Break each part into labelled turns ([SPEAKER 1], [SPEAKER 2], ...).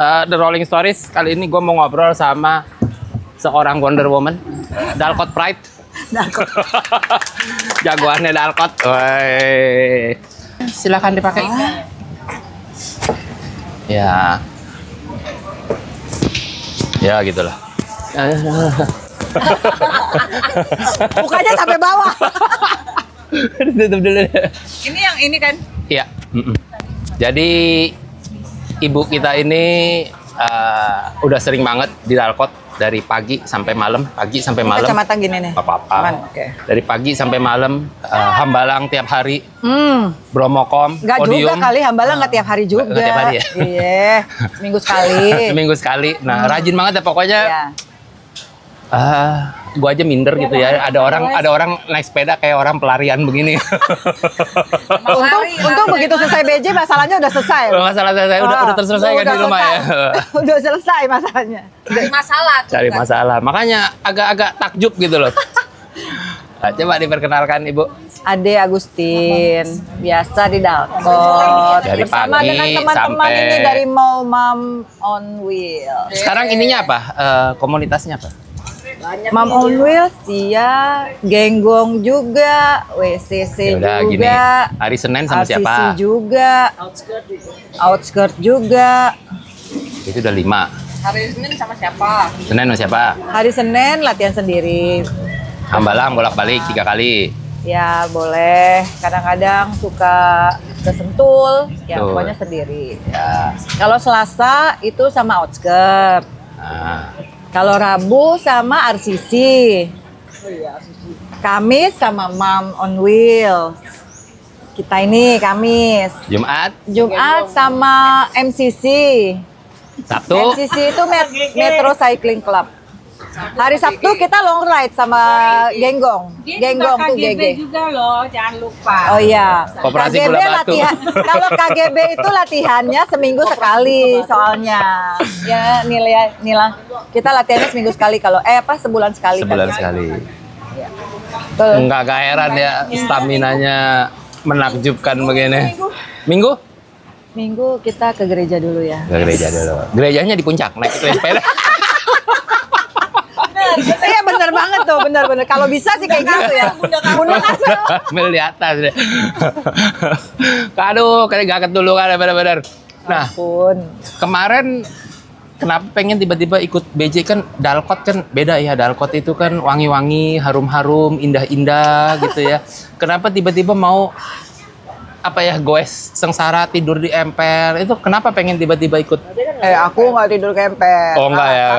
[SPEAKER 1] The Rolling Stories. Kali ini gue mau ngobrol sama seorang Wonder Woman, Dalcott Pride.
[SPEAKER 2] Dalcott.
[SPEAKER 1] Jagoannya Dalcott. Woi. Silakan dipakai. Ya. Ya gitulah.
[SPEAKER 2] Mukanya sampai bawah.
[SPEAKER 1] Tutup dulu.
[SPEAKER 2] Ini yang ini kan?
[SPEAKER 1] Iya. Jadi ibu kita ini udah sering banget di Dalcott dari pagi sampai malam,
[SPEAKER 2] Kacamata gini nih.
[SPEAKER 1] Apa-apa.
[SPEAKER 2] Okay.
[SPEAKER 1] Dari pagi sampai malam, Hambalang tiap hari, Bromokom,
[SPEAKER 2] Nggak
[SPEAKER 1] Podium.
[SPEAKER 2] juga kali, Hambalang nggak tiap hari juga.
[SPEAKER 1] Nggak tiap hari ya?
[SPEAKER 2] Iya, seminggu sekali.
[SPEAKER 1] Seminggu sekali. Nah, rajin banget ya pokoknya.
[SPEAKER 2] Iya.
[SPEAKER 1] Gua aja minder gitu ya. Ada orang naik sepeda kayak orang pelarian begini.
[SPEAKER 2] Untung begitu selesai BJ masalahnya udah selesai.
[SPEAKER 1] Masalah saya udah terselesaikan di rumah ya.
[SPEAKER 2] Udah selesai masalahnya.
[SPEAKER 1] Cari masalah. Makanya agak-agak takjub gitu loh. Nah, coba diperkenalkan Ibu.
[SPEAKER 2] Ade Agustin, biasa di Dalcott.
[SPEAKER 1] Dari
[SPEAKER 2] bersama
[SPEAKER 1] pagi
[SPEAKER 2] dengan teman-teman
[SPEAKER 1] sampai...
[SPEAKER 2] ini dari Mom on Wheel.
[SPEAKER 1] Sekarang ininya apa? Komunitasnya apa?
[SPEAKER 2] Mom on Wheel, Sia, Genggong juga, WCC
[SPEAKER 1] Yaudah,
[SPEAKER 2] juga.
[SPEAKER 1] gini. Hari Senin sama
[SPEAKER 2] RCC
[SPEAKER 1] siapa?
[SPEAKER 2] juga. Outskirt juga.
[SPEAKER 1] Itu udah 5.
[SPEAKER 3] Hari Senin sama siapa?
[SPEAKER 1] Senin sama siapa?
[SPEAKER 2] Hari Senin latihan sendiri.
[SPEAKER 1] Hambalang bolak-balik 3 kali.
[SPEAKER 2] Ya boleh, kadang-kadang suka ke Sentul, ya
[SPEAKER 1] Betul.
[SPEAKER 2] pokoknya sendiri. Ya. Kalau Selasa itu sama Outskirt.
[SPEAKER 1] Nah,
[SPEAKER 2] Kalau Rabu sama RCC. Kamis sama Mom on Wheel. Kita ini Kamis. Jumat sama MCC.
[SPEAKER 1] Sabtu
[SPEAKER 2] MCC itu Metro Cycling Club. Hari Sabtu kita long ride sama Genggong. Genggong tuh GG.
[SPEAKER 3] juga loh, jangan lupa.
[SPEAKER 2] Oh iya.
[SPEAKER 1] Koperasi
[SPEAKER 2] KGB
[SPEAKER 1] Gula Batu.
[SPEAKER 2] latihan. Kalau KGB itu latihannya seminggu sekali soalnya. Ya nilai kita latihannya seminggu sekali kalau sebulan sekali.
[SPEAKER 1] sebulan
[SPEAKER 2] kan.
[SPEAKER 1] sekali.
[SPEAKER 2] Betul.
[SPEAKER 1] Enggak heran ya staminanya menakjubkan begini. Minggu
[SPEAKER 2] kita ke gereja dulu ya.
[SPEAKER 1] ke gereja dulu. Gerejanya di puncak naik sepeda.
[SPEAKER 2] Iya bener banget tuh, bener. Kalau bisa sih kayak gitu ya. Bunda kasar.
[SPEAKER 1] Ambil di atas deh. Aduh, kayak gaget dulu kan bener-bener. Nah, kemarin kenapa pengen tiba-tiba ikut BJ kan Dalcott kan beda ya. Dalcott itu kan wangi-wangi, harum-harum, indah-indah gitu ya. Kenapa tiba-tiba mau goes sengsara tidur di emper? Itu kenapa pengen tiba-tiba ikut?
[SPEAKER 2] Aku nggak tidur ke emper.
[SPEAKER 1] Oh enggak ya.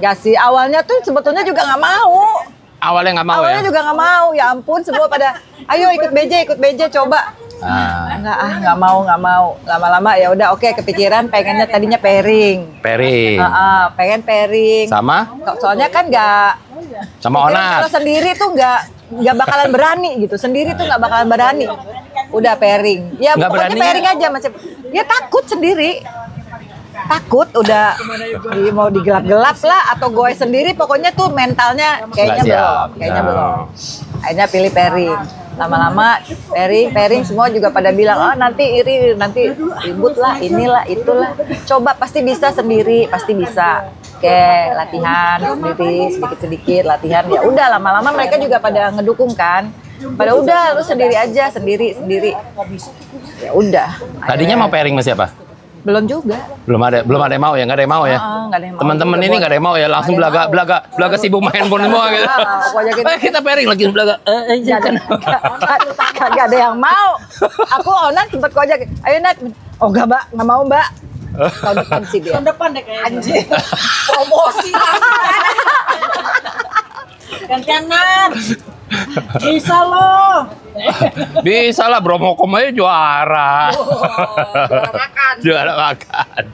[SPEAKER 2] Gak sih, awalnya tuh sebetulnya juga nggak mau.
[SPEAKER 1] Awalnya nggak mau
[SPEAKER 2] Awalnya
[SPEAKER 1] ya?
[SPEAKER 2] juga nggak mau, ya ampun semua pada, ayo ikut BJ coba. Nggak mau. Lama-lama ya udah oke, kepikiran pengennya tadinya pairing. Pengen pairing.
[SPEAKER 1] Sama?
[SPEAKER 2] Soalnya kan nggak.
[SPEAKER 1] Sama Onat.
[SPEAKER 2] Kalau sendiri tuh nggak bakalan berani gitu. Sendiri tuh nggak bakalan berani. Udah pairing. Ya
[SPEAKER 1] Nggak
[SPEAKER 2] pokoknya
[SPEAKER 1] berani.
[SPEAKER 2] pairing aja masih. Ya takut sendiri. Takut udah mau digelap-gelap lah atau gue sendiri, pokoknya tuh mentalnya kayaknya belum. Akhirnya pilih pairing. Lama-lama pairing semua juga pada bilang nanti ribut lah, inilah itulah. Coba pasti bisa sendiri, pasti bisa. Oke, latihan sendiri sedikit-sedikit latihan. Ya udah lama-lama mereka juga pada ngedukung kan. Pada udah lu sendiri aja, sendiri. Ya udah.
[SPEAKER 1] Tadinya mau pairing sama siapa?
[SPEAKER 2] Belum juga.
[SPEAKER 1] Belum ada yang mau ya, nggak ada yang mau ya.
[SPEAKER 2] Nggak ada yang mau.
[SPEAKER 1] Teman-teman ini nggak ada yang mau ya, langsung belaga sibuk main handphone semua gitu.
[SPEAKER 2] Pokoknya gitu.
[SPEAKER 1] Kita pairing lagi belaga.
[SPEAKER 2] Kagak ada yang mau. Aku Onat sempet kojak. Ayo Nat. Oh enggak Mbak, nggak mau Mbak. Tahun depan sih dia.
[SPEAKER 3] Tahun depan deh kayaknya. Anjir. Promosi gantian Nat. Bisa loh.
[SPEAKER 1] Bisa lah, Bromokom aja juara. Juara makan.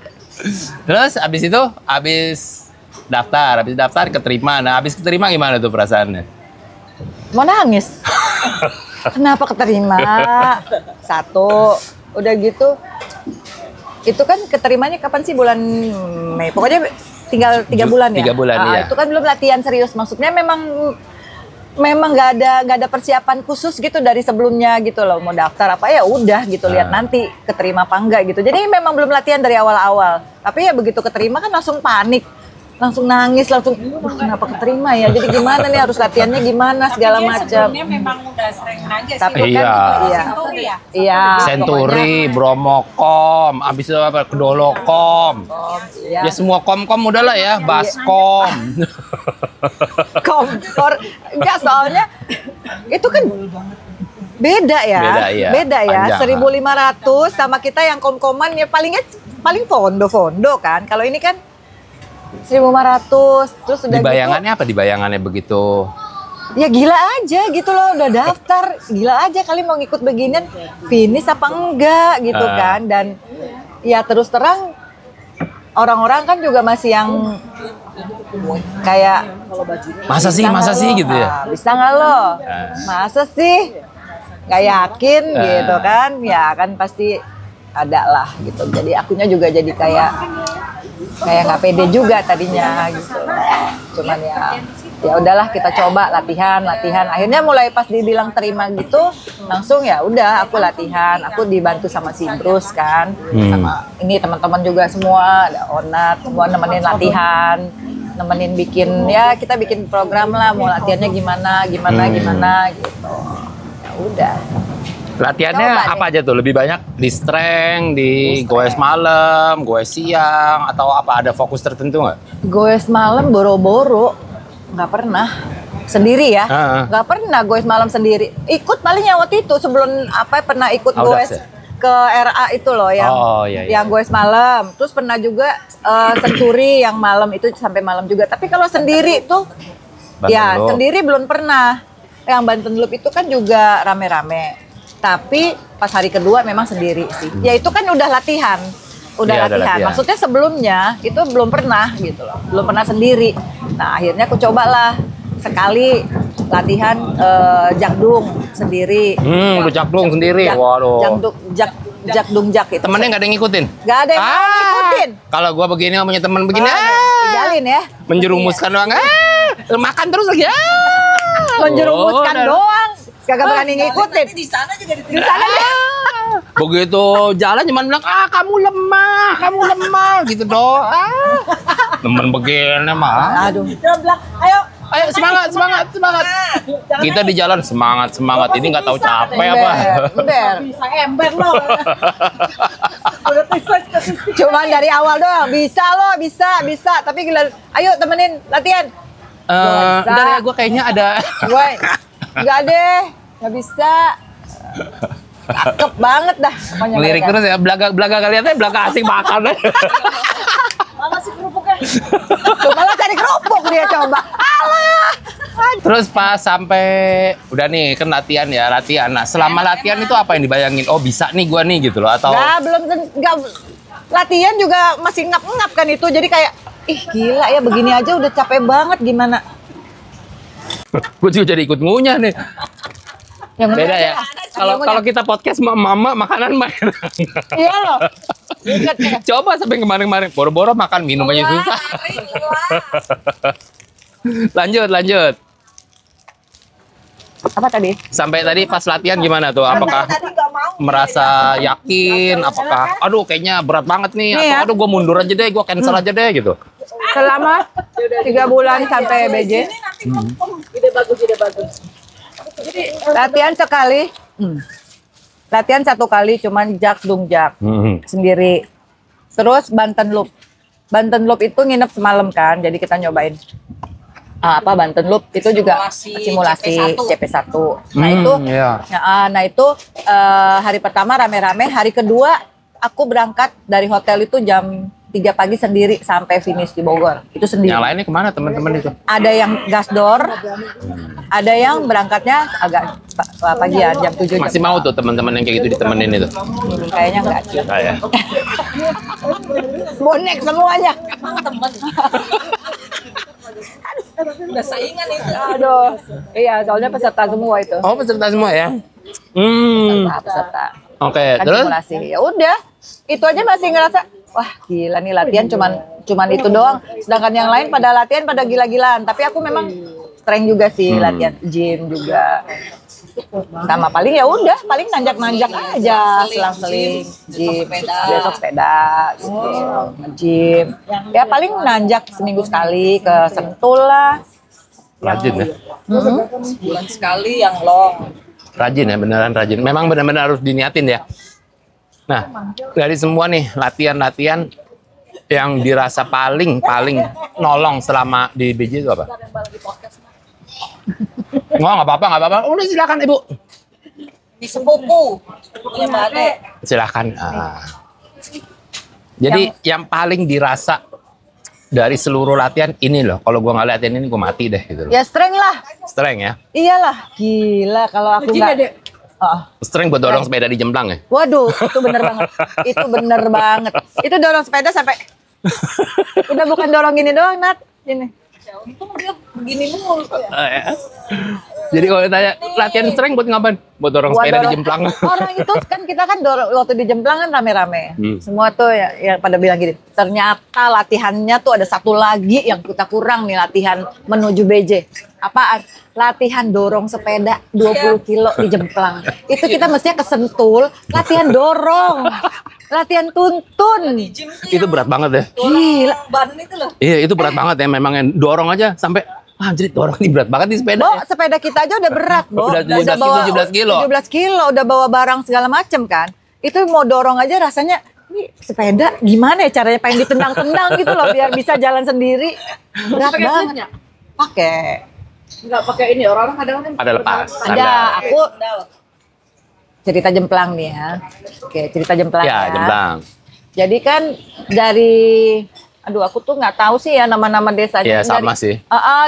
[SPEAKER 1] Terus abis daftar keterima. Nah, abis keterima gimana tuh perasaannya?
[SPEAKER 2] Mau nangis. Kenapa keterima? Satu, udah gitu. Itu kan keterimanya kapan sih? Bulan Mei. Pokoknya tinggal 3 bulan ya.
[SPEAKER 1] 3 bulan iya.
[SPEAKER 2] Itu kan belum latihan serius. Maksudnya memang memang nggak ada persiapan khusus gitu dari sebelumnya gitu loh, mau daftar apa ya udah gitu, lihat nanti keterima apa enggak gitu. Jadi memang belum latihan dari awal-awal, tapi ya begitu keterima kan langsung panik, langsung nangis, langsung kenapa keterima ya, jadi gimana nih, harus latihannya gimana segala macam.
[SPEAKER 3] Sebelumnya memang udah sering aja sih.
[SPEAKER 2] Tapi
[SPEAKER 1] Iya.
[SPEAKER 3] Senturi ya.
[SPEAKER 2] Iya,
[SPEAKER 1] Senturi, Bromokom, abis itu apa? Kedolokom.
[SPEAKER 2] iya.
[SPEAKER 1] Ya semua kom-kom udahlah ya, Baskom.
[SPEAKER 2] Kompor enggak, soalnya itu kan beda ya,
[SPEAKER 1] Beda, iya. Panjang.
[SPEAKER 2] 1.500 sama kita yang kom-koman ya paling fondo kan. Kalau ini kan 1.500, terus udah
[SPEAKER 1] Di bayangannya apa? Di bayangannya begitu.
[SPEAKER 2] gitu, ya gila aja gitu loh, udah daftar, gila aja kali mau ngikut beginian, finish apa enggak gitu kan. Dan ya terus terang orang-orang kan juga masih yang kayak
[SPEAKER 1] Masa sih gitu ya?
[SPEAKER 2] bisa nggak lo? Masa sih? Nggak yakin gitu kan? Ya kan pasti ada lah gitu. Jadi akunya juga jadi kayak nggak pede juga tadinya gitu. Cuman ya udahlah, kita coba latihan. Akhirnya mulai pas dibilang terima gitu, langsung ya udah aku latihan. Aku dibantu sama si Bruce kan, sama ini teman-teman juga semua, ada Onat, semua nemenin latihan, nemenin bikin, ya kita bikin program lah, mau latihannya gimana gitu. Ya udah.
[SPEAKER 1] Latihannya
[SPEAKER 2] Coba
[SPEAKER 1] apa aja tuh? Lebih banyak di strength, di goes malam, goes siang, atau apa, ada fokus tertentu nggak?
[SPEAKER 2] Goes malam boro-boro, nggak pernah sendiri ya, nggak pernah goes malam sendiri. Ikut palingnya waktu itu sebelum pernah ikut goes
[SPEAKER 1] ya?
[SPEAKER 2] ke RA itu loh yang yang goes malam. Terus pernah juga senturi yang malam itu sampai malam juga. Tapi kalau sendiri tuh sendiri belum pernah. Yang Banten Loop itu kan juga rame-rame. Tapi pas hari kedua memang sendiri sih. Ya itu kan udah latihan. Latihan. Maksudnya sebelumnya itu belum pernah gitu loh. Belum pernah sendiri. Nah, akhirnya aku cobalah sekali latihan jakdung sendiri.
[SPEAKER 1] Lu jakdung sendiri. Waduh.
[SPEAKER 2] Jakdung itu.
[SPEAKER 1] Temennya nggak ada yang ngikutin?
[SPEAKER 2] Nggak ada yang ngikutin.
[SPEAKER 1] Kalau gua begini punya teman begini,
[SPEAKER 2] tinggalin ya.
[SPEAKER 1] menjerumuskan doang. Makan terus lagi.
[SPEAKER 2] Menjerumuskan doang. Kagak berani ngikutin.
[SPEAKER 3] Di sana juga
[SPEAKER 2] Di sana ya.
[SPEAKER 1] Begitu jalan cuma bilang, kamu lemah gitu doang. Temen begini mah.
[SPEAKER 2] Aduh.
[SPEAKER 3] Dia bilang, ayo
[SPEAKER 1] Semangat. Kita di jalan semangat. Ini nggak tahu capek apa.
[SPEAKER 2] Ember.
[SPEAKER 3] bisa ember loh. Udah
[SPEAKER 2] Cuman dari awal doang. Bisa loh, bisa. Tapi gila. Ayo temenin latihan.
[SPEAKER 1] Bentar ya, gue kayaknya ada.
[SPEAKER 2] Gue nggak deh, nggak bisa. Cakep banget dah.
[SPEAKER 1] Ngelirik terus ya, belaga kaliannya belaga asing makan.
[SPEAKER 3] Mana sih kerupuknya?
[SPEAKER 2] Tuh, malah cari kerupuk dia coba. Alah.
[SPEAKER 1] Terus pas sampai udah nih kan latihan. Nah, selama latihan itu apa yang dibayangin? Oh, bisa nih gua nih gitu loh, atau
[SPEAKER 2] Nggak, latihan juga masih ngap-ngap kan itu. Jadi kayak gila ya, begini aja udah capek banget, gimana?
[SPEAKER 1] gue juga jadi ikut ngunyah nih.
[SPEAKER 2] Yang
[SPEAKER 1] Beda ya. Kalau kita podcast mama makanan main.
[SPEAKER 2] Iya loh.
[SPEAKER 1] Coba sampai kemarin-kemarin boro-boro makan minum aja susah. Lanjut.
[SPEAKER 2] Apa tadi?
[SPEAKER 1] Sampai tadi pas latihan gimana tuh? Apakah merasa yakin? Apakah aduh kayaknya berat banget nih, atau aduh gue mundur aja deh, gue cancel aja deh gitu.
[SPEAKER 2] Selama 3 bulan sampai BJ.
[SPEAKER 3] Ide bagus.
[SPEAKER 2] Latihan sekali. Latihan 1 kali cuman jakdung sendiri. Terus Banten Loop. Banten Loop itu nginep semalam kan, jadi kita nyobain. Banten Loop itu juga simulasi CP1. Nah itu hari pertama rame-rame, hari kedua aku berangkat dari hotel itu jam 3 pagi sendiri sampai finish di Bogor. Itu sendiri.
[SPEAKER 1] Yang lainnya kemana teman-teman itu?
[SPEAKER 2] Ada yang gasdor, ada yang berangkatnya agak pagian jam 7.
[SPEAKER 1] Masih mau tuh teman-teman yang kayak gitu ditemenin itu?
[SPEAKER 2] Kayaknya enggak.
[SPEAKER 1] Ya.
[SPEAKER 2] Bonek semuanya.
[SPEAKER 3] Temen. Udah saingan itu.
[SPEAKER 2] Aduh. Iya, soalnya peserta semua itu.
[SPEAKER 1] Oh, peserta semua ya?
[SPEAKER 2] Peserta.
[SPEAKER 1] Oke,
[SPEAKER 2] Kan
[SPEAKER 1] terus?
[SPEAKER 2] simulasi. Ya udah. Itu aja masih ngerasa, wah gila nih latihan cuman itu doang. Sedangkan yang lain pada latihan pada gila-gilaan. Tapi aku memang strength juga sih, latihan gym juga. Sama paling ya udah, paling nanjak-nanjak aja, selang-seling gym, besok sepeda, gitu, nge-gym. Ya paling nanjak seminggu sekali ke Sentul lah.
[SPEAKER 1] Rajin ya.
[SPEAKER 3] Sebulan sekali yang long.
[SPEAKER 1] Rajin ya, beneran rajin. Memang benar-benar harus diniatin ya. Nah, dari semua nih latihan-latihan yang dirasa paling nolong selama di BJ itu apa? Nggak apa-apa. Udah silakan Ibu.
[SPEAKER 3] Di sepupu. Sepupunya Mbak Ade.
[SPEAKER 1] Silakan. Jadi yang paling dirasa dari seluruh latihan ini loh. Kalau gua nggak latihan ini gua mati deh gitu loh.
[SPEAKER 2] Ya strength lah.
[SPEAKER 1] Strength ya.
[SPEAKER 2] Iyalah, gila kalau aku nggak.
[SPEAKER 1] Strength buat dorong sepeda di Jemplang ya.
[SPEAKER 2] Waduh, itu bener banget. Itu bener banget. Itu dorong sepeda sampai udah bukan dorong gini doang, Nat. Ini.
[SPEAKER 3] Untung dia begini mulu ya.
[SPEAKER 1] Jadi kalau ditanya latihan strength buat ngapain? Buat dorong sepeda di Jemplang.
[SPEAKER 2] Orang itu kan kita kan waktu di Jemplang kan rame-rame. Semua tuh ya pada bilang gini. Ternyata latihannya tuh ada satu lagi yang kita kurang nih latihan menuju BJ. Apaan? Latihan dorong sepeda 20 kilo di Jemplang. Itu kita mestinya ke Sentul, latihan dorong. Latihan tuntun.
[SPEAKER 1] Itu berat banget ya.
[SPEAKER 2] Gila.
[SPEAKER 3] Ban itu loh.
[SPEAKER 1] Iya, itu berat banget ya. Memang yang dorong aja sampai anjir, dorong ini berat banget di sepeda.
[SPEAKER 2] Bo, sepeda kita aja udah berat, Bo.
[SPEAKER 1] Udah 17 kilo.
[SPEAKER 2] 17 kilo, udah bawa barang segala macem kan. Itu mau dorong aja rasanya, ini sepeda gimana ya caranya, pengen ditendang-tendang gitu loh biar bisa jalan sendiri. Berat
[SPEAKER 3] Pakai
[SPEAKER 2] banget.
[SPEAKER 3] flipnya?
[SPEAKER 2] Pakai.
[SPEAKER 3] Enggak pakai ini, orang-orang kadang kan
[SPEAKER 1] Ada lepas.
[SPEAKER 2] Ada, aku cerita Jemplang nih ya. Oke, cerita Jemplang ya.
[SPEAKER 1] Ya, Jemplang.
[SPEAKER 2] Jadi kan dari, aduh aku tuh nggak tahu sih ya nama-nama desanya.
[SPEAKER 1] Iya, sama
[SPEAKER 2] dari,
[SPEAKER 1] sih.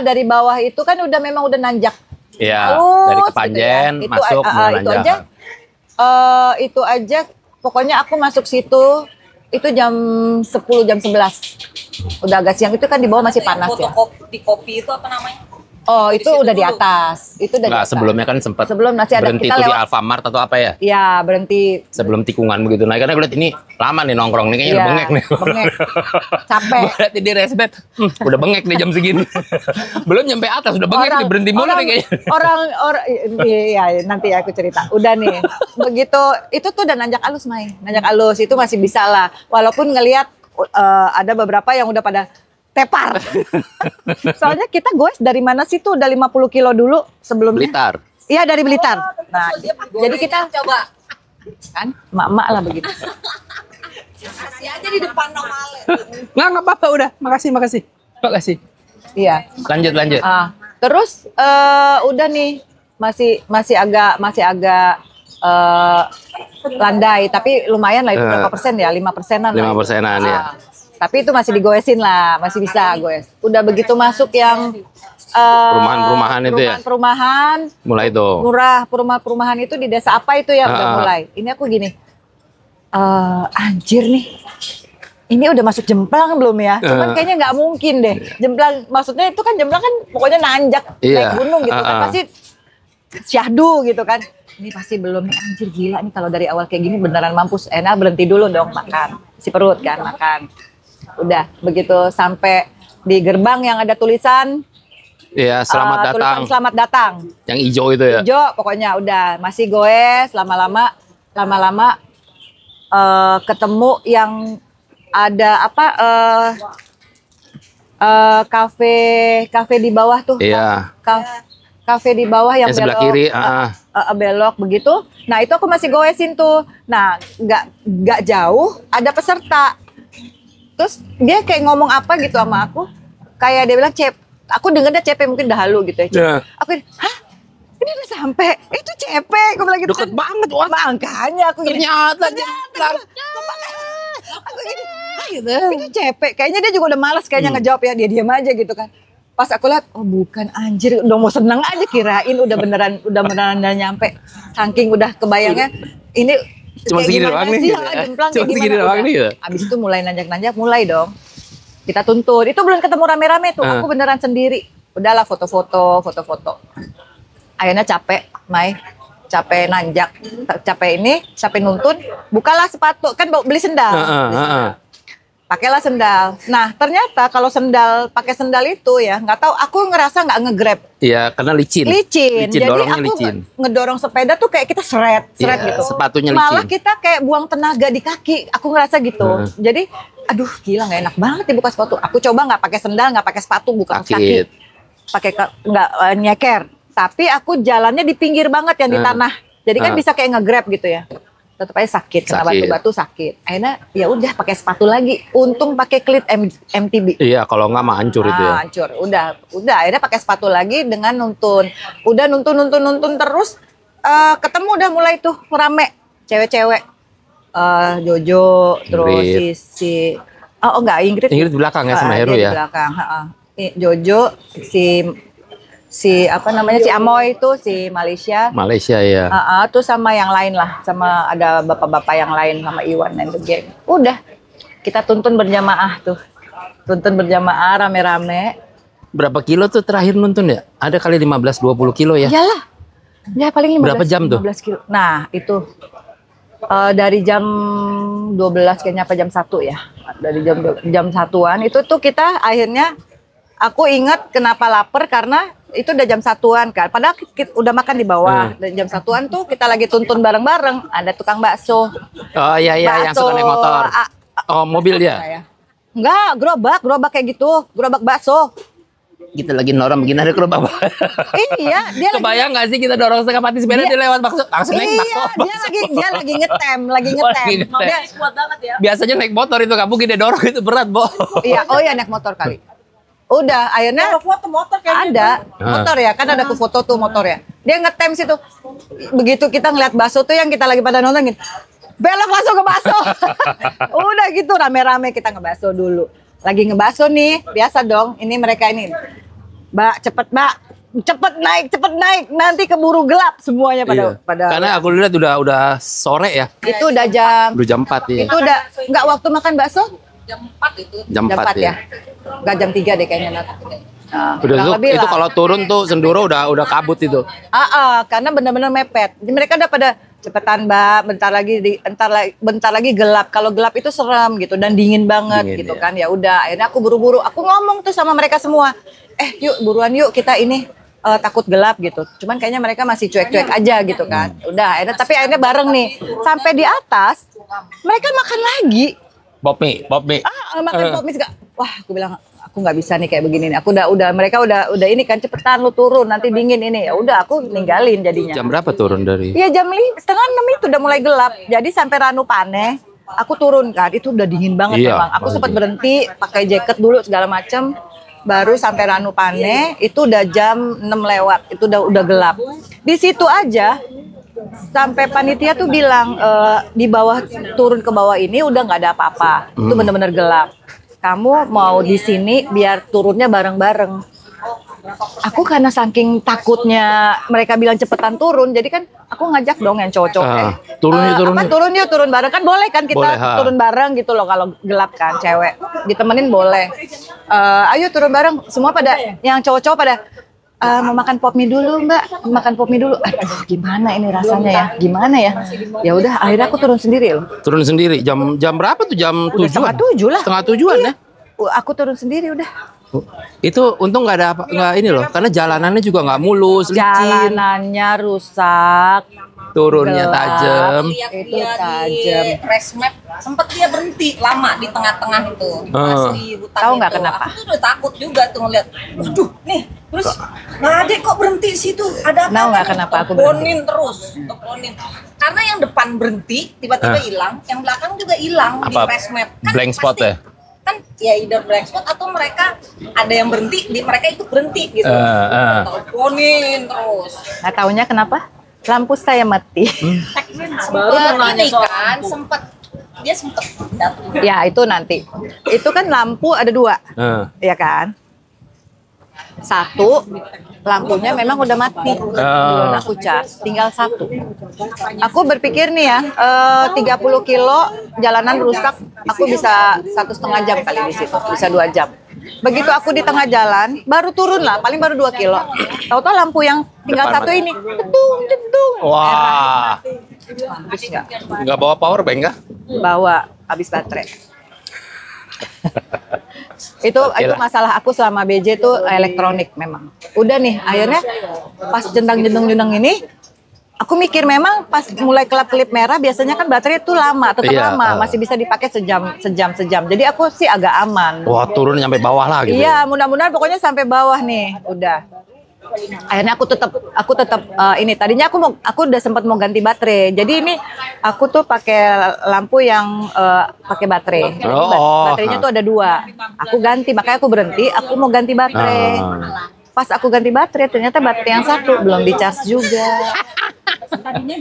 [SPEAKER 2] Dari bawah itu kan udah memang udah nanjak.
[SPEAKER 1] Iya,
[SPEAKER 2] Halus
[SPEAKER 1] dari
[SPEAKER 2] gitu
[SPEAKER 1] Kepanjen
[SPEAKER 2] ya.
[SPEAKER 1] masuk mulai
[SPEAKER 2] itu
[SPEAKER 1] nanjak.
[SPEAKER 2] aja, itu aja. Pokoknya aku masuk situ itu jam 10 jam 11. Udah agak siang, itu kan di bawah masih panas ya.
[SPEAKER 3] Fotokopi kopi itu apa namanya?
[SPEAKER 2] Oh, itu
[SPEAKER 3] situ
[SPEAKER 2] udah di
[SPEAKER 3] dulu.
[SPEAKER 2] atas. Itu udah di
[SPEAKER 1] Enggak,
[SPEAKER 2] atas.
[SPEAKER 1] sebelumnya kan sempat
[SPEAKER 2] Sebelum masih ada
[SPEAKER 1] berhenti
[SPEAKER 2] kita
[SPEAKER 1] tuh di
[SPEAKER 2] lewat.
[SPEAKER 1] Alfamart atau apa ya?
[SPEAKER 2] Iya, berhenti.
[SPEAKER 1] Sebelum tikungan begitu. Nah, karena gue liat ini lama nih nongkrong nih, kayaknya
[SPEAKER 2] Iya,
[SPEAKER 1] udah bengek nih.
[SPEAKER 2] bengek. Capek.
[SPEAKER 1] Gue liat di resbet, udah bengek nih jam segini. Belum nyampe atas, udah bengek nih, berhenti mulu nih kayaknya.
[SPEAKER 2] Orang, iya nanti aku cerita. Udah nih, begitu, itu tuh udah nanjak alus, Mai. Nanjak alus, itu masih bisa lah. Walaupun ngelihat ada beberapa yang udah pada tepar. Soalnya kita goes dari mana sih tuh, udah 50 kilo dulu sebelumnya.
[SPEAKER 1] Blitar.
[SPEAKER 2] Iya, dari Blitar. Nah, jadi kita,
[SPEAKER 3] Coba
[SPEAKER 2] kan, mak-mak lah begitu.
[SPEAKER 3] kasih aja di depan dong Ale.
[SPEAKER 1] Nggak apa-apa, udah. Makasih.
[SPEAKER 2] Iya.
[SPEAKER 1] Lanjut.
[SPEAKER 2] Terus udah nih masih agak landai, tapi lumayan lah itu berapa persen ya, 5%-an.
[SPEAKER 1] 5%-an ya.
[SPEAKER 2] Tapi itu masih digoesin lah, masih bisa goes. Udah begitu masuk yang
[SPEAKER 1] Perumahan-perumahan itu ya?
[SPEAKER 2] Perumahan,
[SPEAKER 1] Mulai itu.
[SPEAKER 2] murah, perumahan itu di desa apa itu ya udah mulai. Ini aku gini, anjir nih. Ini udah masuk Jemplang belum ya? Cuman kayaknya nggak mungkin deh. Jemplang, maksudnya itu kan Jemplang kan pokoknya nanjak naik gunung gitu kan. Pasti syahdu gitu kan. Ini pasti belum nih, anjir gila nih kalau dari awal kayak gini beneran mampus. Enak berhenti dulu dong makan. Si perut kan makan. Udah begitu sampai di gerbang yang ada tulisan
[SPEAKER 1] Iya, selamat datang.
[SPEAKER 2] tulisan selamat datang.
[SPEAKER 1] Yang hijau itu ya.
[SPEAKER 2] Hijau pokoknya udah masih goes lama-lama ketemu yang ada apa kafe di bawah tuh.
[SPEAKER 1] Iya.
[SPEAKER 2] Kafe di bawah yang
[SPEAKER 1] sebelah
[SPEAKER 2] belok,
[SPEAKER 1] kiri,
[SPEAKER 2] belok begitu. Nah itu aku masih goesin tuh. Nah nggak jauh ada peserta. Terus dia kayak ngomong apa gitu sama aku. Kayak dia bilang aku dengernya CP mungkin dah halu gitu ya.
[SPEAKER 1] Yeah.
[SPEAKER 2] Aku hah? Ini udah sampai. Itu CP. Aku bilang gitu.
[SPEAKER 1] Deket banget, wah.
[SPEAKER 2] Makanya aku gini.
[SPEAKER 1] Ternyata
[SPEAKER 2] Aku gini. Gitu. Itu CP. Kayaknya dia juga udah malas kayaknya ngejawab ya. Dia diam aja gitu kan. Pas aku lihat, oh bukan anjir, udah mau seneng aja kirain udah beneran udah nyampe. Saking udah kebayangnya ini
[SPEAKER 1] cuma segini doang nih.
[SPEAKER 2] Cuma segini doang nih. Abis itu mulai nanjak-nanjak, mulai dong. Kita tuntun. Itu belum ketemu rame-rame tuh. Aku beneran sendiri. Udahlah foto-foto. Akhirnya capek, Mai. Capek nanjak, capek nuntun. Bukalah sepatu, kan beli sendal. pakailah sendal. Nah ternyata kalau pakai sendal itu ya nggak tahu, aku ngerasa nggak nge-grab.
[SPEAKER 1] Iya, karena licin.
[SPEAKER 2] Jadi
[SPEAKER 1] dorongnya
[SPEAKER 2] aku
[SPEAKER 1] licin.
[SPEAKER 2] ngedorong sepeda tuh kayak kita seret gitu.
[SPEAKER 1] Sepatunya licin.
[SPEAKER 2] Malah kita kayak buang tenaga di kaki. Aku ngerasa gitu. Jadi, aduh gila nggak enak banget nih buka sepatu. Aku coba nggak pakai sendal, nggak pakai sepatu, buka kaki. Pakai nggak nyeker. Tapi aku jalannya di pinggir banget yang di tanah. Jadi kan bisa kayak nge-grab gitu ya. Tetap aja sakit, kena batu-batu sakit. Akhirnya ya udah pakai sepatu lagi. Untung pakai klit MTB.
[SPEAKER 1] Iya, kalau nggak mah hancur itu ya.
[SPEAKER 2] Hancur. Udah akhirnya pakai sepatu lagi dengan nuntun. Udah nuntun terus ketemu udah mulai tuh rame cewek-cewek. Jojo, terus si Ingrid.
[SPEAKER 1] Ingrid di belakang ya sama Heru ya.
[SPEAKER 2] Di belakang, Jojo, si apa namanya si Amoy itu si Malaysia ya. Tuh sama yang lain lah, sama ada bapak-bapak yang lain sama Iwan dan the gang. Udah kita tuntun berjamaah rame-rame.
[SPEAKER 1] Berapa kilo tuh terakhir nuntun ya? Ada kali 15-20 kilo ya?
[SPEAKER 2] Iyalah. Ya paling 15.
[SPEAKER 1] Berapa jam
[SPEAKER 2] 15 tuh? Kilo. Nah itu dari jam 12 kayaknya apa jam 1 ya? Dari jam 1-an itu tuh kita akhirnya, aku ingat kenapa lapar karena itu udah jam 1-an kan. Padahal kita udah makan di bawah. Dan jam 1-an tuh kita lagi tuntun bareng-bareng. Ada tukang bakso.
[SPEAKER 1] Oh iya yang suka naik motor. Mobil dia?
[SPEAKER 2] Enggak, gerobak kayak gitu. Gerobak bakso.
[SPEAKER 1] Kita lagi norong begini ada gerobak.
[SPEAKER 2] Iya, dia
[SPEAKER 1] kebayang nggak sih kita dorong setengah mati sepeda dia lewat bakso. Langsung naik bakso.
[SPEAKER 2] Dia lagi ngetem.
[SPEAKER 3] Kuat banget ya.
[SPEAKER 1] Biasanya naik motor itu kamu gede dorong itu berat, Bo.
[SPEAKER 2] Iya, naik motor kali. Udah, akhirnya
[SPEAKER 3] foto motor kayak
[SPEAKER 2] ada motor ya, kan ada foto tuh motor ya. Dia ngetem situ. Begitu kita ngeliat bakso tuh yang kita lagi pada nonton gitu, belok langsung ke bakso. Udah gitu rame-rame kita ngebakso dulu. Lagi ngebakso nih, biasa dong. Ini mereka ini, Mbak, cepet naik, nanti keburu gelap semuanya pada.
[SPEAKER 1] Karena aku lihat udah sore ya.
[SPEAKER 2] Itu udah jam
[SPEAKER 1] 4 ya.
[SPEAKER 2] Itu udah nggak waktu makan bakso.
[SPEAKER 3] Jam 4 itu.
[SPEAKER 1] Jam 4 ya.
[SPEAKER 2] Nggak jam 3 deh kayaknya.
[SPEAKER 1] Itu kalau turun tuh Senduro udah kabut itu.
[SPEAKER 2] Karena benar-benar mepet. Jadi mereka udah pada cepetan Mbak, bentar lagi gelap. Kalau gelap itu serem gitu dan dingin banget gitu kan. Ya udah, akhirnya aku buru-buru. Aku ngomong tuh sama mereka semua. Yuk buruan yuk kita ini takut gelap gitu. Cuman kayaknya mereka masih cuek-cuek aja gitu kan. Udah, tapi akhirnya bareng nih. Sampai di atas mereka makan lagi.
[SPEAKER 1] Pop mie.
[SPEAKER 2] Makan pop mie juga. Wah, aku bilang aku nggak bisa nih kayak begini. Aku mereka udah ini kan cepetan lu turun nanti dingin ini. Ya udah aku ninggalin jadinya.
[SPEAKER 1] Jam berapa turun dari?
[SPEAKER 2] Ya jam 5:30 itu udah mulai gelap. Jadi sampai Ranupane aku turun kan. Itu udah dingin banget memang. Aku sempat berhenti pakai jaket dulu segala macam. Baru sampai Ranupane itu udah jam 6 lewat. Itu udah gelap. Di situ aja sampai panitia tuh bilang di bawah, turun ke bawah ini udah nggak ada apa-apa. Itu bener-bener gelap. Kamu mau di sini biar turunnya bareng-bareng. Aku karena saking takutnya mereka bilang cepetan turun, jadi kan aku ngajak dong yang cowok-cowok. Turun bareng kan boleh kan kita turun bareng gitu loh kalau gelap kan cewek. Ditemenin boleh. Ayo turun bareng. Semua pada yang cowok-cowok pada mau makan pop mie dulu Mbak, makan pop mie dulu. Aduh gimana ini rasanya ya, gimana ya. Ya udah akhirnya aku turun sendiri loh.
[SPEAKER 1] Turun sendiri jam berapa tuh? Jam 7?
[SPEAKER 2] Setengah 7 lah.
[SPEAKER 1] Setengah 7-an ya?
[SPEAKER 2] Aku turun sendiri udah.
[SPEAKER 1] Itu untung nggak ada nggak ini loh, karena jalanannya juga nggak mulus, licin.
[SPEAKER 2] Jalanannya rusak.
[SPEAKER 1] Turunnya tajam.
[SPEAKER 3] Itu tajam. Rest map sempet dia berhenti lama di tengah-tengah itu. Pas di hutan.
[SPEAKER 2] Tahu nggak
[SPEAKER 3] itu.
[SPEAKER 2] kenapa?
[SPEAKER 3] Aku tuh udah takut juga tuh ngeliat. Waduh, nih. Terus nggak ada kok berhenti situ. Ada apa?
[SPEAKER 2] Tahu nggak kenapa aku berhenti?
[SPEAKER 3] Teleponin. Karena yang depan berhenti, tiba-tiba hilang, yang belakang juga hilang di rest map. Kan
[SPEAKER 1] blank spot ya?
[SPEAKER 3] Kan ya either blank spot atau mereka ada yang berhenti, mereka ikut berhenti gitu. Teleponin terus.
[SPEAKER 2] Nggak taunya kenapa? Lampu saya mati.
[SPEAKER 3] Baru ini kan dia sempet datang.
[SPEAKER 2] Ya itu nanti. Itu kan lampu ada 2, ya kan? 1 lampunya memang udah mati. Belum aku cas, tinggal 1. Aku berpikir nih ya, 30 kilo jalanan rusak, aku bisa 1,5 jam kali di situ, bisa 2 jam. Begitu aku di tengah jalan, baru turun lah, paling baru 2 kilo. Tahu-tahu lampu yang tinggal depan 1 ini, jedung.
[SPEAKER 1] Wah.
[SPEAKER 2] Mampus nggak?
[SPEAKER 1] Nggak bawa power bank nggak?
[SPEAKER 2] Bawa, habis baterai. Itu masalah aku selama BJ itu elektronik memang. Udah nih, akhirnya pas jendang-jendung ini, aku mikir memang pas mulai kelap-kelip merah biasanya kan baterai itu lama, tetap lama, masih bisa dipakai sejam. Jadi aku sih agak aman.
[SPEAKER 1] Wah, turun sampai bawah lah gitu.
[SPEAKER 2] Iya, mudah-mudahan pokoknya sampai bawah nih, udah. Akhirnya aku tetap ini tadinya aku udah sempat mau ganti baterai. Jadi ini aku tuh pakai lampu yang pakai baterai. Baterainya tuh ada 2. Aku ganti, makanya aku berhenti. Aku mau ganti baterai. Pas aku ganti baterai, ternyata baterai yang satu belum dicas juga.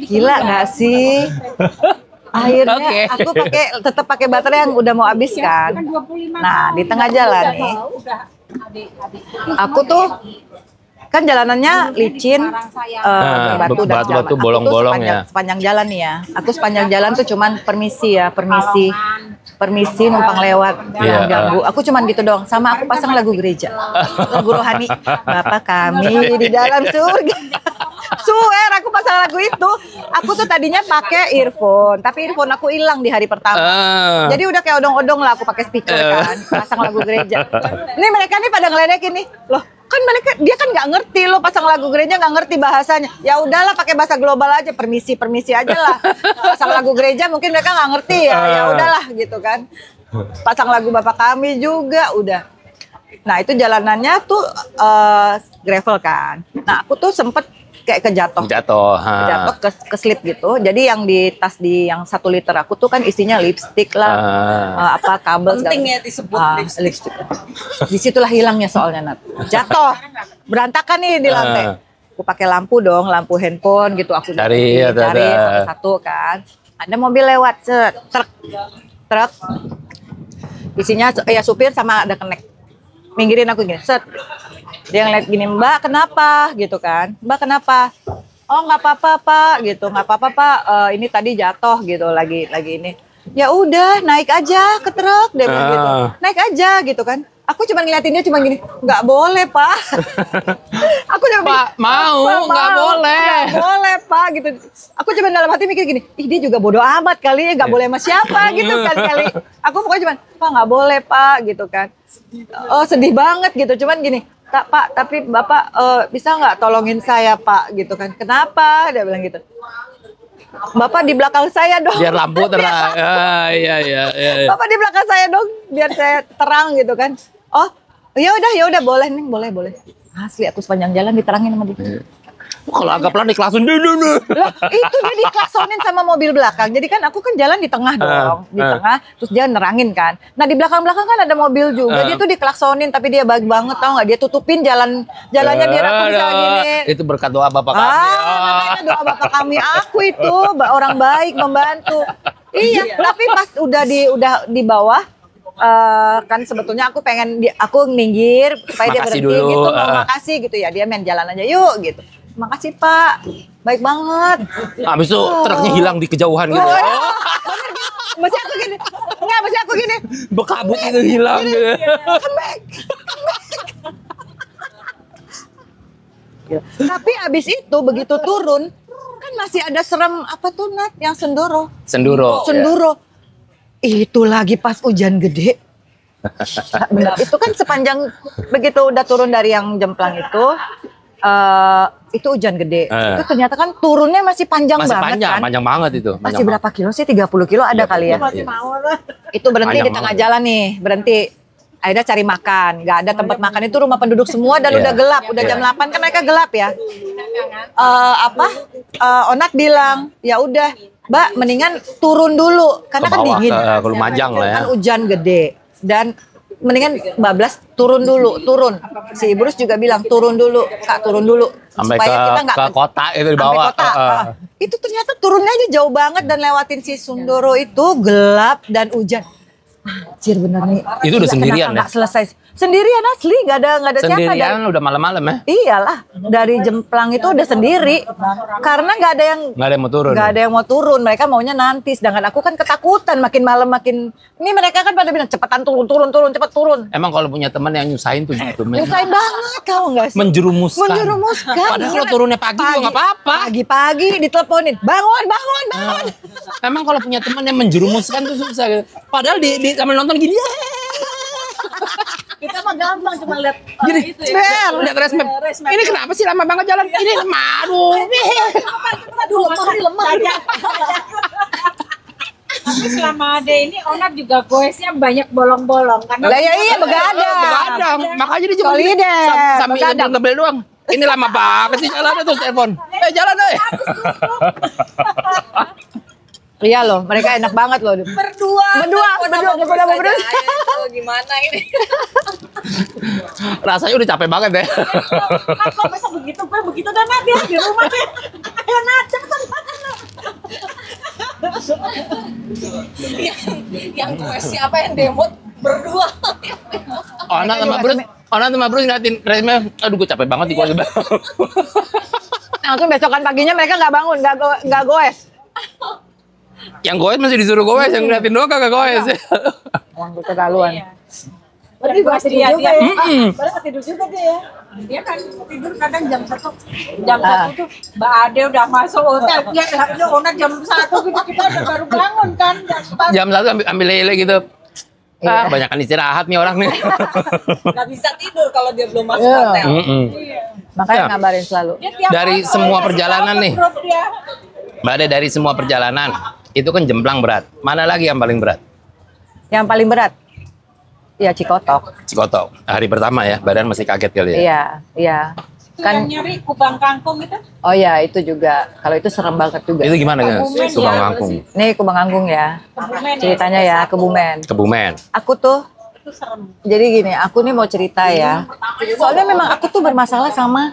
[SPEAKER 2] Gila nggak sih? Akhirnya aku tetap pakai baterai yang udah mau habis kan. Nah di tengah jalan nih, aku tuh kan jalanannya licin, batu bolong-bolong ya. Sepanjang jalan nih ya. Aku sepanjang jalan tuh cuman permisi numpang lewat, jangan ganggu. Aku cuman gitu doang. Sama aku pasang lagu gereja, lagu rohani. Bapak kami di dalam surga. Swear aku pasang lagu itu. Aku tuh tadinya pakai earphone, tapi earphone aku hilang di hari pertama. Jadi udah kayak odong-odong lah aku pakai speaker kan, pasang lagu gereja. Ini mereka nih pada ngeledekin nih, loh kan dia kan nggak ngerti lo pasang lagu gereja nggak ngerti bahasanya. Ya udahlah pakai bahasa global aja, permisi aja lah. Pasang lagu gereja mungkin mereka nggak ngerti ya udahlah gitu kan. Pasang lagu Bapak Kami juga udah. Nah itu jalanannya tuh gravel kan. Nah aku tuh sempet kayak kejatuh ke slip gitu. Jadi yang di tas yang 1 liter aku tuh kan isinya lipstick lah, kabel
[SPEAKER 3] penting ya disebut
[SPEAKER 2] lipstick. Disitulah hilangnya soalnya Nat. Jatuh berantakan nih di lantai. Aku pakai lampu handphone gitu. Aku cari satu kan. Ada mobil lewat, truk isinya supir sama ada kenek. Minggirin aku gini, set. Dia ngeliat gini, Mbak kenapa gitu kan, Mbak kenapa? Oh nggak apa-apa Pak gitu, nggak apa-apa Pak, ini tadi jatuh gitu lagi ini. Ya udah naik aja ke truk, dia bilang gitu, naik aja gitu kan. Aku cuma ngeliatin dia cuma gini, nggak boleh Pak. Aku cuma
[SPEAKER 1] Pak nggak
[SPEAKER 2] boleh Pak gitu. Aku cuma dalam hati mikir gini, ih dia juga bodoh amat kali ya, nggak boleh sama siapa gitu kali. Aku pokoknya cuma, Pak nggak boleh Pak gitu kan. Oh sedih banget gitu, cuman gini. Pak, tapi Bapak bisa nggak tolongin saya Pak gitu kan. Kenapa? Dia bilang gitu. Bapak di belakang saya dong.
[SPEAKER 1] Biar lampu terang. Iya.
[SPEAKER 2] Bapak di belakang saya dong, biar saya terang gitu kan. Oh, ya udah boleh nih, boleh. Asli aku sepanjang jalan diterangin sama dia.
[SPEAKER 1] Kalau agak pelan diklason dulu.
[SPEAKER 2] Lah, itu dia diklaksonin sama mobil belakang. Jadi kan aku kan jalan di tengah dong, di tengah, terus dia nerangin kan. Nah di belakang-belakang kan ada mobil juga. Dia tuh diklaksonin, tapi dia baik banget tau nggak? Dia tutupin jalannya biar aku bisa gini.
[SPEAKER 1] Itu berkat doa Bapak kami.
[SPEAKER 2] Makanya doa Bapak kami aku itu orang baik membantu. Iya, tapi pas udah di bawah. Kan sebetulnya aku pengen aku minggir supaya dia berhenti dulu. Gitu, mau makasih gitu ya, dia main jalan aja yuk gitu. Makasih Pak, baik banget.
[SPEAKER 1] Habis itu truknya hilang di kejauhan gitu.
[SPEAKER 2] Masih aku gini.
[SPEAKER 1] Bekabut itu hilang.
[SPEAKER 2] Come back. Tapi abis itu begitu turun kan masih ada serem apa tuh Nat yang Senduro. Itu lagi pas hujan gede. Benar. Itu kan sepanjang begitu udah turun dari yang Jemplang itu hujan gede. Itu ternyata kan turunnya masih panjang banget kan.
[SPEAKER 1] Panjang banget itu.
[SPEAKER 2] Masih berapa kilo sih? 30 kilo ada kali ya. Itu berhenti di tengah jalan nih, berhenti. Akhirnya cari makan, nggak ada tempat makan, itu rumah penduduk semua dan udah gelap, udah jam 8 kan mereka gelap ya. Onat bilang, ya udah Mbak mendingan turun dulu karena kan dingin.
[SPEAKER 1] Ke Lumajang lah ya.
[SPEAKER 2] Kan hujan gede dan mendingan bablas turun. Si Ibu Rus juga bilang turun dulu Kak, turun dulu
[SPEAKER 1] sampai
[SPEAKER 2] supaya kita nggak
[SPEAKER 1] ke kota itu di bawah.
[SPEAKER 2] Itu ternyata turunnya aja jauh banget dan lewatin si Sundoro itu gelap dan hujan. Anjir bener nih.
[SPEAKER 1] Itu udah sendirian ya?
[SPEAKER 2] Nggak selesai. Sendirian asli, nggak ada siapa.
[SPEAKER 1] Sendirian udah malam-malam ya?
[SPEAKER 2] Iyalah, dari Jemplang itu udah sendiri. Karena nggak ada yang
[SPEAKER 1] mau turun.
[SPEAKER 2] Nggak ada yang mau turun, mereka maunya nanti. Sedangkan aku kan ketakutan, makin malam makin. Ini mereka kan pada bilang cepetan turun, cepet turun.
[SPEAKER 1] Emang kalau punya teman yang nyusahin tuh gitu.
[SPEAKER 2] Nyusahin banget, tahu nggak sih?
[SPEAKER 1] Menjerumuskan.
[SPEAKER 2] Padahal
[SPEAKER 1] kalau turunnya pagi juga nggak apa-apa.
[SPEAKER 2] Pagi-pagi diteleponin, bangun.
[SPEAKER 1] Emang kalau punya teman yang menjerumuskan tuh susah gitu. Padahal di sambil nonton gini,
[SPEAKER 3] gampang cuma lihat
[SPEAKER 1] Jadi,
[SPEAKER 3] itu ya.
[SPEAKER 1] lihat race map. Ini kenapa sih lama banget jalan? Ini aduh.
[SPEAKER 3] Aduh, lemah.
[SPEAKER 4] Tapi selama ada ini Onat juga goesnya banyak bolong-bolong karena
[SPEAKER 2] Lah ya iya begadang.
[SPEAKER 1] Begadang. Makanya dia cuma
[SPEAKER 2] Solider,
[SPEAKER 1] sambil
[SPEAKER 2] begadang.
[SPEAKER 1] ngebel doang. Ini lama banget sih jalannya terus telepon. Jalan deh.
[SPEAKER 2] Iya loh, mereka enak banget loh.
[SPEAKER 3] Berdua ayo, gimana ini?
[SPEAKER 1] Rasanya udah capek banget ya.
[SPEAKER 4] kan kok bisa begitu dan Nat ya di rumah ya. Ayo Nat cepetan.
[SPEAKER 3] yang gue siapa yang demo berdua?
[SPEAKER 1] Onat sama Bruce ngeliatin race-nya, aduh gue capek banget di gua.
[SPEAKER 2] Langsung besokan paginya mereka nggak bangun, nggak goes.
[SPEAKER 1] Yang goes masih disuruh goes, yang ngeliatin doang kagak goes.
[SPEAKER 2] Wah, keterlaluan.
[SPEAKER 4] Berarti gua tidur juga ya. Baru tidur juga dia ya. Dia kan tidur kadang jam 1. Jam 1 tuh Mbak Ade udah masuk hotel. Dia harusnya Onat jam 1 gitu kita udah baru bangun kan.
[SPEAKER 1] Jam 1 ambil lele gitu. Kebanyakan istirahat nih orang nih.
[SPEAKER 3] Gak bisa tidur kalau dia belum masuk hotel.
[SPEAKER 2] Makanya
[SPEAKER 1] Ya.
[SPEAKER 2] ngabarin selalu.
[SPEAKER 1] Dari semua perjalanan nih. Mbak Ade, dari semua perjalanan, itu kan jemplang berat. Mana lagi yang paling berat?
[SPEAKER 2] Yang paling berat, ya Cikotok.
[SPEAKER 1] Cikotok. Hari pertama ya, badan masih kaget kali ya?
[SPEAKER 2] Iya, iya.
[SPEAKER 4] Kan
[SPEAKER 2] Kan,
[SPEAKER 4] nyari kubang kangkung itu.
[SPEAKER 2] oh ya itu juga. Kalau itu serem banget juga.
[SPEAKER 1] Itu gimana guys?
[SPEAKER 4] Kebumen
[SPEAKER 1] Tukang
[SPEAKER 4] ya,
[SPEAKER 1] kangkung.
[SPEAKER 2] Nih Kubang Kangkung ya.
[SPEAKER 4] Kebumen ya.
[SPEAKER 2] Ceritanya ya, Kebumen.
[SPEAKER 1] Kebumen.
[SPEAKER 2] Aku tuh,
[SPEAKER 4] Itu serem.
[SPEAKER 2] jadi gini, aku nih mau cerita ya. Soalnya memang aku tuh bermasalah sama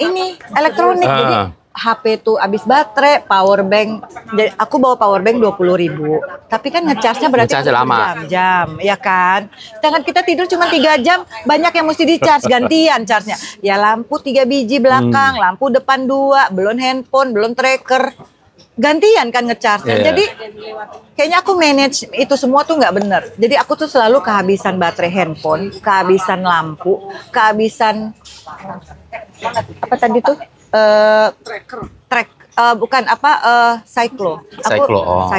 [SPEAKER 2] ini elektronik. Jadi HP tuh habis baterai, power bank. Jadi aku bawa power bank 20.000. Tapi kan ngecharge-nya berarti
[SPEAKER 1] Ngecharge lama.
[SPEAKER 2] jam-jam, ya kan? Sedangkan kita tidur cuma 3 jam, banyak yang mesti di-charge gantian charge-nya. Ya lampu 3 biji belakang, lampu depan 2, belum handphone, belum tracker. Gantian kan ngecharge.
[SPEAKER 1] Iya.
[SPEAKER 2] Jadi kayaknya aku manage itu semua tuh nggak bener. Jadi aku tuh selalu kehabisan baterai handphone, kehabisan lampu, kehabisan apa tadi tuh? Bukan apa cyclo.
[SPEAKER 1] Cyclo, oh.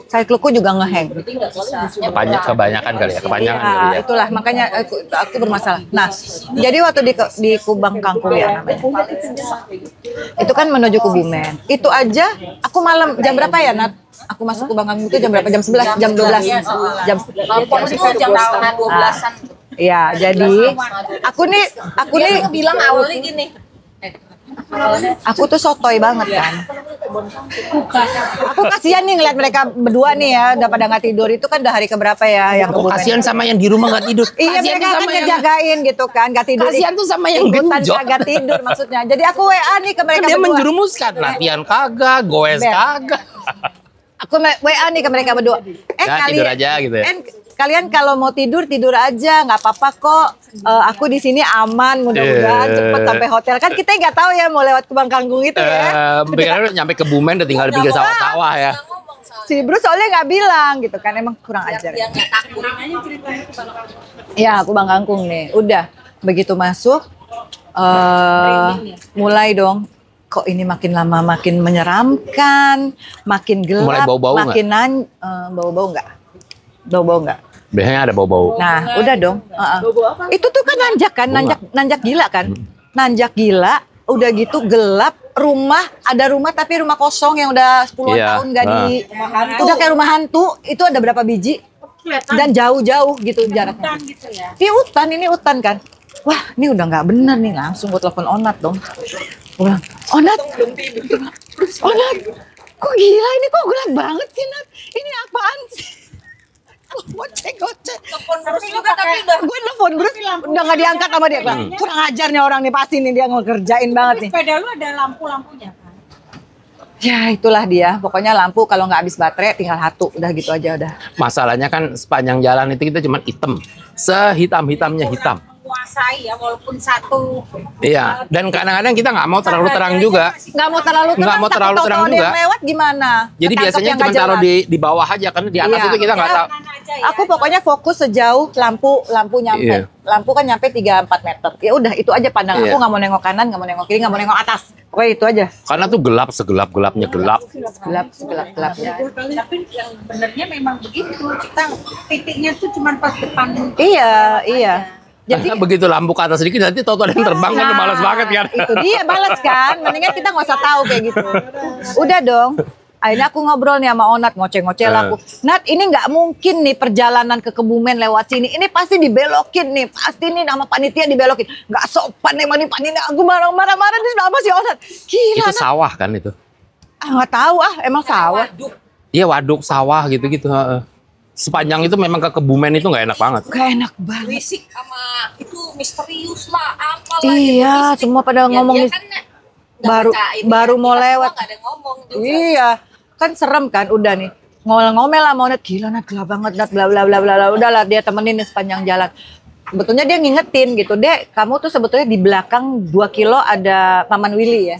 [SPEAKER 2] Cycloku juga ngehang.
[SPEAKER 1] Kebanyakan kali ya, kepanjangan kali ya.
[SPEAKER 2] Itulah makanya aku bermasalah. Nah, jadi waktu di Kubang Kangkung ya namanya. Itu kan menuju Kebumen. Itu aja aku malam jam berapa ya, Nat? Aku masuk Kubang Kangkung itu jam berapa? Jam 11, jam 12.
[SPEAKER 3] Telepon itu jam setengah 12-an.
[SPEAKER 2] Iya, jadi aku nih
[SPEAKER 3] Dia bilang awalnya gini.
[SPEAKER 2] aku tuh sotoy banget kan. Aku kasihan nih ngeliat mereka berdua nih ya, udah pada nggak tidur. Itu kan udah hari keberapa ya yang
[SPEAKER 1] Oh,
[SPEAKER 2] Kebumen.
[SPEAKER 1] kasihan sama yang di rumah nggak tidur.
[SPEAKER 2] Iya,
[SPEAKER 1] Kasihan
[SPEAKER 2] mereka
[SPEAKER 1] tuh
[SPEAKER 2] kan
[SPEAKER 1] sama yang
[SPEAKER 2] ngejagain gitu kan, nggak tidur.
[SPEAKER 1] Kasihan tuh sama yang
[SPEAKER 2] ikutan
[SPEAKER 1] genjot.
[SPEAKER 2] kagak tidur maksudnya. Jadi aku WA nih ke mereka
[SPEAKER 1] dia
[SPEAKER 2] berdua.
[SPEAKER 1] menjerumuskan, latihan kagak, goes
[SPEAKER 2] Ben.
[SPEAKER 1] kagak.
[SPEAKER 2] Aku WA nih ke mereka berdua.
[SPEAKER 1] Ya, tidur aja gitu ya.
[SPEAKER 2] Kalian kalau mau tidur aja, nggak apa-apa kok. Aku di sini aman, mudah-mudahan cepet sampai hotel. Kan kita nggak tahu ya mau lewat Kubang Kangkung itu ya.
[SPEAKER 1] Pikirnya udah nyampe Kebumen udah tinggal di pinggir sawah-sawah ya.
[SPEAKER 2] Si Bruce soalnya nggak bilang gitu kan, emang kurang ajar.
[SPEAKER 3] Dia nggak takut.
[SPEAKER 2] Ya, Kubang Kangkung nih. Udah begitu masuk, mulai dong. Kok ini makin lama makin menyeramkan, makin gelap,
[SPEAKER 1] Mulai bau-bau
[SPEAKER 2] makin bau-bau nggak? Bau-bau nggak?
[SPEAKER 1] Biasanya ada bau-bau.
[SPEAKER 2] Nah, udah dong. Itu tuh kan nanjak kan, nanjak gila kan, nanjak gila. Udah gitu gelap, ada rumah tapi rumah kosong yang udah 10
[SPEAKER 1] Iya.
[SPEAKER 2] tahun nggak udah kayak rumah hantu. Itu ada berapa biji? Dan jauh-jauh gitu jaraknya.
[SPEAKER 4] Gitu ya.
[SPEAKER 2] Di hutan, ini hutan kan. Wah, ini udah nggak bener nih. Langsung gue telepon Onat dong. Gue bilang, Onat, kok gila ini kok gelap banget sih, Nat? Ini apaan sih? Gocek.
[SPEAKER 3] Telepon terus juga tapi udah
[SPEAKER 2] Gue telepon Bruce, udah nggak diangkat sama dia. Bang, kurang ajar nih orang nih, pasti nih dia ngerjain banget nih.
[SPEAKER 4] Sepeda lu ada lampu-lampunya kan?
[SPEAKER 2] Ya itulah dia, pokoknya lampu kalau nggak habis baterai tinggal satu, udah gitu aja udah.
[SPEAKER 1] Masalahnya kan sepanjang jalan itu kita cuma hitam. Sehitam-hitamnya hitam.
[SPEAKER 4] dikuasai ya, walaupun satu.
[SPEAKER 1] Iya, dan kadang-kadang kita nggak mau terlalu terang juga.
[SPEAKER 2] Nggak mau terlalu terang,
[SPEAKER 1] Nggak mau terlalu
[SPEAKER 2] takut
[SPEAKER 1] terang
[SPEAKER 2] tahu-tahu ada
[SPEAKER 1] juga.
[SPEAKER 2] yang lewat gimana?
[SPEAKER 1] Jadi
[SPEAKER 2] Ketangkep
[SPEAKER 1] biasanya
[SPEAKER 2] yang
[SPEAKER 1] cuma
[SPEAKER 2] nggak
[SPEAKER 1] taruh
[SPEAKER 2] jelas.
[SPEAKER 1] di bawah aja, karena di atas
[SPEAKER 2] Iya.
[SPEAKER 1] itu kita nggak tahu.
[SPEAKER 2] Aku pokoknya fokus sejauh lampu nyampe.
[SPEAKER 1] Iya.
[SPEAKER 2] Lampu kan nyampe 3-4 meter. Ya udah itu aja pandang.
[SPEAKER 1] Iya.
[SPEAKER 2] Aku nggak mau nengok kanan, nggak mau nengok kiri, nggak mau nengok atas. Pokoknya itu aja.
[SPEAKER 1] Karena tuh gelap, segelap-gelapnya gelap.
[SPEAKER 2] Gelapnya.
[SPEAKER 4] Tapi yang benernya memang begitu. Kita titiknya tuh cuma pas depan.
[SPEAKER 2] Iya. Jadi
[SPEAKER 1] Karena begitu lampu ke atas sedikit, nanti tau ada yang terbang kan, udah malas banget kan.
[SPEAKER 2] Itu dia balas kan. Mendingan kita nggak usah tahu kayak gitu. Udah dong. Akhirnya aku ngobrol nih sama Onat, ngoceh-ngoceh lah aku. Nat, ini nggak mungkin nih perjalanan ke Kebumen lewat sini. Ini pasti dibelokin nih. Pasti nih nama panitia dibelokin. Nggak sopan emang nih panitia. Aku marah-marah nih sama si Onat. Gila,
[SPEAKER 1] Itu
[SPEAKER 2] Nat.
[SPEAKER 1] sawah kan itu.
[SPEAKER 2] Nggak tahu emang sawah.
[SPEAKER 1] Iya, waduk sawah gitu-gitu. Heeh. Sepanjang itu memang ke Kebumen itu nggak enak banget.
[SPEAKER 2] Gak enak banget.
[SPEAKER 3] Berisik sama itu misterius lah, apalah.
[SPEAKER 2] Iya,
[SPEAKER 3] gitu,
[SPEAKER 2] semua pada
[SPEAKER 3] Ya,
[SPEAKER 2] ngomongin.
[SPEAKER 3] dia kan nggak
[SPEAKER 2] Baru-
[SPEAKER 3] baca ini,
[SPEAKER 2] baru
[SPEAKER 3] kita
[SPEAKER 2] mau
[SPEAKER 3] semua
[SPEAKER 2] lewat.
[SPEAKER 3] nggak ada ngomong juga.
[SPEAKER 2] Iya, kan serem kan udah nih. Ngomel-ngomel lah mau Nat, gila Nat, gelap banget Nat, bla bla bla bla bla. Udahlah dia temenin nih sepanjang jalan. Sebetulnya dia ngingetin gitu, Dek, kamu tuh sebetulnya di belakang 2 kilo ada Paman Willy ya.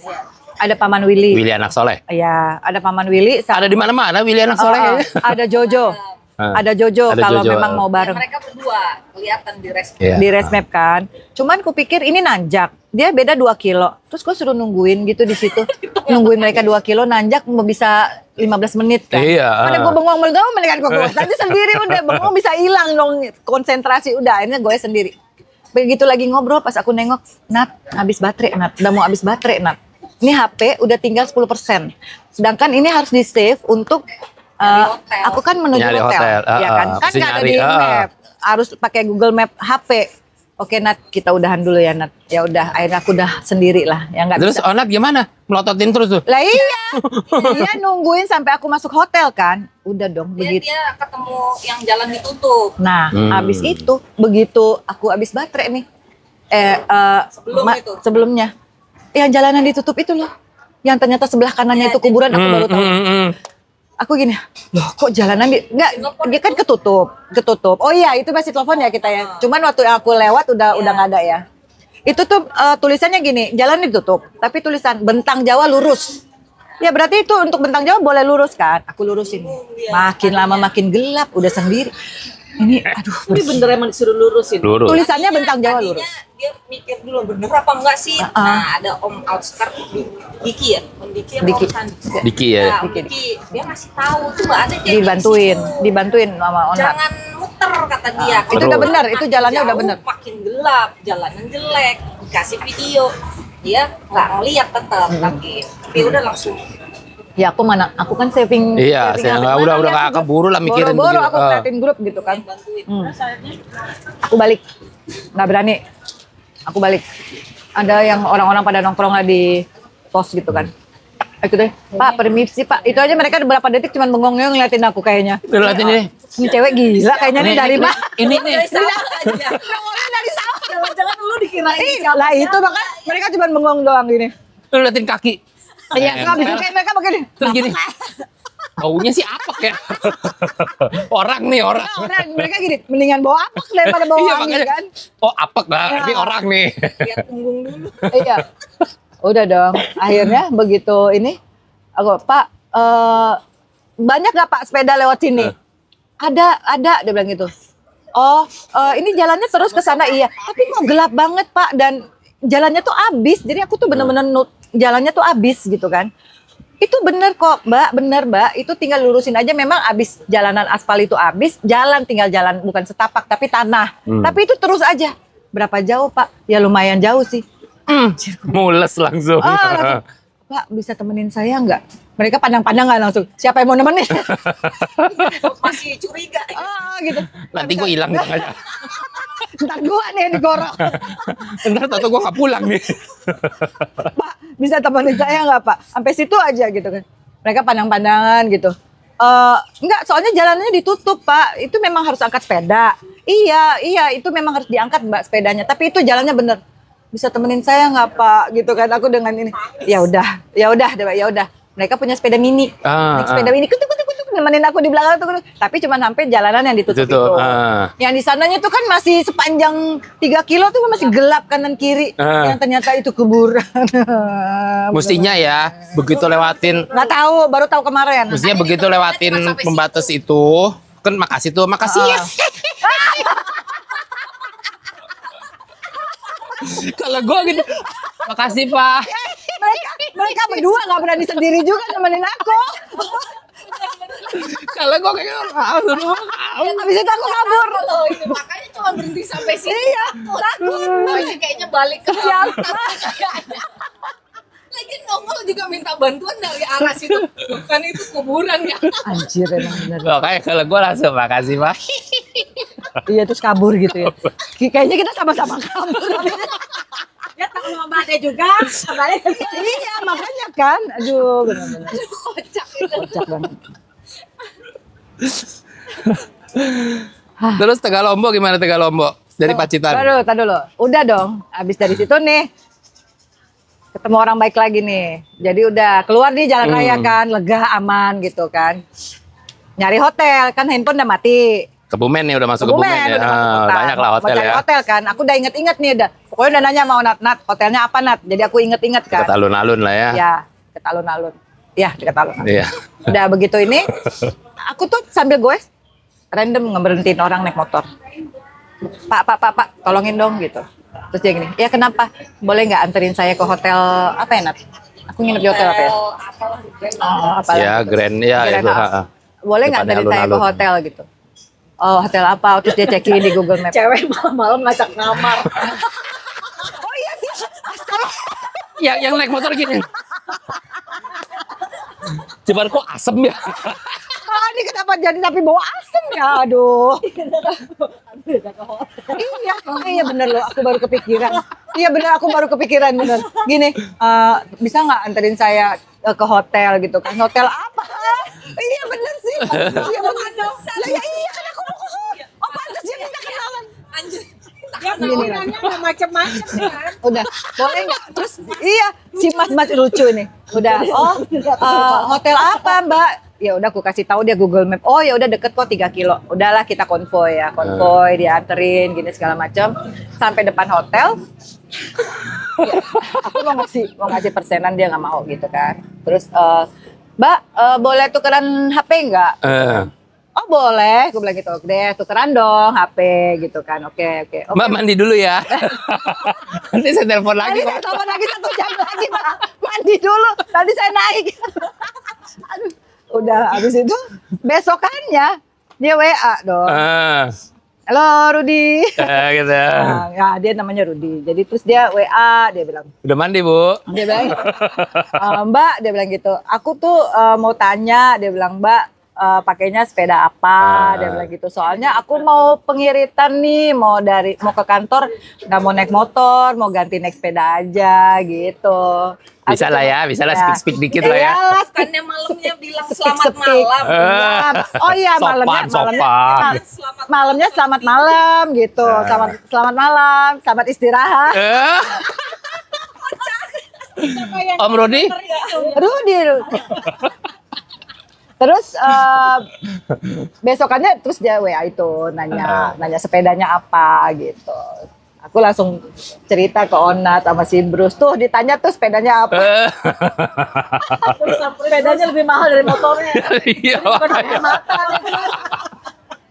[SPEAKER 2] Ada Paman Willy.
[SPEAKER 1] Willy anak soleh.
[SPEAKER 2] Iya, ada Paman Willy.
[SPEAKER 1] Ada di mana-mana Willy anak soleh. ya.
[SPEAKER 2] Ada Jojo.
[SPEAKER 1] Ah.
[SPEAKER 2] Ada Jojo
[SPEAKER 1] Ada
[SPEAKER 2] kalau
[SPEAKER 1] Jojo.
[SPEAKER 2] memang mau
[SPEAKER 3] Ya,
[SPEAKER 2] bareng.
[SPEAKER 3] mereka berdua kelihatan di resmi.
[SPEAKER 1] Iya.
[SPEAKER 2] Di resmap kan. Cuman kupikir ini nanjak. Dia beda 2 kilo. Terus gue suruh nungguin gitu di situ. Nungguin mereka 2 kilo nanjak mau bisa 15 menit kan.
[SPEAKER 1] Iya.
[SPEAKER 2] Mana gue bengong mendingan gue aja sendiri udah bengong bisa hilang dong konsentrasi udah akhirnya gue sendiri. Begitu lagi ngobrol pas aku nengok, Nat, habis baterai Nat. Udah mau habis baterai Nat. Ini HP udah tinggal 10%. Sedangkan ini harus di-save untuk
[SPEAKER 3] hotel.
[SPEAKER 2] aku kan menuju
[SPEAKER 1] Nyari
[SPEAKER 2] hotel,
[SPEAKER 1] hotel,
[SPEAKER 2] ya kan? Kan
[SPEAKER 1] mesti
[SPEAKER 2] nggak ada
[SPEAKER 1] nyari,
[SPEAKER 2] di map, harus pakai Google Map HP. Oke Nat, kita udahan dulu ya Nat. Ya udah, akhirnya aku udah sendiri lah, ya nggak
[SPEAKER 1] Terus
[SPEAKER 2] bisa.
[SPEAKER 1] Onat gimana? Melototin terus tuh.
[SPEAKER 2] Lah iya, dia nungguin sampai aku masuk hotel kan. Udah dong, begitu.
[SPEAKER 3] Dia ketemu yang jalan ditutup.
[SPEAKER 2] Nah, abis itu begitu aku abis baterai nih.
[SPEAKER 3] Sebelum itu?
[SPEAKER 2] Sebelumnya, yang jalanan ditutup itu loh. Yang ternyata sebelah kanannya itu kuburan, aku baru tahu. Aku gini, loh kok jalanan enggak, dia kan ketutup. Oh iya, itu masih telepon ya kita ya. Cuman waktu yang aku lewat udah nggak ada ya. Itu tuh tulisannya gini, jalan ditutup, tapi tulisan Bentang Jawa lurus. Ya berarti itu untuk Bentang Jawa boleh lurus kan? Aku lurusin. Makin lama makin gelap, udah sendiri. Ini aduh,
[SPEAKER 4] Ini bener emang disuruh lurusin.
[SPEAKER 1] Lurus.
[SPEAKER 2] tulisannya Bentang Jawa
[SPEAKER 3] Tadinya
[SPEAKER 2] lurus.
[SPEAKER 3] dia mikir dulu bener apa enggak sih. Nah, ada Om Outskirt Diki ya, Om Diki yang
[SPEAKER 2] Diki.
[SPEAKER 3] Om Sandi.
[SPEAKER 1] Diki ya.
[SPEAKER 3] Nah, Om Diki dia masih tahu tuh nggak ada jadi
[SPEAKER 2] Dibantuin sama Onat.
[SPEAKER 3] Jangan muter kata dia.
[SPEAKER 2] Itu udah benar, itu jalannya udah
[SPEAKER 3] Jauh,
[SPEAKER 2] benar.
[SPEAKER 3] Makin gelap, jalanan jelek, dikasih video, dia nggak ngeliat tetap tapi udah langsung.
[SPEAKER 2] Ya aku kan saving.
[SPEAKER 1] Iya,
[SPEAKER 2] saving
[SPEAKER 1] saya
[SPEAKER 2] HP.
[SPEAKER 1] nggak
[SPEAKER 2] Mana
[SPEAKER 1] udah
[SPEAKER 2] lihat
[SPEAKER 1] nggak keburu lah mikirin
[SPEAKER 2] Boro-boro
[SPEAKER 1] begitu.
[SPEAKER 2] aku ngeliatin grup gitu kan.
[SPEAKER 3] Bantuin.
[SPEAKER 2] Aku balik, nggak berani. Aku balik. Ada yang orang-orang pada nongkrong lah di pos gitu kan. Itu deh, Pak permisi Pak. Itu aja mereka berapa detik cuman bengong ngeliatin aku kayaknya.
[SPEAKER 1] Lihat ini.
[SPEAKER 2] Ini cewek gila kayaknya nih dari mana?
[SPEAKER 1] Ini nih.
[SPEAKER 2] Nongolnya dari sawah.
[SPEAKER 4] Jangan lu dikirain
[SPEAKER 2] Lah itu bahkan mereka cuma bengong doang gini.
[SPEAKER 1] Lu liatin kaki.
[SPEAKER 2] Iya, nggak bisa kayak mereka begini.
[SPEAKER 1] Terus gini. Baunya sih apa ya? Orang nih, orang.
[SPEAKER 2] Orang mereka gini, mendingan bawa apek daripada bawa
[SPEAKER 1] Iya,
[SPEAKER 2] angin
[SPEAKER 1] makanya.
[SPEAKER 2] kan.
[SPEAKER 1] Oh, apek lah. Ini orang nih.
[SPEAKER 3] Lihat punggung dulu.
[SPEAKER 2] Iya. Udah dong. Akhirnya begitu ini aku, Pak, banyak gak Pak sepeda lewat sini? Ada dia bilang gitu. Oh, ini jalannya terus ke sana iya. Tapi kok gelap banget Pak dan jalannya tuh abis. Jadi aku tuh bener-bener jalannya tuh abis gitu kan. Itu bener kok Mbak, bener Mbak. Itu tinggal lurusin aja memang abis jalanan aspal itu abis. Jalan tinggal jalan bukan setapak tapi tanah. Tapi itu terus aja. Berapa jauh Pak? Ya lumayan jauh sih.
[SPEAKER 1] Mules langsung.
[SPEAKER 2] Langsung, Pak bisa temenin saya nggak? Mereka pandang-pandangan langsung. Siapa yang mau nemenin?
[SPEAKER 3] Masih curiga.
[SPEAKER 2] Gitu.
[SPEAKER 1] Nanti gue hilang nih.
[SPEAKER 2] Ntar gua nih yang digorok.
[SPEAKER 1] Ntar tau gue gak pulang nih.
[SPEAKER 2] Pak bisa temenin saya nggak Pak? Sampai situ aja gitu kan. Mereka pandang-pandangan gitu. Enggak, soalnya jalannya ditutup Pak. Itu memang harus angkat sepeda. Iya, itu memang harus diangkat Mbak sepedanya. Tapi itu jalannya bener. Bisa temenin saya nggak Pak? Gitu kan. Aku dengan ini. Ya udah. Mereka punya sepeda mini. Naik sepeda mini. Kutuk. nemenin aku di belakang tuh. Tapi cuma sampai jalanan yang ditutup itu. Yang di sananya tuh kan masih sepanjang 3 kilo tuh masih gelap kanan kiri. Yang ternyata itu kuburan.
[SPEAKER 1] Mestinya ya, begitu lewatin.
[SPEAKER 2] Nggak tahu, baru tahu kemarin.
[SPEAKER 1] Mestinya begitu lewatin pembatas itu, kan makasih tuh, makasih ya. Kalau gue gitu, makasih Pak.
[SPEAKER 2] Mereka berdua nggak berani sendiri juga nemenin aku.
[SPEAKER 1] Kalau gue kayak
[SPEAKER 2] Habis itu aku kabur.
[SPEAKER 3] Loh, itu makanya cuma berhenti sampai sini.
[SPEAKER 2] Iya, takut.
[SPEAKER 3] Kayaknya balik ke siapa? Lagi nongol juga minta bantuan dari arah situ. Bukan itu kuburan ya.
[SPEAKER 2] Anjir emang bener.
[SPEAKER 1] Makanya kalau gue langsung makasih Pak.
[SPEAKER 2] Iya terus kabur gitu ya. Kayaknya kita sama-sama kabur.
[SPEAKER 4] Ya tak sama Mbak Ade juga.
[SPEAKER 2] Iya makanya kan. Aduh benar-benar.
[SPEAKER 3] Kocak itu.
[SPEAKER 2] Kocak banget.
[SPEAKER 1] Terus Tegalombo gimana Tegalombo? Dari Pacitan?
[SPEAKER 2] Baru, tadi dulu. Udah dong. Habis dari situ nih. Ketemu orang baik lagi nih. Jadi udah keluar nih jalan raya kan. Lega, aman gitu kan. Nyari hotel. Kan handphone udah mati.
[SPEAKER 1] Kebumen nih udah masuk Kebumen ya. Banyak lah hotel ya.
[SPEAKER 2] Hotel kan. Aku udah inget-inget nih udah. Pokoknya udah nanya mau Nat, hotelnya apa Nat? Jadi aku inget-inget kan.
[SPEAKER 1] Dekat alun-alun lah ya.
[SPEAKER 2] Ya, dekat alun-alun. Ya, dekat alun-alun.
[SPEAKER 1] Iya.
[SPEAKER 2] Udah begitu ini, aku tuh sambil goes random ngeberhentiin orang naik motor. Pak, tolongin dong gitu. Terus dia gini, ya kenapa? Boleh nggak anterin saya ke hotel apa ya Nat? Aku nginep di hotel apa ya? Apalah.
[SPEAKER 1] Ya, Grand ya
[SPEAKER 2] Grand
[SPEAKER 1] itu.
[SPEAKER 2] Boleh nggak anterin saya ke hotel gitu? Oh, hotel apa? Terus dia cekin di Google Maps.
[SPEAKER 4] Cewek malam-malam ngajak ngamar.
[SPEAKER 2] Oh iya sih.
[SPEAKER 1] Ya, yang naik motor gini. Cuman kok asem ya?
[SPEAKER 2] Ini kenapa jadi tapi bawa asem ya? Aduh. Iya bener loh. Aku baru kepikiran. Iya bener, aku baru kepikiran bener. Gini, bisa nggak anterin saya ke hotel gitu kan? Hotel apa? Iya bener sih. Iya bener. Ya iya kan aku mau ke hotel. Oh pantas dia minta kenalan.
[SPEAKER 3] Anjir.
[SPEAKER 4] Ya nanya macam-macam kan.
[SPEAKER 2] Udah, boleh nggak? Terus iya, si mas lucu nih. Udah, hotel apa Mbak? Ya udah aku kasih tahu dia Google Map. Oh ya udah deket kok 3 kilo. Udahlah kita konvoy ya, konvoy dianterin gini segala macam sampai depan hotel. Ya, aku mau ngasih persenan dia nggak mau gitu kan. Terus Mbak boleh tukeran HP nggak? Oh boleh, gue bilang gitu. Deh tukeran dong HP gitu kan. Oke.
[SPEAKER 1] Mbak mandi dulu ya. Nanti saya telepon lagi.
[SPEAKER 2] Nanti saya telepon lagi 1 jam lagi Mbak. Mandi dulu. Nanti saya naik. Aduh. Udah habis itu besokannya dia WA dong. Halo Rudi.
[SPEAKER 1] Gitu.
[SPEAKER 2] Ya dia namanya Rudi. Jadi terus dia WA dia bilang.
[SPEAKER 1] Udah mandi Bu?
[SPEAKER 2] Dia bilang Mbak dia bilang gitu. Aku tuh mau tanya dia bilang Mbak pakainya sepeda apa dia bilang gitu. Soalnya aku mau pengiritan nih mau ke kantor nggak mau naik motor mau ganti naik sepeda aja gitu.
[SPEAKER 1] Bisa lah ya, bisa lah speak dikit lah ya.
[SPEAKER 3] Bukannya malamnya bilang selamat malam.
[SPEAKER 2] Oh iya malamnya selamat malam gitu. Selamat malam, selamat istirahat.
[SPEAKER 1] Om Rudi?
[SPEAKER 2] Rudi. Terus besokannya terus dia WA itu nanya sepedanya apa gitu. Aku langsung cerita ke Onat sama si Bruce tuh ditanya tuh sepedanya apa.
[SPEAKER 4] Sepedanya lebih mahal dari motornya.
[SPEAKER 1] Iya.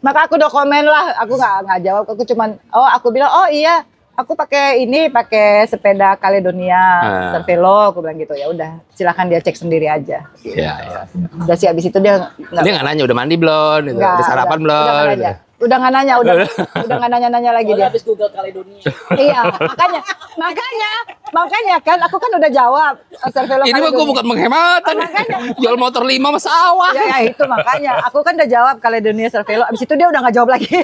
[SPEAKER 2] Maka aku udah komen lah, aku nggak jawab, aku cuman aku bilang oh iya aku pakai sepeda Caledonia Cervelo, aku bilang gitu ya udah silakan dia cek sendiri aja.
[SPEAKER 1] Iya.
[SPEAKER 2] Udah sih abis itu dia
[SPEAKER 1] nggak nanya udah mandi belum, udah sarapan belum.
[SPEAKER 2] Udah nggak nanya, udah nggak nanya lagi dia.
[SPEAKER 4] Habis Google Caledonia.
[SPEAKER 2] Iya, makanya kan aku kan udah jawab Cervelo.
[SPEAKER 1] Ini mah gue bukan menghemat, jual motor 5 sama sawah.
[SPEAKER 2] Ya itu makanya aku kan udah jawab Caledonia Cervelo. Abis itu dia udah nggak jawab lagi.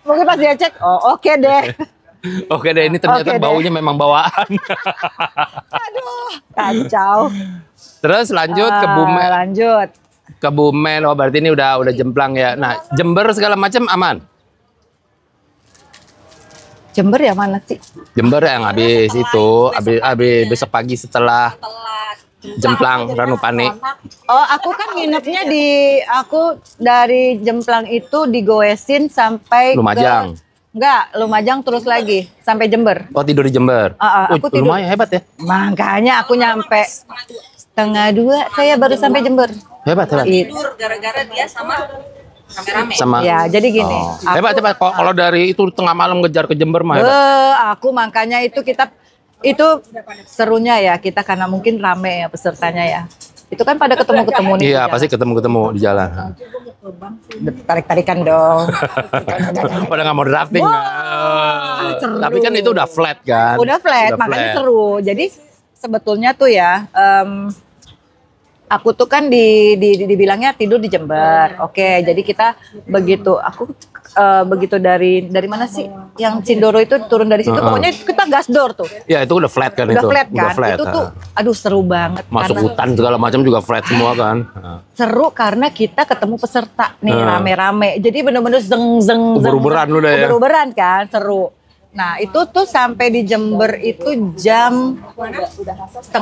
[SPEAKER 2] Mungkin pas dia cek, oke deh.
[SPEAKER 1] Oke deh, ini ternyata baunya memang bawaan.
[SPEAKER 2] Aduh, kacau.
[SPEAKER 1] Terus lanjut ke Bumen. Ke Bumen, oh berarti ini udah jemplang ya. Nah, Jember segala macam aman.
[SPEAKER 2] Jember ya mana sih?
[SPEAKER 1] Jember yang habis itu, habis besok pagi setelah Jemplang, Ranupane.
[SPEAKER 2] Oh, aku kan nginepnya aku dari Jemplang itu digoesin sampai
[SPEAKER 1] Lumajang.
[SPEAKER 2] Enggak, Lumajang terus lagi sampai Jember.
[SPEAKER 1] Oh, tidur di Jember.
[SPEAKER 2] Aku tidur.
[SPEAKER 1] Lumayan hebat ya.
[SPEAKER 2] Makanya aku nyampe 1:30 saya baru sampai Jember.
[SPEAKER 1] Hebat.
[SPEAKER 3] Tidur gara-gara dia sama rame-rame.
[SPEAKER 2] Ya, jadi gini.
[SPEAKER 1] Hebat. Kalau dari itu tengah malam ngejar ke Jember mah hebat.
[SPEAKER 2] Aku makanya itu serunya ya kita karena mungkin rame ya pesertanya ya. Itu kan pada ketemu-ketemu nih.
[SPEAKER 1] Iya, pasti ketemu-ketemu di jalan.
[SPEAKER 2] Tarik-tarikan dong.
[SPEAKER 1] Pada nggak mau drafting. Tapi kan itu udah flat kan.
[SPEAKER 2] Udah flat, makanya seru. Jadi sebetulnya tuh ya, aku tuh kan dibilangnya tidur di Jember. Oke, jadi kita begitu dari mana sih? Yang Cindoro itu turun dari situ, pokoknya kita gasdor tuh.
[SPEAKER 1] Ya itu udah flat kan
[SPEAKER 2] udah
[SPEAKER 1] itu.
[SPEAKER 2] Flat kan? Itu tuh, aduh seru banget.
[SPEAKER 1] Masuk hutan segala macam juga flat semua kan.
[SPEAKER 2] Seru karena kita ketemu peserta nih rame-rame. Jadi bener-bener zeng.
[SPEAKER 1] Uber-uberan udah ya.
[SPEAKER 2] Uber-uberan kan, seru. Nah itu tuh sampai di Jember itu jam 1:30.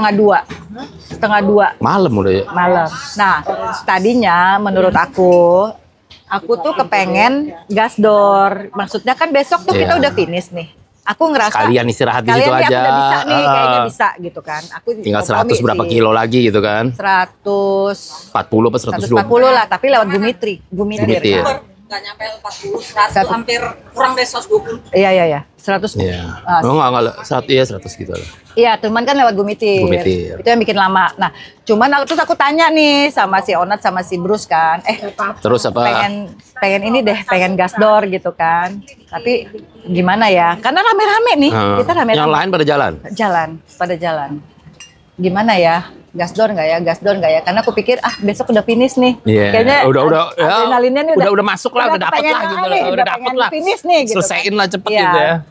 [SPEAKER 1] Malam udah ya.
[SPEAKER 2] Malam. Nah tadinya menurut aku tuh kepengen gasdor. Maksudnya kan besok tuh kita udah finish nih. Aku ngerasa
[SPEAKER 1] kalian istirahat di situ aja.
[SPEAKER 2] Aku udah bisa nih, kayaknya bisa gitu kan. Aku
[SPEAKER 1] tinggal 100 berapa kilo lagi gitu kan?
[SPEAKER 2] 140
[SPEAKER 1] apa 120?
[SPEAKER 2] 140 lah, tapi lewat Gumitir.
[SPEAKER 3] Nggak nyampe 40, 100 hampir kurang dari 120.
[SPEAKER 2] Iya. 100.
[SPEAKER 1] Iya. Enggak 100 gitu lah.
[SPEAKER 2] Iya, cuman kan lewat Gumitir. Itu yang bikin lama. Nah, cuman terus aku tanya nih sama si Onat sama si Bruce kan.
[SPEAKER 1] Terus apa?
[SPEAKER 2] Pengen ini deh, pengen gasdor gitu kan. Tapi gimana ya? Karena rame-rame nih. Kita rame-rame.
[SPEAKER 1] Yang lain pada jalan?
[SPEAKER 2] Pada jalan. Gimana ya? Gasdor nggak ya? Karena aku pikir besok udah finish nih.
[SPEAKER 1] Kayaknya udah
[SPEAKER 2] adrenalinnya nih
[SPEAKER 1] udah masuk lah, udah dapet lah gitu. Udah dapet lah.
[SPEAKER 2] Finish nih gitu.
[SPEAKER 1] Selesaiin lah cepet gitu ya.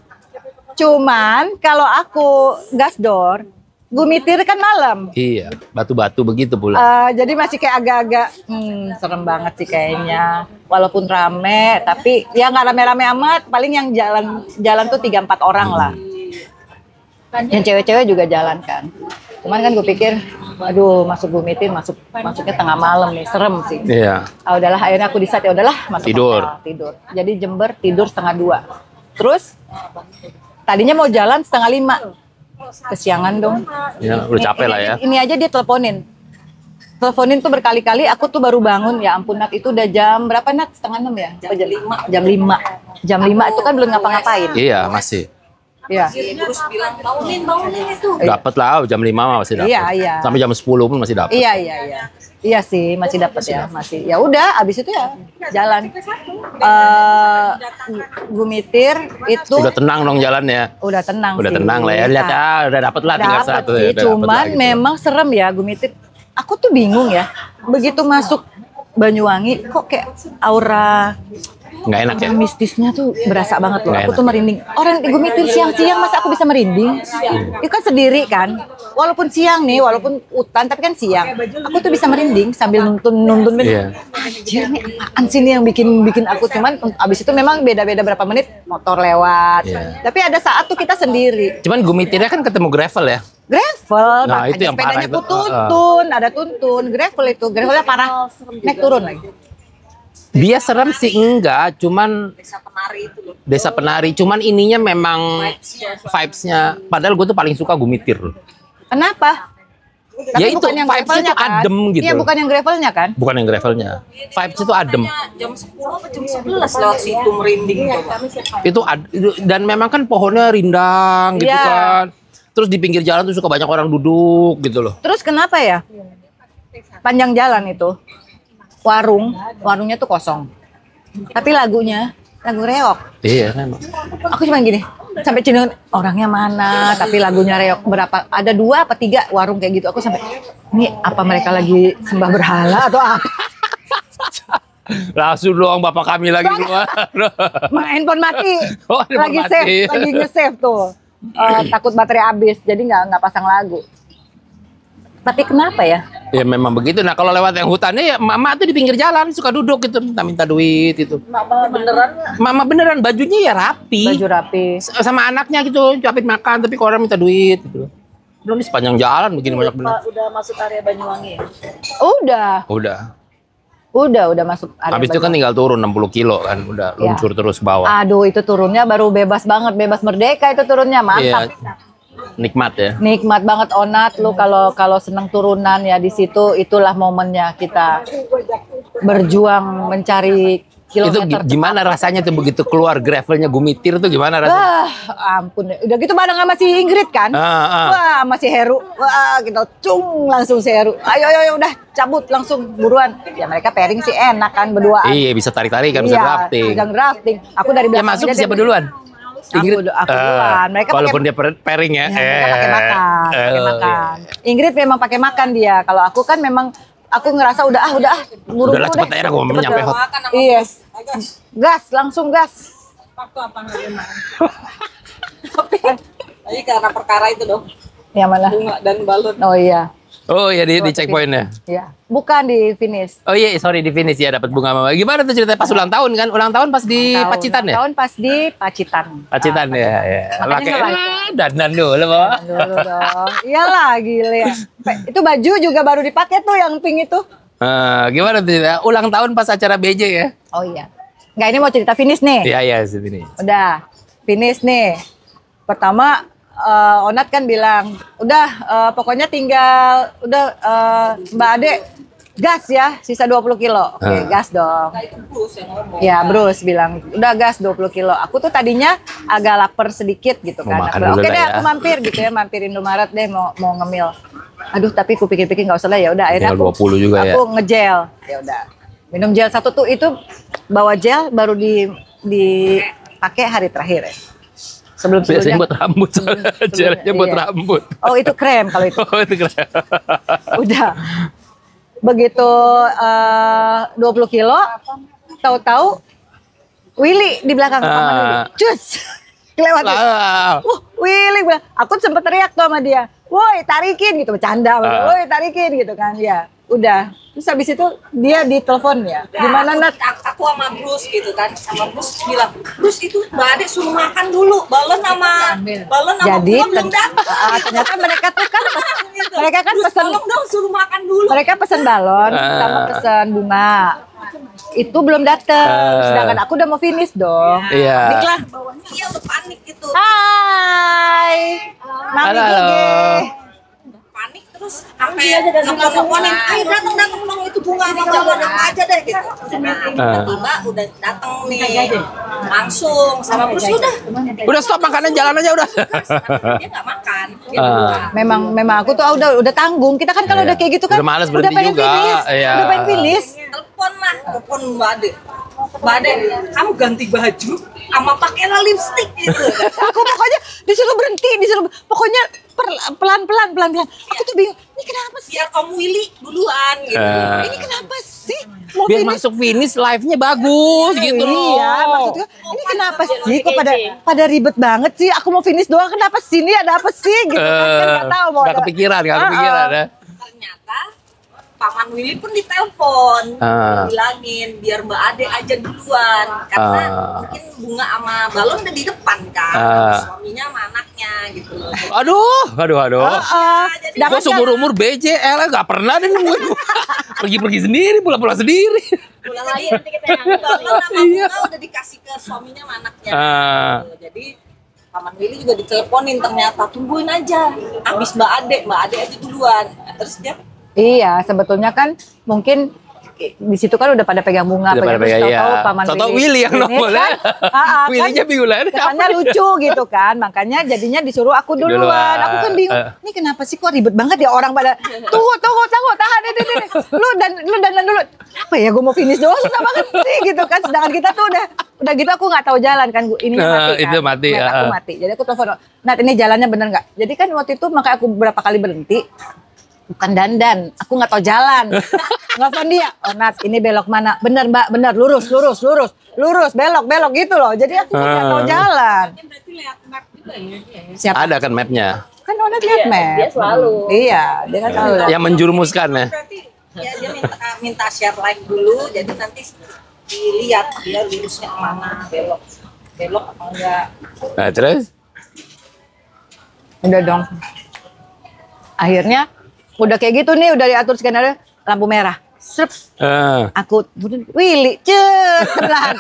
[SPEAKER 2] Cuman kalau aku gasdor, Gumitir kan malam.
[SPEAKER 1] Iya, batu-batu begitu pula.
[SPEAKER 2] Jadi masih kayak agak-agak serem banget sih kayaknya. Walaupun rame, tapi ya nggak rame-rame amat. Paling yang jalan tuh 3-4 orang lah. Yang cewek-cewek juga jalan kan. Cuman kan gue pikir, aduh masuk Gumitir, masuknya tengah malam nih, serem sih.
[SPEAKER 1] Iya.
[SPEAKER 2] Udahlah, akhirnya aku decide ya udahlah masuk
[SPEAKER 1] tidur.
[SPEAKER 2] Jadi Jember tidur 1:30. Terus tadinya mau jalan 4:30. Kesiangan dong.
[SPEAKER 1] Ya, udah capek lah ya.
[SPEAKER 2] Ini aja dia teleponin tuh berkali-kali. Aku tuh baru bangun, ya ampun Nat, itu udah jam berapa Nat? 5:30 ya? Jam 5. Jam 5 itu kan belum ngapa-ngapain.
[SPEAKER 1] Iya, masih.
[SPEAKER 2] Iya.
[SPEAKER 3] Terus bilang bangunin itu.
[SPEAKER 1] Dapat lah jam 5 masih dapat.
[SPEAKER 2] Iya.
[SPEAKER 1] Sampai jam 10 pun masih dapat.
[SPEAKER 2] Iya. Iya sih, masih dapat ya, masih. Ya udah, abis itu ya jalan. Gumitir itu
[SPEAKER 1] udah tenang dong jalannya.
[SPEAKER 2] Udah tenang
[SPEAKER 1] sih. Udah tenang lah ya. Lihat udah dapat lah tinggal 1
[SPEAKER 2] sih, cuman memang serem ya Gumitir. Aku tuh bingung ya. Begitu masuk Banyuwangi kok kayak aura
[SPEAKER 1] nggak enak ya,
[SPEAKER 2] mistisnya tuh berasa banget loh. Aku tuh merinding. Orang di Gumitir siang-siang masa aku bisa merinding? Itu kan sendiri kan. Walaupun siang nih, walaupun hutan tapi kan siang. Aku tuh bisa merinding sambil nuntun. Anjir nih apaan sih nih yang bikin aku, cuman abis itu memang beda-beda berapa menit motor lewat. Tapi ada saat tuh kita sendiri.
[SPEAKER 1] Cuman Gumitirnya kan ketemu gravel ya.
[SPEAKER 2] Gravel,
[SPEAKER 1] nah, itu yang
[SPEAKER 2] sepedanya
[SPEAKER 1] parah
[SPEAKER 2] tuh ada tuntun. Gravelnya parah, naik turun lagi.
[SPEAKER 1] Dia serem sih enggak, cuman Desa Penari, cuman ininya memang vibes-nya. Padahal gue tuh paling suka Gumitir.
[SPEAKER 2] Kenapa?
[SPEAKER 1] Ya itu vibes-nya tuh adem gitu.
[SPEAKER 2] Iya, bukan yang gravelnya kan?
[SPEAKER 1] Bukan yang gravelnya. Vibes-nya tuh adem.
[SPEAKER 3] Jam 10 atau jam 11 lewat situ merinding.
[SPEAKER 1] Itu dan memang kan pohonnya rindang gitu kan. Terus di pinggir jalan tuh suka banyak orang duduk gitu loh.
[SPEAKER 2] Terus kenapa ya? Panjang jalan itu. Warungnya tuh kosong. Tapi lagu reok.
[SPEAKER 1] Iya kan.
[SPEAKER 2] Aku cuma gini, sampai cenderung orangnya mana, tapi lagunya reok. Berapa? Ada 2 apa 3 warung kayak gitu. Aku sampai, ini apa mereka lagi sembah berhala atau apa?
[SPEAKER 1] Langsung doang bapak kami lagi keluar.
[SPEAKER 2] Handphone mati.
[SPEAKER 1] Lagi
[SPEAKER 2] save, lagi nge-save tuh. Takut baterai habis, jadi nggak pasang lagu. Tapi kenapa ya?
[SPEAKER 1] Ya memang begitu. Nah kalau lewat yang hutannya ya mama tuh di pinggir jalan suka duduk gitu minta duit gitu. Mama beneran bajunya ya rapi.
[SPEAKER 2] Baju rapi.
[SPEAKER 1] Sama anaknya gitu capit makan tapi kalau orang minta duit gitu. Belum di sepanjang jalan begini banyak bener.
[SPEAKER 3] Udah masuk area Banyuwangi ya?
[SPEAKER 2] Udah masuk area.
[SPEAKER 1] Habis itu kan tinggal turun 60 kilo kan, udah luncur terus bawah.
[SPEAKER 2] Aduh, itu turunnya baru bebas banget, bebas merdeka itu turunnya, mantap.
[SPEAKER 1] Iya. Nikmat ya.
[SPEAKER 2] Nikmat banget Onat, lu kalau seneng turunan ya di situ, itulah momennya kita berjuang mencari kilometer.
[SPEAKER 1] Itu gimana rasanya tuh begitu keluar gravelnya Gumitir tuh gimana rasanya?
[SPEAKER 2] Ampun, udah gitu bareng sama si Ingrid kan? Wah, masih Heru. Wah, kita langsung si Heru. Ayo, udah cabut langsung buruan. Ya mereka pairing sih enak kan berdua.
[SPEAKER 1] Iya, bisa tarik-tarik kan, bisa drafting.
[SPEAKER 2] Bisa drafting. Aku dari belakang.
[SPEAKER 1] Yang masuk siapa duluan? Ingrid.
[SPEAKER 2] Aku duluan. Mereka
[SPEAKER 1] walaupun dia pairing ya.
[SPEAKER 2] Mereka pakai makan. Ingrid memang pakai makan dia. Kalau aku kan memang aku ngerasa udah buru-buru
[SPEAKER 1] udahlah cepet aja gue nyampe hot.
[SPEAKER 2] Iya. Gas, langsung gas.
[SPEAKER 3] Waktu apa nggak Tapi karena perkara itu dong.
[SPEAKER 2] Yang mana?
[SPEAKER 3] Bunga dan balon.
[SPEAKER 2] Oh iya.
[SPEAKER 1] Oh iya di checkpointnya.
[SPEAKER 2] Iya. Bukan di finish.
[SPEAKER 1] Oh iya, sorry di finish ya dapat bunga mama. Gimana tuh ceritanya pas ulang tahun kan? Ulang tahun pas di Pacitan ya?
[SPEAKER 2] Tahun pas di Pacitan.
[SPEAKER 1] Pacitan ya.
[SPEAKER 2] Makanya
[SPEAKER 1] dandan dulu, Pak.
[SPEAKER 2] Dulu dong. Iyalah gile ya. Itu baju juga baru dipakai tuh yang pink itu.
[SPEAKER 1] Gimana tuh cerita? Ulang tahun pas acara BJ ya?
[SPEAKER 2] Oh iya. Nggak, ini mau cerita finish nih.
[SPEAKER 1] Iya, finish.
[SPEAKER 2] Udah, finish nih. Pertama, Onat kan bilang, udah pokoknya tinggal, Mbak Ade, gas ya, sisa 20 kilo. Oke, gas dong.
[SPEAKER 3] Nah, itu Bruce yang ngomong.
[SPEAKER 2] Ya, Bruce bilang, udah gas 20 kilo. Aku tuh tadinya agak lapar sedikit gitu kan. Oke deh, aku mampir gitu ya, mampir Indomaret deh, mau ngemil. Aduh, tapi aku pikir-pikir nggak usah lah, ya udah. Akhirnya
[SPEAKER 1] aku 20 juga
[SPEAKER 2] aku ngegel. Ya udah. Minum gel satu tuh itu bawa gel baru dipakai hari terakhir ya.
[SPEAKER 1] Biasanya buat rambut, gelnya buat rambut.
[SPEAKER 2] Oh itu krem kalau itu.
[SPEAKER 1] Oh itu krem.
[SPEAKER 2] Udah. Begitu 20 kilo, tahu-tahu Willy di belakang cus kelewat. Willy bilang, aku sempet teriak tuh sama dia. Woi tarikin gitu, bercanda. Woi tarikin gitu kan ya. Udah. Terus habis itu dia ditelepon ya. Gimana Nat?
[SPEAKER 3] Aku sama Bruce gitu kan. Sama Bruce bilang, Bruce itu Mbak Ade suruh makan dulu. Balon sama
[SPEAKER 2] jadi
[SPEAKER 3] bunga belum datang.
[SPEAKER 2] Ternyata mereka tuh kan mereka kan pesan
[SPEAKER 3] dong suruh makan dulu.
[SPEAKER 2] Mereka pesan balon sama pesan bunga. Itu belum datang. Sedangkan aku udah mau finish dong.
[SPEAKER 1] Iya.
[SPEAKER 3] Iklan bawahnya dia udah panik gitu.
[SPEAKER 2] Hai. Mami Gege.
[SPEAKER 3] Panik terus sampai nelfon-nelfonin, ayo datang dong itu bunga sama balon aja deh gitu. Tiba-tiba udah datang nih langsung sama Bruce
[SPEAKER 1] udah stop makanan jalan aja udah.
[SPEAKER 3] Dia nggak makan.
[SPEAKER 2] Memang aku tuh udah tanggung. Kita kan kalau udah kayak gitu kan
[SPEAKER 1] udah malas berhenti
[SPEAKER 2] pengen
[SPEAKER 1] juga.
[SPEAKER 2] finish. Udah pengen finish.
[SPEAKER 3] Telepon Mbak Ade, kamu ganti baju sama pakailah lipstick gitu.
[SPEAKER 2] Aku pokoknya disuruh berhenti, pokoknya pelan-pelan. Aku tuh bingung, ini kenapa sih?
[SPEAKER 3] Biar kamu Willy duluan gitu.
[SPEAKER 2] Ini kenapa sih?
[SPEAKER 1] Biar masuk finish live-nya bagus gitu loh.
[SPEAKER 2] Iya, maksudnya ini kenapa sih? Kok pada ribet banget sih? Aku mau finish doang, kenapa sih? Ini ada apa sih? Gitu kan nggak tahu mau.
[SPEAKER 1] Nggak kepikiran ya.
[SPEAKER 3] Ternyata Paman Willy pun ditelepon, bilangin biar Mbak Ade aja duluan karena mungkin bunga sama balon udah di depan kan, suaminya sama anaknya gitu.
[SPEAKER 1] Aduh. Gue seumur-umur BJ, nggak pernah deh nemuin pergi-pergi sendiri, pulang-pulang sendiri.
[SPEAKER 3] Nanti kita yang balon sama bunga udah dikasih ke suaminya sama anaknya. Jadi Paman Willy juga diteleponin ternyata, tungguin aja, abis Mbak Ade aja duluan. Terus dia
[SPEAKER 2] iya, sebetulnya kan mungkin di situ kan udah pada pegang bunga, tahu Paman
[SPEAKER 1] Willy yang nongol kan, Willy-nya bingung lah.
[SPEAKER 2] Kesannya lucu gitu kan, makanya jadinya disuruh aku duluan. Aku kan bingung, ini kenapa sih kok ribet banget ya orang pada tunggu, tahan ini. Lu dan dulu. Apa ya, gue mau finish doang susah banget sih gitu kan. Sedangkan kita tuh udah gitu aku nggak tahu jalan kan, ini mati kan.
[SPEAKER 1] Itu mati.
[SPEAKER 2] Aku mati. Jadi aku telepon, Nat ini jalannya bener nggak? Jadi kan waktu itu makanya aku berapa kali berhenti. Bukan dandan, aku nggak tahu jalan. Nelfon dia, Nat, ini belok mana? Bener Mbak, bener, lurus, belok gitu loh. Jadi aku nggak tahu jalan.
[SPEAKER 4] Berarti lihat map juga ya.
[SPEAKER 2] Siapa?
[SPEAKER 1] Ada kan mapnya?
[SPEAKER 2] Kan Onat lihat map.
[SPEAKER 3] Dia selalu.
[SPEAKER 2] Iya, dia kan selalu.
[SPEAKER 1] Yang menjurumuskan ya.
[SPEAKER 3] Ya, dia minta share live dulu, jadi nanti dilihat dia lurusnya kemana, belok apa enggak.
[SPEAKER 1] Nah terus?
[SPEAKER 2] Udah dong. Akhirnya udah kayak gitu nih, udah diatur skenario, lampu merah. Srep. Aku Willy, tenang.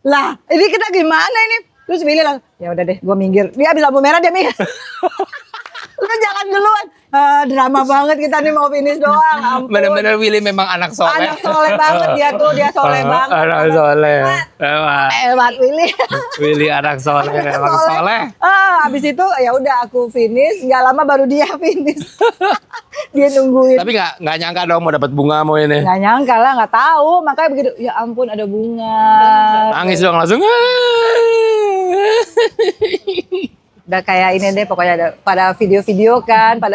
[SPEAKER 2] Lah, ini kita gimana ini? Terus Willy langsung, ya udah deh, gue minggir. Dia habis lampu merah dia minggir. Lu jangan duluan. Drama banget kita nih mau finish doang.
[SPEAKER 1] Bener-bener Willy memang anak soleh.
[SPEAKER 2] Anak soleh banget dia tuh, dia soleh banget.
[SPEAKER 1] Anak soleh.
[SPEAKER 2] Hebat Willy.
[SPEAKER 1] Willy anak soleh, memang soleh.
[SPEAKER 2] Habis itu ya udah aku finish, nggak lama baru dia finish. Dia nungguin.
[SPEAKER 1] Tapi nggak nyangka dong mau dapat bunga mau ini.
[SPEAKER 2] Nggak nyangka lah, nggak tahu. Makanya begitu, ya ampun ada bunga.
[SPEAKER 1] Nangis dong langsung.
[SPEAKER 2] Udah kayak ini deh pokoknya ada pada video-video kan, pada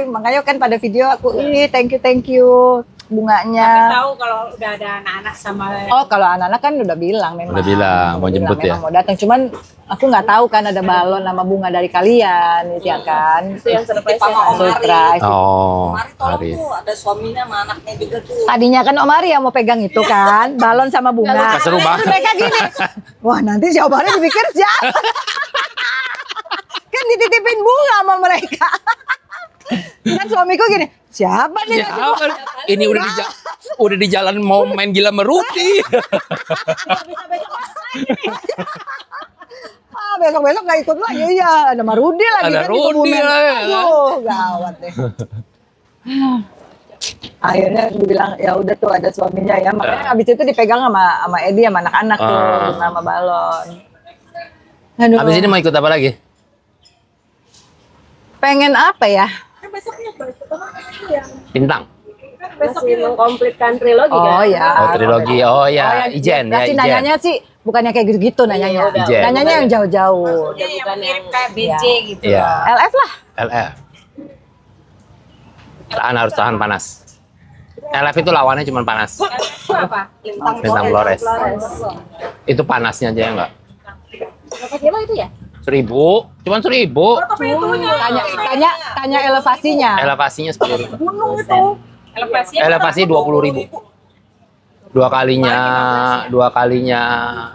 [SPEAKER 2] makanya kan pada video aku thank you bunganya.
[SPEAKER 4] Tapi tahu kalau udah ada anak-anak sama.
[SPEAKER 2] Oh kalau anak-anak kan udah bilang memang.
[SPEAKER 1] Udah bilang mau jemput ya.
[SPEAKER 2] Mau datang, cuman aku nggak tahu kan ada balon sama bunga dari kalian, ya kan?
[SPEAKER 3] Itu yang surprise.
[SPEAKER 1] Oh,
[SPEAKER 3] Ari tuh ada suaminya sama anaknya juga tuh.
[SPEAKER 2] Tadinya kan Om Ari yang mau pegang itu kan, balon sama bunga.
[SPEAKER 1] Seru banget.
[SPEAKER 2] Mereka gini, wah nanti si Om Ari dipikir siapa? Kan dititipin bunga sama mereka. Kan suamiku gini, siapa nih?
[SPEAKER 1] Siapa? Ini udah di jalan mau main gila meruti.
[SPEAKER 2] Besok-besok gak ikut lagi, iya ada Marudi lagi.
[SPEAKER 1] Ada
[SPEAKER 2] kan
[SPEAKER 1] Rudi lagi.
[SPEAKER 2] Aduh, gawat deh. Akhirnya dibilang ya udah tuh ada suaminya ya, makanya abis itu dipegang sama Edi sama anak-anak tuh, sama balon. Aduh.
[SPEAKER 1] Abis ini mau ikut apa lagi?
[SPEAKER 2] Pengen apa ya?
[SPEAKER 1] Bintang.
[SPEAKER 4] Masih mengkomplitkan trilogi kan?
[SPEAKER 2] Oh ya.
[SPEAKER 1] Oh trilogi, Ijen ya.
[SPEAKER 2] Pasti nanyanya sih bukannya kayak gitu-gitu nanyanya.
[SPEAKER 1] Ijen.
[SPEAKER 2] Nanyanya yang jauh-jauh.
[SPEAKER 4] Bukan yang kayak BJ gitu.
[SPEAKER 1] Iya.
[SPEAKER 2] LF lah.
[SPEAKER 1] LF. Harus tahan panas. LF itu lawannya cuma panas.
[SPEAKER 4] Apa?
[SPEAKER 1] Bintang Flores. Itu panasnya aja enggak.
[SPEAKER 4] Berapa kilo itu ya?
[SPEAKER 1] 1.000, cuman 1.000.
[SPEAKER 2] Tanya elevasinya.
[SPEAKER 1] Elevasinya 10.000.
[SPEAKER 4] Gunung itu.
[SPEAKER 1] Elevasi 20.000. Dua kalinya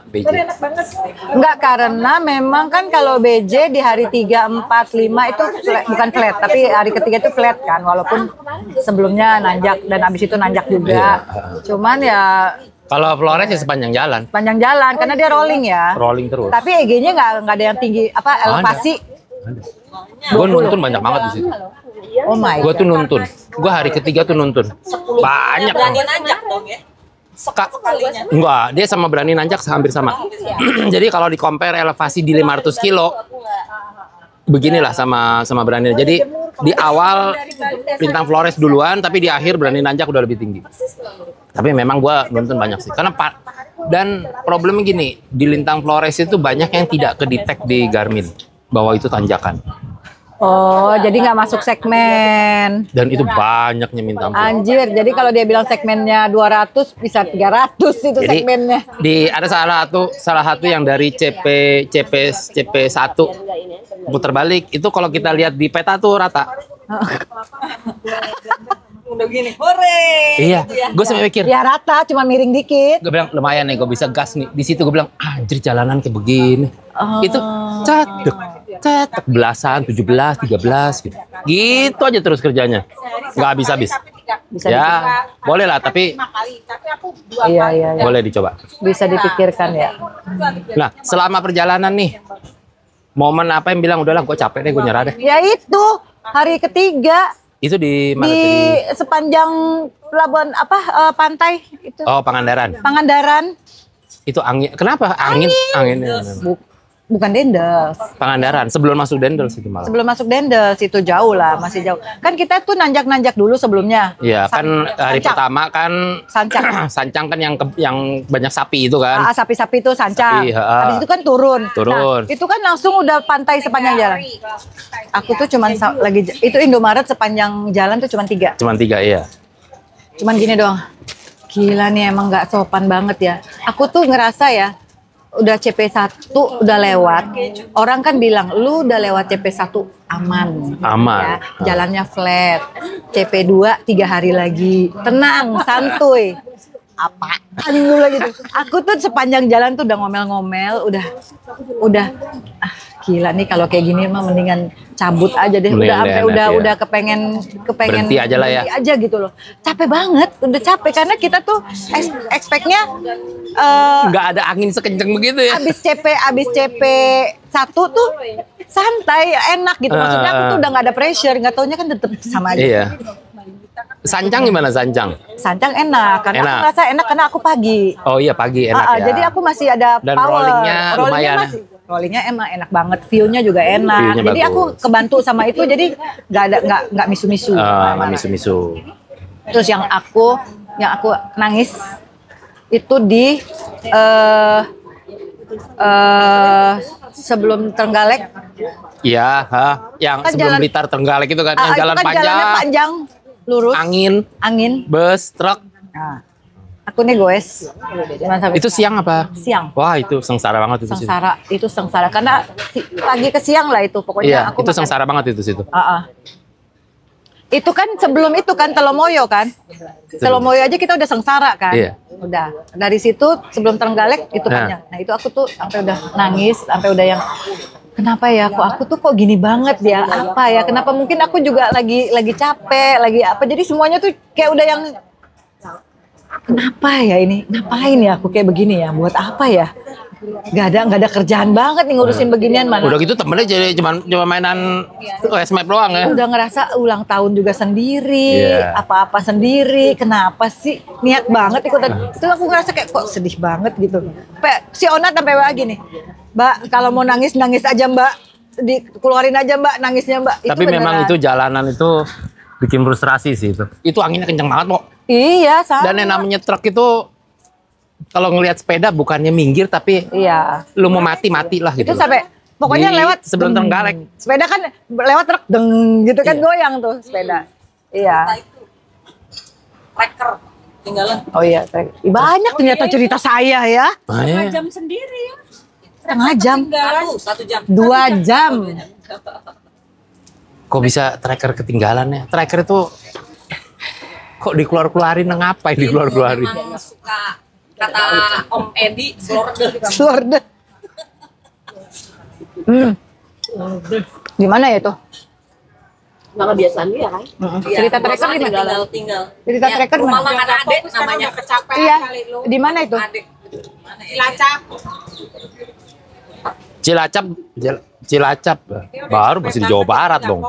[SPEAKER 1] BJ.
[SPEAKER 4] Enak banget.
[SPEAKER 2] Enggak, karena memang kan kalau BJ di hari 3, 4, 5 itu bukan flat, tapi hari ketiga itu flat kan, walaupun sebelumnya nanjak dan abis itu nanjak juga. Cuman ya
[SPEAKER 1] kalau Flores ya sepanjang jalan.
[SPEAKER 2] panjang jalan karena dia rolling ya.
[SPEAKER 1] Rolling terus.
[SPEAKER 2] Tapi EG-nya nggak ada yang tinggi elevasi.
[SPEAKER 1] Gue nuntun banyak banget di situ.
[SPEAKER 2] Oh my
[SPEAKER 1] Gue
[SPEAKER 2] god.
[SPEAKER 1] tuh nuntun. Gue hari ketiga tuh nuntun. Banyak.
[SPEAKER 3] Berani nanjak dong ya. Sekalinya.
[SPEAKER 1] Enggak, dia sama berani nanjak hampir sama. Jadi kalau di compare elevasi di 500 kilo, beginilah sama berani. Jadi di awal Bintang Flores duluan, tapi di akhir berani nanjak udah lebih tinggi. Tapi memang gue nuntun banyak sih. Karena dan problemnya gini, di Lintang Flores itu banyak yang tidak kedetek di Garmin bahwa itu tanjakan.
[SPEAKER 2] Oh, jadi nggak masuk segmen.
[SPEAKER 1] Dan itu banyaknya minta ampun.
[SPEAKER 2] Anjir, jadi kalau dia bilang segmennya 200 bisa 300 itu
[SPEAKER 1] Jadi
[SPEAKER 2] segmennya.
[SPEAKER 1] ada salah satu yang dari CP1 putar balik itu kalau kita lihat di peta tuh rata.
[SPEAKER 3] Udah gini, hore.
[SPEAKER 1] Iya,
[SPEAKER 3] gitu ya.
[SPEAKER 1] gue sampai mikir.
[SPEAKER 2] Ya rata, cuma miring dikit.
[SPEAKER 1] Gue bilang lumayan nih, gue bisa gas nih. Di situ gue bilang, anjir jalanan kayak begini. Itu cetek belasan, 17, 13 gitu. Gitu aja terus kerjanya. Nggak habis-habis.
[SPEAKER 2] Bisa
[SPEAKER 1] Ya, boleh lah, tapi
[SPEAKER 2] Iya.
[SPEAKER 1] boleh dicoba.
[SPEAKER 2] Bisa dipikirkan ya.
[SPEAKER 1] Nah, selama perjalanan nih, momen apa yang bilang, udahlah gue capek deh, gue nyerah deh.
[SPEAKER 2] Ya itu, hari ketiga
[SPEAKER 1] Itu di mana
[SPEAKER 2] di
[SPEAKER 1] tadi?
[SPEAKER 2] sepanjang pelabuhan pantai itu.
[SPEAKER 1] Oh, Pangandaran.
[SPEAKER 2] Pangandaran.
[SPEAKER 1] Itu angin. Kenapa? Angin.
[SPEAKER 2] Bukan Dendels.
[SPEAKER 1] Pangandaran. Sebelum masuk Dendels itu malah.
[SPEAKER 2] Sebelum masuk Dendels itu jauh lah, masih jauh. Kan kita tuh nanjak-nanjak dulu sebelumnya.
[SPEAKER 1] Iya, kan hari
[SPEAKER 2] Sancang.
[SPEAKER 1] pertama kan
[SPEAKER 2] Sancang.
[SPEAKER 1] Sancang kan yang banyak sapi itu kan.
[SPEAKER 2] Sapi-sapi itu sancang.
[SPEAKER 1] Sapi,
[SPEAKER 2] Habis itu kan turun.
[SPEAKER 1] Turun.
[SPEAKER 2] Nah, itu kan langsung udah pantai sepanjang jalan. Aku tuh cuman itu Indomaret sepanjang jalan tuh cuman 3.
[SPEAKER 1] Cuman 3 iya.
[SPEAKER 2] Cuman gini doang. Gila nih emang nggak sopan banget ya. Aku tuh ngerasa ya, udah CP1 udah lewat. Orang kan bilang, lu udah lewat CP1 aman.
[SPEAKER 1] Aman.
[SPEAKER 2] Ya, jalannya flat. CP2 3 hari lagi. Tenang, santuy. Apaan lu lagi tuh? Aku tuh sepanjang jalan tuh udah ngomel-ngomel, udah gila nih kalau kayak gini mah mendingan cabut aja deh. Udah sampai udah kepengen
[SPEAKER 1] berhenti aja lah ya.
[SPEAKER 2] Berhenti aja gitu loh. Capek banget, udah capek karena kita tuh expect-nya
[SPEAKER 1] nggak ada angin sekencang begitu ya.
[SPEAKER 2] Abis CP 1 tuh santai, enak gitu. Maksudnya aku tuh udah nggak ada pressure, nggak taunya kan tetep sama aja.
[SPEAKER 1] Iya. Sancang gimana Sancang?
[SPEAKER 2] Sancang enak, karena aku ngerasa enak karena aku pagi.
[SPEAKER 1] Oh iya pagi enak ya.
[SPEAKER 2] Jadi aku masih ada
[SPEAKER 1] dan
[SPEAKER 2] power.
[SPEAKER 1] rollingnya lumayan.
[SPEAKER 2] Rollingnya emang enak banget, view-nya juga enak. Jadi
[SPEAKER 1] bagus.
[SPEAKER 2] aku kebantu sama itu, jadi nggak misu-misu.
[SPEAKER 1] Nggak misu-misu.
[SPEAKER 2] Terus yang aku nangis itu di sebelum Trenggalek.
[SPEAKER 1] Iya, yang
[SPEAKER 2] Kan
[SPEAKER 1] sebelum
[SPEAKER 2] jalan-
[SPEAKER 1] Blitar Trenggalek itu kan yang
[SPEAKER 2] Itu
[SPEAKER 1] jalan
[SPEAKER 2] kan
[SPEAKER 1] panjang,
[SPEAKER 2] jalannya panjang, lurus,
[SPEAKER 1] angin, bus, truk.
[SPEAKER 2] Nah, aku nih goes. Cuman sampai
[SPEAKER 1] Itu siang apa?
[SPEAKER 2] siang.
[SPEAKER 1] Wah itu sengsara banget itu.
[SPEAKER 2] Sengsara karena pagi ke siang lah itu pokoknya.
[SPEAKER 1] Iya,
[SPEAKER 2] aku
[SPEAKER 1] itu
[SPEAKER 2] makan.
[SPEAKER 1] sengsara banget itu situ.
[SPEAKER 2] Itu kan sebelum itu kan Telomoyo kan. Telomoyo aja kita udah sengsara kan.
[SPEAKER 1] Iya.
[SPEAKER 2] Udah. Dari situ sebelum Trenggalek itu panjang. Nah, itu aku tuh sampai udah nangis, sampai udah yang kenapa ya aku tuh kok gini banget ya? Apa ya? Kenapa mungkin aku juga lagi capek, lagi apa. Jadi semuanya tuh kayak udah yang kenapa ya ini? Ngapain ya aku kayak begini ya? Buat apa ya? Gak ada kerjaan banget nih ngurusin beginian mana.
[SPEAKER 1] Udah gitu temennya jadi cuma mainan Smap doang ya.
[SPEAKER 2] Udah ngerasa ulang tahun juga sendiri, apa-apa sendiri. Kenapa sih niat banget ikutan? Itu aku ngerasa kayak kok sedih banget gitu. Si Onat sampai gini, Mbak kalau mau nangis aja Mbak, dikeluarin aja Mbak nangisnya Mbak.
[SPEAKER 1] Tapi memang itu jalanan itu bikin frustrasi sih itu. Itu anginnya kenceng banget kok.
[SPEAKER 2] Iya sama.
[SPEAKER 1] Dan yang namanya truk itu kalau ngelihat sepeda bukannya minggir tapi lu mau mati lah gitu.
[SPEAKER 2] Itu sampai pokoknya lewat
[SPEAKER 1] sebelum Trenggalek.
[SPEAKER 2] Sepeda kan lewat truk gitu kan goyang tuh sepeda. Iya.
[SPEAKER 3] Tracker tinggalan.
[SPEAKER 2] Oh iya, banyak ternyata cerita saya ya.
[SPEAKER 4] Setengah jam sendiri ya.
[SPEAKER 2] Setengah jam.
[SPEAKER 3] 1 jam.
[SPEAKER 2] 2 jam.
[SPEAKER 1] Kok bisa tracker ketinggalan ya? Tracker itu kok dikeluarin ngapain dikeluarin?
[SPEAKER 3] Memang suka kata Om Edi
[SPEAKER 2] Slorde. Gimana ya itu?
[SPEAKER 3] Nggak kebiasaan dia kan?
[SPEAKER 2] Cerita tracker di mana?
[SPEAKER 3] Tinggal.
[SPEAKER 2] Cerita tracker
[SPEAKER 3] Rumah
[SPEAKER 2] mana?
[SPEAKER 3] makan adek namanya.
[SPEAKER 4] Kecapean
[SPEAKER 2] Iya.
[SPEAKER 4] kali lu.
[SPEAKER 2] Di mana itu?
[SPEAKER 3] Adek. Mana ya?
[SPEAKER 1] Cilacap. Baru masih di Jawa Barat dong.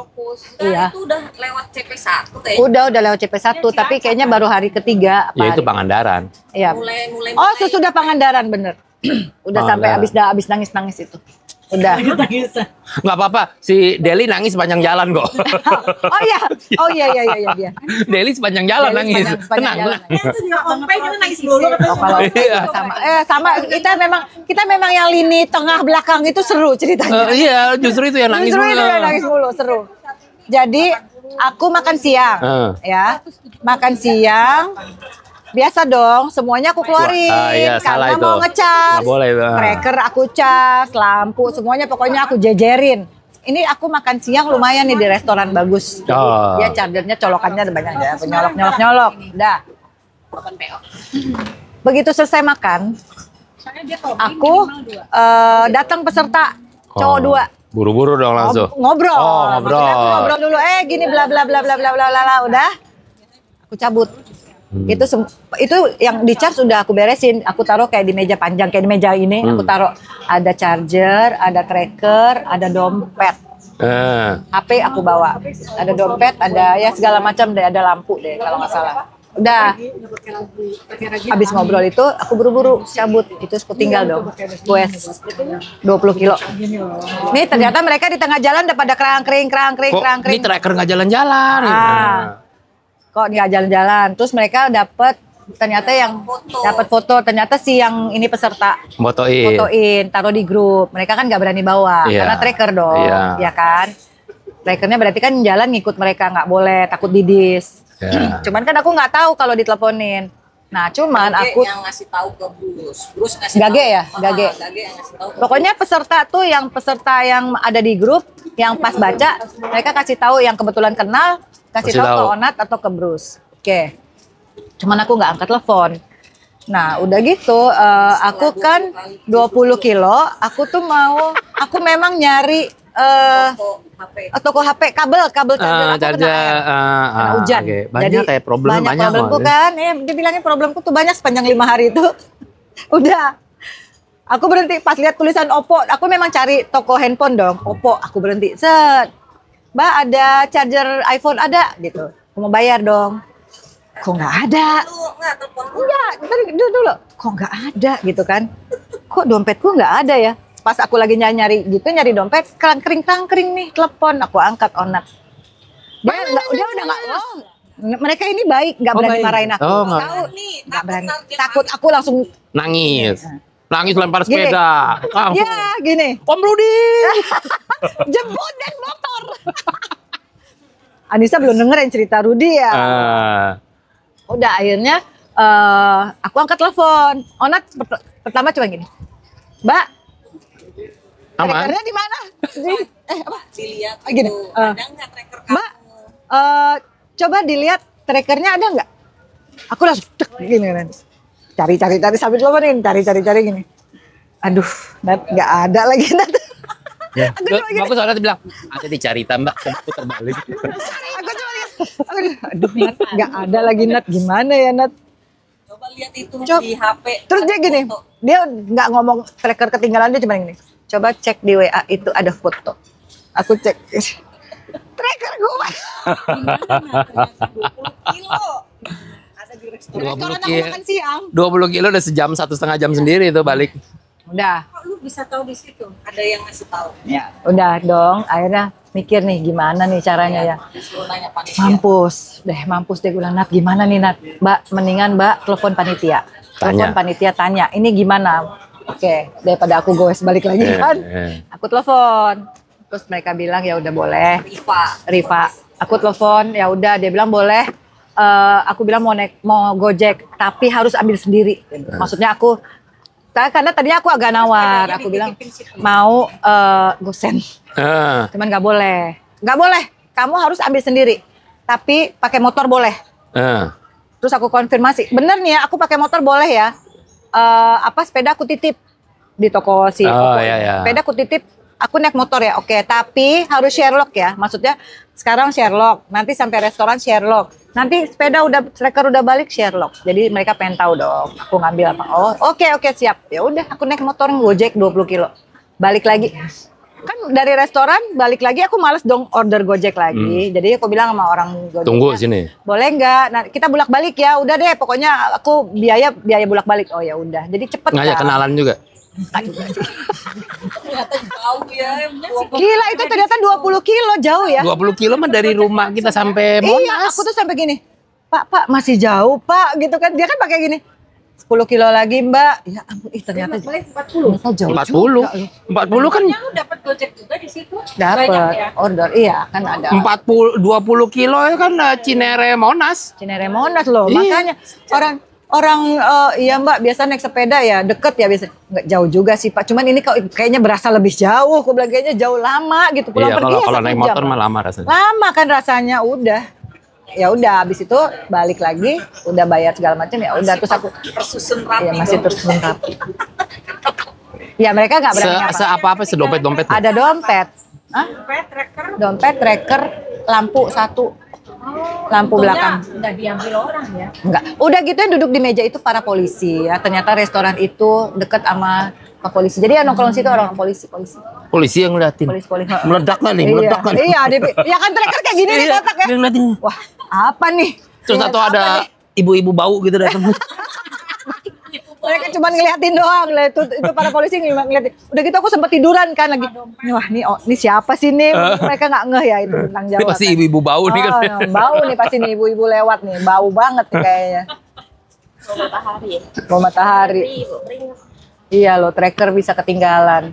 [SPEAKER 2] Iya.
[SPEAKER 3] Itu udah lewat CP1 kayaknya.
[SPEAKER 2] Udah lewat CP1 tapi kayaknya baru hari ketiga.
[SPEAKER 1] Ya itu Pangandaran.
[SPEAKER 2] Iya.
[SPEAKER 3] Mulai.
[SPEAKER 2] Oh, sesudah Pangandaran bener. Udah sampai abis nangis itu. Udah.
[SPEAKER 1] Nggak apa-apa, si Deli nangis sepanjang jalan kok.
[SPEAKER 2] Oh iya dia.
[SPEAKER 1] Deli sepanjang jalan
[SPEAKER 2] Deli
[SPEAKER 1] nangis.
[SPEAKER 2] sepanjang jalan.
[SPEAKER 3] Kita nangis dulu.
[SPEAKER 2] Kalau sama kita memang yang lini tengah belakang itu seru ceritanya.
[SPEAKER 1] Iya, justru itu yang nangis
[SPEAKER 2] Justru
[SPEAKER 1] mulu.
[SPEAKER 2] itu yang nangis mulu, seru. Jadi aku makan siang, ya, makan siang. Biasa dong, semuanya aku keluarin.
[SPEAKER 1] Iya, salah
[SPEAKER 2] karena
[SPEAKER 1] itu.
[SPEAKER 2] mau ngecas,
[SPEAKER 1] Nggak boleh.
[SPEAKER 2] cracker aku cas, lampu, semuanya pokoknya aku jejerin. Ini aku makan siang lumayan nih di restoran bagus.
[SPEAKER 1] Oh.
[SPEAKER 2] Ya chargernya colokannya ada banyak ya, nyolok. Udah. Begitu selesai makan, aku datang peserta cowok 2.
[SPEAKER 1] Buru-buru dong langsung.
[SPEAKER 2] Ngobrol.
[SPEAKER 1] Oh, ngobrol.
[SPEAKER 2] Maksudnya aku ngobrol dulu. Gini bla bla bla bla bla bla bla. Udah. Aku cabut. Itu yang di charge udah aku beresin. Aku taruh kayak di meja panjang, kayak di meja ini. Aku taruh ada charger, ada tracker, ada dompet. HP aku bawa. Ada dompet, ada ya segala macam deh, ada lampu deh kalau nggak salah. Udah. Habis ngobrol itu aku buru-buru cabut. Itu aku tinggal dong. Wes 20 kilo. Nih ternyata mereka di tengah jalan udah pada kerang-kering.
[SPEAKER 1] Kok ini tracker nggak jalan-jalan?
[SPEAKER 2] Kok nggak jalan-jalan? Terus mereka ternyata yang dapat foto. Ternyata si yang ini peserta fotoin, taruh di grup. Mereka kan nggak berani bawa karena tracker dong, ya kan? Trackernya berarti kan jalan ngikut mereka, nggak boleh, takut didis. Cuman kan aku nggak tahu kalau diteleponin. Nah, cuman aku
[SPEAKER 3] yang ngasih tahu ke Bruce ngasih
[SPEAKER 2] Gage
[SPEAKER 3] tahu.
[SPEAKER 2] ya, Gage.
[SPEAKER 3] Gage yang ngasih tahu.
[SPEAKER 2] Pokoknya peserta yang ada di grup yang pas baca, mereka kasih tahu yang kebetulan kenal, kasih tahu ke Onat atau ke Bruce. Oke. Cuman aku nggak angkat telepon. Nah, udah gitu, aku kan 20 kilo, aku aku memang nyari toko HP kabel charger aku kena hujan.
[SPEAKER 1] Okay. Banyak kayak problem
[SPEAKER 2] banyak problemku kan. Dia bilangnya problemku tuh banyak sepanjang 5 hari itu. Udah. Aku berhenti pas lihat tulisan Oppo. Aku memang cari toko handphone dong. Oppo. Aku berhenti. Set. Mbak ada charger iPhone ada gitu. Aku mau bayar dong. Kok nggak ada? Enggak. Dulu. Kok nggak ada gitu kan? Kok dompetku nggak ada ya? Pas aku lagi nyari dompet, kering nih, telepon, aku angkat Onat. Dia udah nggak, mereka ini baik, nggak berani marahin aku. Nggak berani. Takut aku langsung
[SPEAKER 1] nangis lempar sepeda.
[SPEAKER 2] Ya gini.
[SPEAKER 1] Om Rudi.
[SPEAKER 2] Jemput dan motor. Anissa belum dengerin cerita Rudi ya. Udah akhirnya aku angkat telepon. Onat pertama coba gini. Mbak. Trackernya di mana? Apa?
[SPEAKER 3] Dilihat
[SPEAKER 2] gini.
[SPEAKER 3] Ada nggak tracker kamu?
[SPEAKER 2] Mbak, coba dilihat trackernya ada nggak? Aku langsung gini kan. Cari sambil teleponin, cari gini. Aduh, Nat nggak ada lagi Nat.
[SPEAKER 1] Ya. Aku soalnya bilang, ada dicari tambah, putar balik.
[SPEAKER 2] Aduh, Nat nggak ada lagi Nat. Gimana ya Nat?
[SPEAKER 3] Coba lihat itu di HP.
[SPEAKER 2] Terus dia gini, dia nggak ngomong tracker ketinggalan, dia cuma gini. Coba cek di WA itu ada foto. Aku cek. Tracker gue.
[SPEAKER 3] 20 kilo. Ada di restoran.
[SPEAKER 1] 20 kilo udah sejam, 1,5 jam sendiri itu balik.
[SPEAKER 2] Udah.
[SPEAKER 3] Kok lu bisa tahu di situ? Ada yang ngasih tahu.
[SPEAKER 2] Ya, udah dong. Akhirnya mikir nih gimana nih caranya ya. Mampus deh gue bilang, Nat gimana nih Nat? Mbak, mendingan Mbak telepon panitia. Telepon panitia tanya, ini gimana? Oke, daripada aku goes balik lagi kan. Aku telepon. Terus mereka bilang ya udah boleh. Riva. Aku telepon, ya udah dia bilang boleh. Aku bilang mau Gojek, tapi harus ambil sendiri. Maksudnya aku karena tadinya aku agak nawar. Aku bilang mau gosen. Cuman nggak boleh. Kamu harus ambil sendiri. Tapi pakai motor boleh. Terus aku konfirmasi, bener nih ya, aku pakai motor boleh ya. Sepeda aku titip di toko sepeda aku titip, aku naik motor ya, oke, tapi harus Sherlock ya, maksudnya sekarang Sherlock, nanti sampai restoran Sherlock, nanti sepeda tracker udah balik Sherlock, jadi mereka pengen tahu dong, aku ngambil apa, oke siap, ya udah, aku naik motor Gojek 20 kilo, balik lagi, kan dari restoran balik lagi aku males dong order Gojek lagi, jadi aku bilang sama orang Gojek,
[SPEAKER 1] tunggu sini,
[SPEAKER 2] boleh nggak? Nah, kita bolak balik ya, udah deh, pokoknya aku biaya bolak balik, oh ya udah, jadi cepet.
[SPEAKER 1] Ngajak kenalan juga.
[SPEAKER 3] Ternyata jauh ya.
[SPEAKER 2] Gila itu ternyata 20 kilo jauh ya.
[SPEAKER 1] 20 kilo mah dari rumah kita sampai Monas.
[SPEAKER 2] Iya, aku tuh sampai gini. Pak masih jauh Pak gitu kan. Dia kan pakai gini. 10 kilo lagi Mbak. Ya ampun, ternyata
[SPEAKER 3] 40.
[SPEAKER 2] Jauh
[SPEAKER 1] 40 kan.
[SPEAKER 3] Yang dapat Gojek juga di situ.
[SPEAKER 2] Dapat ya? Order, iya kan ada.
[SPEAKER 1] 20 kilo kan Cinere Monas.
[SPEAKER 2] Cinere Monas loh.
[SPEAKER 1] Iya.
[SPEAKER 2] Makanya orang iya Mbak biasa naik sepeda ya deket ya biasa, nggak jauh juga sih Pak, cuman ini kayaknya berasa lebih jauh, aku bilang kayaknya jauh lama gitu pulang pergi ya,
[SPEAKER 1] kalau naik motor mah lama rasanya.
[SPEAKER 2] Lama kan rasanya, ya udah habis itu balik lagi udah bayar segala macam ya udah, terus aku
[SPEAKER 3] tersusun rapi.
[SPEAKER 2] Ya masih tersusun rapi. Ya mereka nggak berani
[SPEAKER 1] apa-apa sedompet
[SPEAKER 2] ada dompet. Dompet tracker lampu satu. Lampu belakang.
[SPEAKER 4] Udah diambil orang ya?
[SPEAKER 2] Enggak. Udah gitu ya duduk di meja itu para polisi ya. Ternyata restoran itu deket sama Pak polisi. Jadi ya nongkrong situ orang polisi.
[SPEAKER 1] Polisi yang ngeliatin.
[SPEAKER 2] Polisi.
[SPEAKER 1] Meledak nggak nih? Meledak kan?
[SPEAKER 2] Iya, ya kan tracker kayak gini nih kotak ya. Wah, apa nih?
[SPEAKER 1] Terus atau ada ibu-ibu bau gitu datang.
[SPEAKER 2] Mereka cuma ngeliatin doang lah, itu para polisi ngeliatin. Udah gitu aku sempet tiduran kan lagi. Wah ini siapa sih nih? Mereka nggak ngeh ya itu tentang jawab.
[SPEAKER 1] Ini pasti ibu-ibu bau nih kan.
[SPEAKER 2] Bau nih pasti nih ibu-ibu lewat nih, bau banget nih kayaknya. Bau matahari. Iya loh, tracker bisa ketinggalan.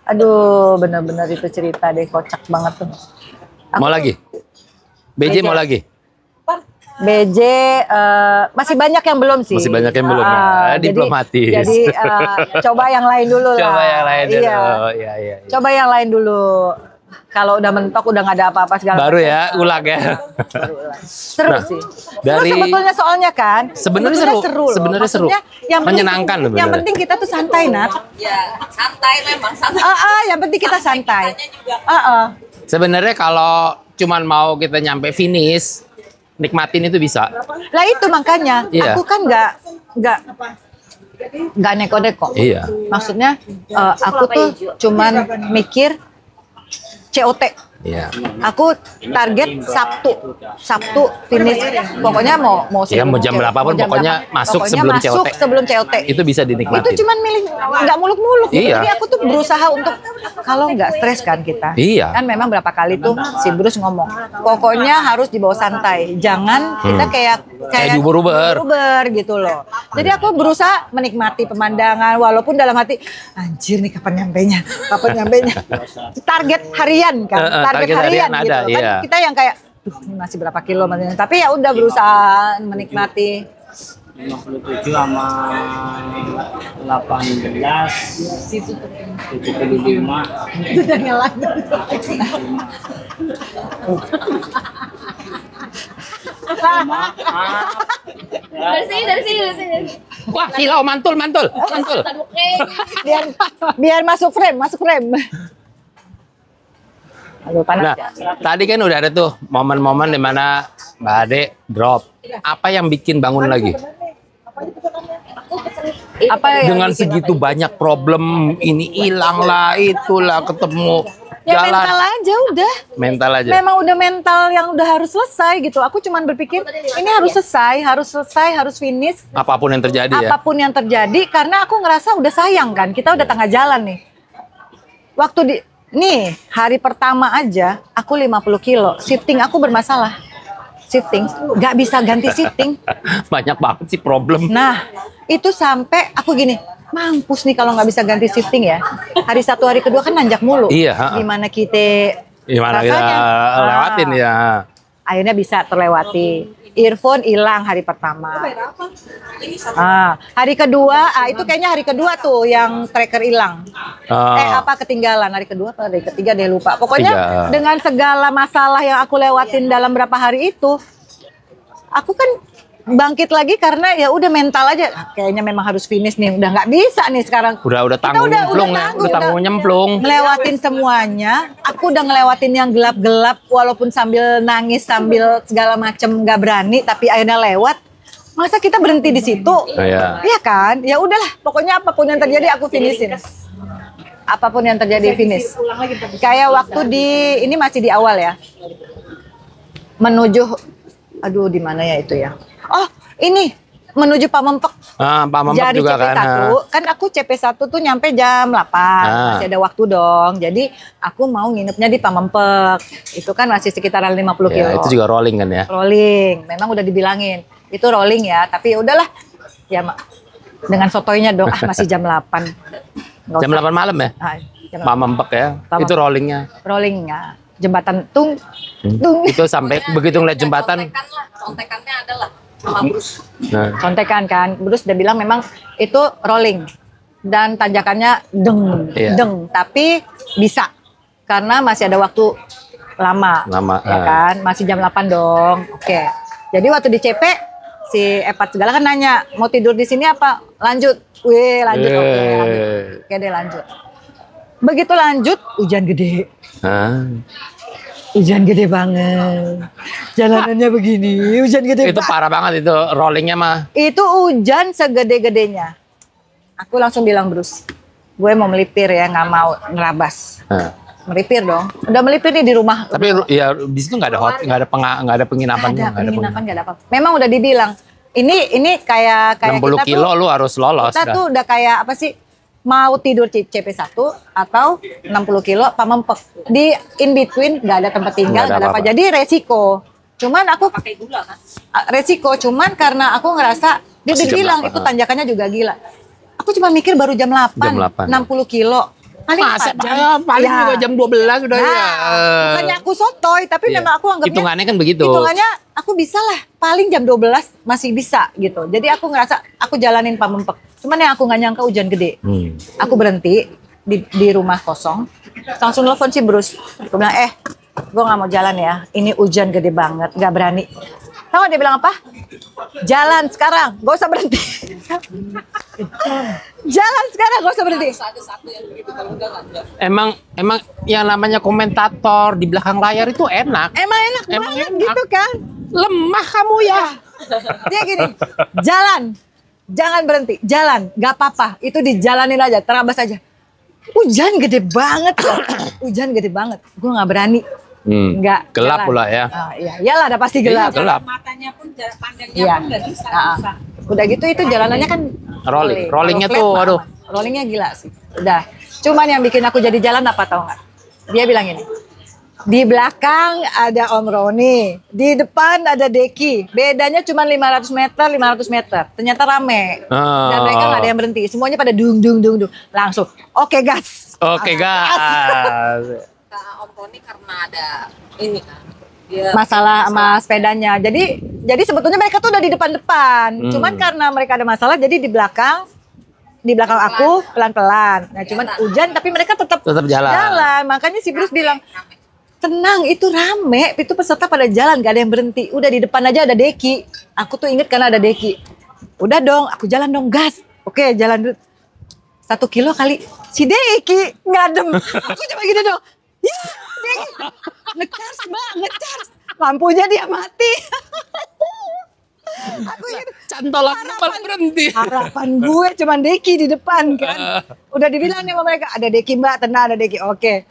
[SPEAKER 2] Aduh, bener-bener itu cerita deh, kocak banget tuh.
[SPEAKER 1] Mau lagi? BJ mau lagi?
[SPEAKER 2] BJ masih banyak yang belum sih.
[SPEAKER 1] Masih banyak yang belum. Diplomatis.
[SPEAKER 2] Jadi coba yang lain dulu lah.
[SPEAKER 1] Coba yang lain dulu.
[SPEAKER 2] Iya.
[SPEAKER 1] Iya.
[SPEAKER 2] Coba yang lain dulu. Kalau udah mentok, udah nggak ada apa-apa segala
[SPEAKER 1] Baru
[SPEAKER 2] macam.
[SPEAKER 1] ya, ulang ya.
[SPEAKER 2] Seru
[SPEAKER 1] Nah,
[SPEAKER 2] sih.
[SPEAKER 1] dari-
[SPEAKER 2] Seru sebetulnya soalnya kan.
[SPEAKER 1] Sebenarnya
[SPEAKER 2] Sebetulnya
[SPEAKER 1] seru.
[SPEAKER 2] loh.
[SPEAKER 1] Sebenarnya seru.
[SPEAKER 2] Maksudnya yang penting-
[SPEAKER 1] Menyenangkan loh
[SPEAKER 2] Yang
[SPEAKER 1] beneran.
[SPEAKER 2] penting kita tuh santai, Nat.
[SPEAKER 3] Ya, santai memang santai.
[SPEAKER 2] Yang penting kita santai.
[SPEAKER 3] Kitanya juga.
[SPEAKER 1] Sebenarnya kalau cuman mau kita nyampe finish, nikmatin itu bisa.
[SPEAKER 2] Lah itu makanya
[SPEAKER 1] Iya.
[SPEAKER 2] aku kan nggak neko-neko.
[SPEAKER 1] Iya.
[SPEAKER 2] Maksudnya aku tuh cuman mikir COT.
[SPEAKER 1] Iya.
[SPEAKER 2] Aku target Sabtu finish. Pokoknya mau
[SPEAKER 1] Iya, mau jam berapapun, pokoknya masuk sebelum COT.
[SPEAKER 2] sebelum COT.
[SPEAKER 1] Itu bisa dinikmatin.
[SPEAKER 2] Itu cuman milih nggak muluk-muluk.
[SPEAKER 1] Iya.
[SPEAKER 2] Jadi aku tuh berusaha untuk kalau nggak stres kan kita.
[SPEAKER 1] Iya.
[SPEAKER 2] Kan memang berapa kali tuh si Bruce ngomong, pokoknya harus dibawa santai. Jangan kita kayak diuber-uber gitu loh. Jadi aku berusaha menikmati pemandangan walaupun dalam hati anjir nih kapan nyampenya? Target harian kan. Target harian gitu.
[SPEAKER 1] ada,
[SPEAKER 2] Kan
[SPEAKER 1] iya.
[SPEAKER 2] kita yang kayak ini masih berapa kilo tapi ya udah berusaha menikmati.
[SPEAKER 5] 57 sama 18 75
[SPEAKER 2] Udah ngelang.
[SPEAKER 4] Dari sini.
[SPEAKER 1] Wah, silau mantul.
[SPEAKER 2] Biar masuk frame. Aduh panas
[SPEAKER 1] Nah,
[SPEAKER 2] ya.
[SPEAKER 1] tadi kan udah ada tuh momen-momen dimana Mbak Ade drop. Apa yang bikin bangun lagi?
[SPEAKER 2] Apa yang
[SPEAKER 1] Dengan
[SPEAKER 2] bikin
[SPEAKER 1] segitu banyak problem, ini hilang lah, itulah ketemu
[SPEAKER 2] ya
[SPEAKER 1] jalan.
[SPEAKER 2] mental aja udah.
[SPEAKER 1] Mental aja.
[SPEAKER 2] Memang udah mental yang udah harus selesai gitu. Aku cuman berpikir ini harus selesai, harus finish.
[SPEAKER 1] Apapun yang terjadi ya.
[SPEAKER 2] Apapun yang terjadi karena aku ngerasa udah sayang kan. Kita udah tengah jalan nih. Nih hari pertama aja aku 50 kilo. Shifting aku bermasalah. Nggak bisa ganti shifting.
[SPEAKER 1] Banyak banget sih problem.
[SPEAKER 2] Nah, itu sampai aku gini, mampus nih kalau nggak bisa ganti shifting ya. Hari satu, hari kedua kan nanjak mulu.
[SPEAKER 1] Iya,
[SPEAKER 2] Gimana kita
[SPEAKER 1] Gimana kita
[SPEAKER 2] rasanya?
[SPEAKER 1] lewatin ya.
[SPEAKER 2] Akhirnya bisa terlewati. Earphone hilang hari pertama. Hari kedua, itu kayaknya hari kedua tuh yang tracker hilang. Ketinggalan hari kedua atau hari ketiga deh lupa. Pokoknya dengan segala masalah yang aku lewatin dalam berapa hari itu, aku kan bangkit lagi karena ya udah mental aja. Kayaknya memang harus finish nih. Udah nggak bisa nih sekarang.
[SPEAKER 1] Udah tanggung nyemplung ya. Udah tanggung nyemplung.
[SPEAKER 2] Ngelewatin semuanya. Aku udah ngelewatin yang gelap-gelap walaupun sambil nangis, sambil segala macem nggak berani tapi akhirnya lewat. Masa kita berhenti di situ? Iya kan? Ya udahlah, pokoknya apapun yang terjadi aku finishin. Apapun yang terjadi finish. Kayak waktu ini masih di awal ya. Menuju di mana ya itu ya? Oh, ini menuju Pamempek.
[SPEAKER 1] Pamempek
[SPEAKER 2] Jadi
[SPEAKER 1] juga
[SPEAKER 2] CP1, kan aku CP1 tuh nyampe jam 8. Masih ada waktu dong. Jadi aku mau nginepnya di Pamempek. Itu kan masih sekitaran 50 kilo.
[SPEAKER 1] Ya, itu juga rolling kan ya?
[SPEAKER 2] Rolling. Memang udah dibilangin. Itu rolling ya, tapi ya udahlah. Ya dengan sotoynya dong, masih jam 8.
[SPEAKER 1] Jam 8 malam ya? Pamempek ya? Itu rollingnya?
[SPEAKER 2] Rollingnya. Jembatan tung.
[SPEAKER 1] Itu sampai begitu ngeliat jembatan.
[SPEAKER 3] Contekannya adalah sama Bruce.
[SPEAKER 2] Contekan kan, Bruce udah bilang memang itu rolling dan tanjakannya deng, tapi bisa karena masih ada waktu lama ya kan, masih jam 8 dong. Oke. Jadi waktu di CP si Epat segala kan nanya mau tidur di sini apa? Lanjut. Lanjut. Oke deh lanjut. Begitu lanjut hujan gede. Hujan gede banget. Jalanannya begini, hujan gede
[SPEAKER 1] itu
[SPEAKER 2] banget.
[SPEAKER 1] Parah banget itu rollingnya mah.
[SPEAKER 2] Itu hujan segede-gedenya. Aku langsung bilang Bruce, gue mau melipir ya, nggak mau ngerabas. Melipir dong. Udah melipir nih di rumah.
[SPEAKER 1] Tapi ya di situ nggak ada penginapan.
[SPEAKER 2] Nggak ada apa. Memang udah dibilang. Ini kayak
[SPEAKER 1] 60
[SPEAKER 2] kita
[SPEAKER 1] kilo
[SPEAKER 2] tuh,
[SPEAKER 1] lu harus lolos.
[SPEAKER 2] Kita tuh udah kayak apa sih? Mau tidur CP1 atau 60 kilo Pamempek. Di in between nggak ada tempat tinggal, nggak ada apa. Jadi resiko. Cuman aku
[SPEAKER 3] Pakai gula kan?
[SPEAKER 2] resiko. Cuman karena aku ngerasa dia bilang itu tanjakannya juga gila. Aku cuma mikir baru jam 8. 60 kilo. Paling
[SPEAKER 1] paling juga jam 12 udah ya.
[SPEAKER 2] Bukannya aku sotoy, tapi memang aku anggapnya
[SPEAKER 1] hitungannya kan begitu.
[SPEAKER 2] Hitungannya aku bisa lah, paling jam 12 masih bisa gitu. Jadi aku ngerasa aku jalanin Pamempek. Cuman yang aku nggak nyangka hujan gede. Aku berhenti di rumah kosong. Langsung telepon si Bruce. Gue bilang, gue nggak mau jalan ya. Ini hujan gede banget, nggak berani. Tahu dia bilang apa? Jalan sekarang, gak usah berhenti. Jalan sekarang, gak usah berhenti.
[SPEAKER 1] Emang yang namanya komentator di belakang layar itu enak.
[SPEAKER 2] Emang enak banget gitu kan?
[SPEAKER 1] Lemah kamu ya.
[SPEAKER 2] Dia gini, jalan, jangan berhenti, jalan, gak apa-apa. Itu dijalanin aja, terabas aja. Hujan gede banget loh. Hujan gede banget, gue nggak berani. Enggak
[SPEAKER 1] gelap
[SPEAKER 2] jalan.
[SPEAKER 1] pula ya.
[SPEAKER 2] Iya, iyalah udah pasti gelap.
[SPEAKER 1] Iya, gelap.
[SPEAKER 4] Matanya pun jarak pandangnya
[SPEAKER 2] Iya.
[SPEAKER 4] pun nggak bisa.
[SPEAKER 2] Udah gitu itu jalanannya kan
[SPEAKER 1] Rollingnya
[SPEAKER 2] Kalau
[SPEAKER 1] tuh,
[SPEAKER 2] flat,
[SPEAKER 1] aduh.
[SPEAKER 2] rollingnya gila sih. Udah. Cuman yang bikin aku jadi jalan apa tau nggak? Dia bilang ini. Di belakang ada Om Roni, di depan ada Deki. Bedanya cuma 500 meter. Ternyata rame. Dan mereka nggak ada yang berhenti. Semuanya pada dung. Langsung, oke gas.
[SPEAKER 1] Oke, gas.
[SPEAKER 3] Om Roni karena ada ini kan. Dia
[SPEAKER 2] Masalah sama sepedanya. Jadi sebetulnya mereka tuh udah di depan-depan. Cuman karena mereka ada masalah jadi di belakang aku pelan-pelan. Nah, cuman hujan tapi mereka tetap jalan. Makanya si Bruce bilang, "Tenang, itu rame, itu peserta pada jalan, gak ada yang berhenti. Udah di depan aja ada Deki." Aku tuh inget karena ada Deki. Udah dong, aku jalan dong, gas. Oke, jalan dulu. 1 kilo kali. Si Deki ngadem. Aku cuma gitu dong. Ya, Deki. Ngecas, Mbak, ngecas. Lampunya dia mati. Aku gitu.
[SPEAKER 1] Cantolannya malah berhenti.
[SPEAKER 2] Harapan gue cuman Deki di depan kan. Udah dibilang nih sama mereka, ada Deki Mbak, tenang ada Deki. Oke.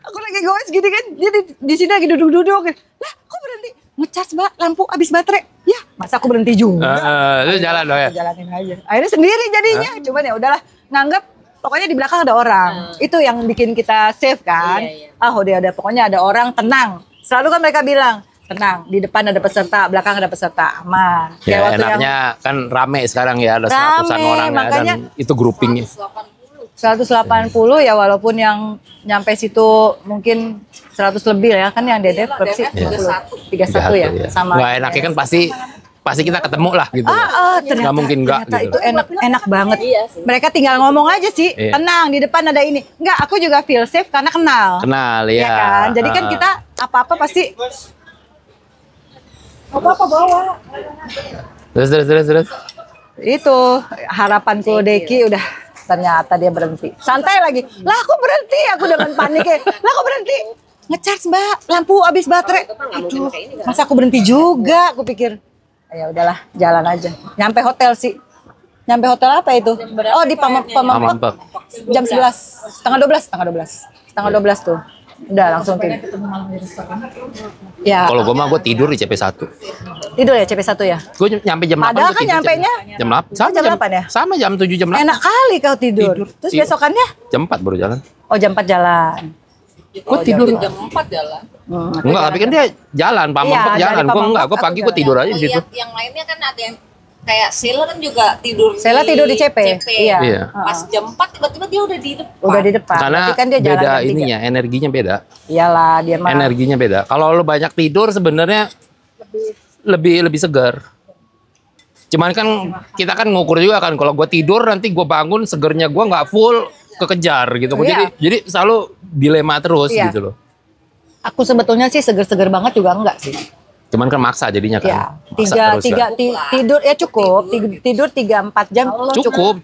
[SPEAKER 2] Aku lagi goes gitu kan. Dia di sini lagi duduk-duduk. Lah, kok berhenti? Ngecas Mbak, lampu habis baterai. Ya, masa aku berhenti juga.
[SPEAKER 1] Itu jalan dong ya.
[SPEAKER 2] Jalanin aja. Akhirnya sendiri jadinya. Cuman ya udahlah, nganggap pokoknya di belakang ada orang. Itu yang bikin kita safe kan. Udah pokoknya ada orang, tenang. Selalu kan mereka bilang, tenang, di depan ada peserta, belakang ada peserta, aman.
[SPEAKER 1] Ya enaknya kan rame sekarang ya, ada 100-an orang ya, dan itu groupingnya.
[SPEAKER 2] 180 ya, walaupun yang nyampe situ mungkin 100 lebih ya, kan yang Dedek berapa sih? 31 ya. Sama.
[SPEAKER 1] Nggak enaknya kan pasti kita ketemu lah gitu.
[SPEAKER 2] Ternyata,
[SPEAKER 1] nggak mungkin nggak
[SPEAKER 2] ternyata
[SPEAKER 1] gitu.
[SPEAKER 2] itu enak banget. Mereka tinggal ngomong aja sih, tenang di depan ada ini. Enggak, aku juga feel safe karena kenal.
[SPEAKER 1] Kenal ya.
[SPEAKER 2] Kan? Jadi kan kita apa-apa pasti apa-apa bawa.
[SPEAKER 1] Terus.
[SPEAKER 2] Itu harapanku Deki udah, ternyata dia berhenti. Santai lagi. Lah aku berhenti, aku dengan paniknya. Lah aku berhenti. Ngecas Mbak, lampu habis baterai. Aduh, masa aku berhenti juga, aku pikir. Ya udahlah, jalan aja. Nyampe hotel sih. Nyampe hotel apa itu? Oh, di Pamampek. Jam 11. Setengah 12 tuh. Udah langsung tidur. Ya.
[SPEAKER 1] Kalau gue mah gue tidur di CP1.
[SPEAKER 2] Tidur ya CP1 ya?
[SPEAKER 1] Gue nyampe jam 8.
[SPEAKER 2] Padahal kan nyampenya
[SPEAKER 1] jam 8. Sama
[SPEAKER 2] jam 8 ya?
[SPEAKER 1] Sama jam 7 jam 8.
[SPEAKER 2] Enak kali kau tidur. Terus besokannya?
[SPEAKER 1] Jam 4 baru jalan.
[SPEAKER 2] Oh, jam 4 jalan.
[SPEAKER 1] Gue tidur
[SPEAKER 3] jam 4 jalan.
[SPEAKER 1] Enggak, tapi kan dia jalan, Pamampek jalan. Gue enggak, gue pagi gue tidur aja di situ.
[SPEAKER 3] Yang lainnya kan ada yang kayak Sheila kan juga tidur
[SPEAKER 2] tidur di CP. Iya.
[SPEAKER 3] Pas jam 4 tiba-tiba dia udah di depan.
[SPEAKER 2] Udah di depan.
[SPEAKER 1] Karena
[SPEAKER 2] berarti kan dia jalan
[SPEAKER 1] beda
[SPEAKER 2] jam 3.
[SPEAKER 1] ininya, energinya beda.
[SPEAKER 2] Iyalah, dia mah.
[SPEAKER 1] Energinya beda. Kalau lo banyak tidur sebenarnya lebih segar. Cuman kan kita kan ngukur juga kan, kalau gue tidur nanti gue bangun segernya gue nggak full kekejar gitu. Jadi selalu dilema terus gitu loh.
[SPEAKER 2] Aku sebetulnya sih seger-seger banget juga enggak sih.
[SPEAKER 1] Cuman kan maksa jadinya kan.
[SPEAKER 2] Ya,
[SPEAKER 1] Maksa terus kan.
[SPEAKER 2] tidur ya cukup. Tidur 3-4 jam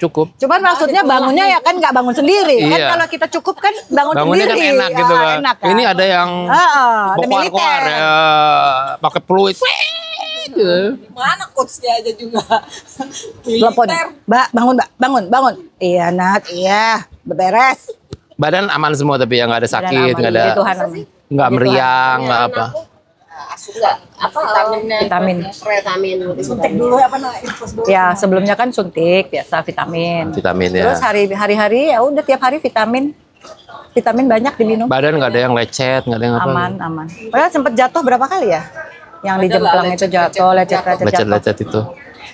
[SPEAKER 1] Cukup.
[SPEAKER 2] Cuman maksudnya bangunnya ya kan nggak bangun sendiri. Kan kalau kita cukup kan
[SPEAKER 1] bangunnya
[SPEAKER 2] sendiri.
[SPEAKER 1] Kan enak gitu kan.
[SPEAKER 2] Enak, kan.
[SPEAKER 1] Ini ada yang
[SPEAKER 2] ada militer.
[SPEAKER 1] koar ya, pakai peluit.
[SPEAKER 3] Mana coachnya aja juga.
[SPEAKER 2] Telepon. Mbak, bangun. Iya, Nat. Iya, beberes.
[SPEAKER 1] Badan aman semua tapi yang nggak ada sakit, nggak ada, nggak meriang, nggak apa.
[SPEAKER 2] Vitamin.
[SPEAKER 3] Suntik dulu apa namanya?
[SPEAKER 2] Ya, sebelumnya kan suntik biasa vitamin.
[SPEAKER 1] Vitamin ya.
[SPEAKER 2] Terus hari-hari ya udah tiap hari vitamin. Vitamin banyak diminum.
[SPEAKER 1] Badan nggak ada yang lecet, nggak ada yang apa.
[SPEAKER 2] Aman. Padahal sempet jatuh berapa kali ya? Yang di jemplang itu jatuh, lecet
[SPEAKER 1] itu.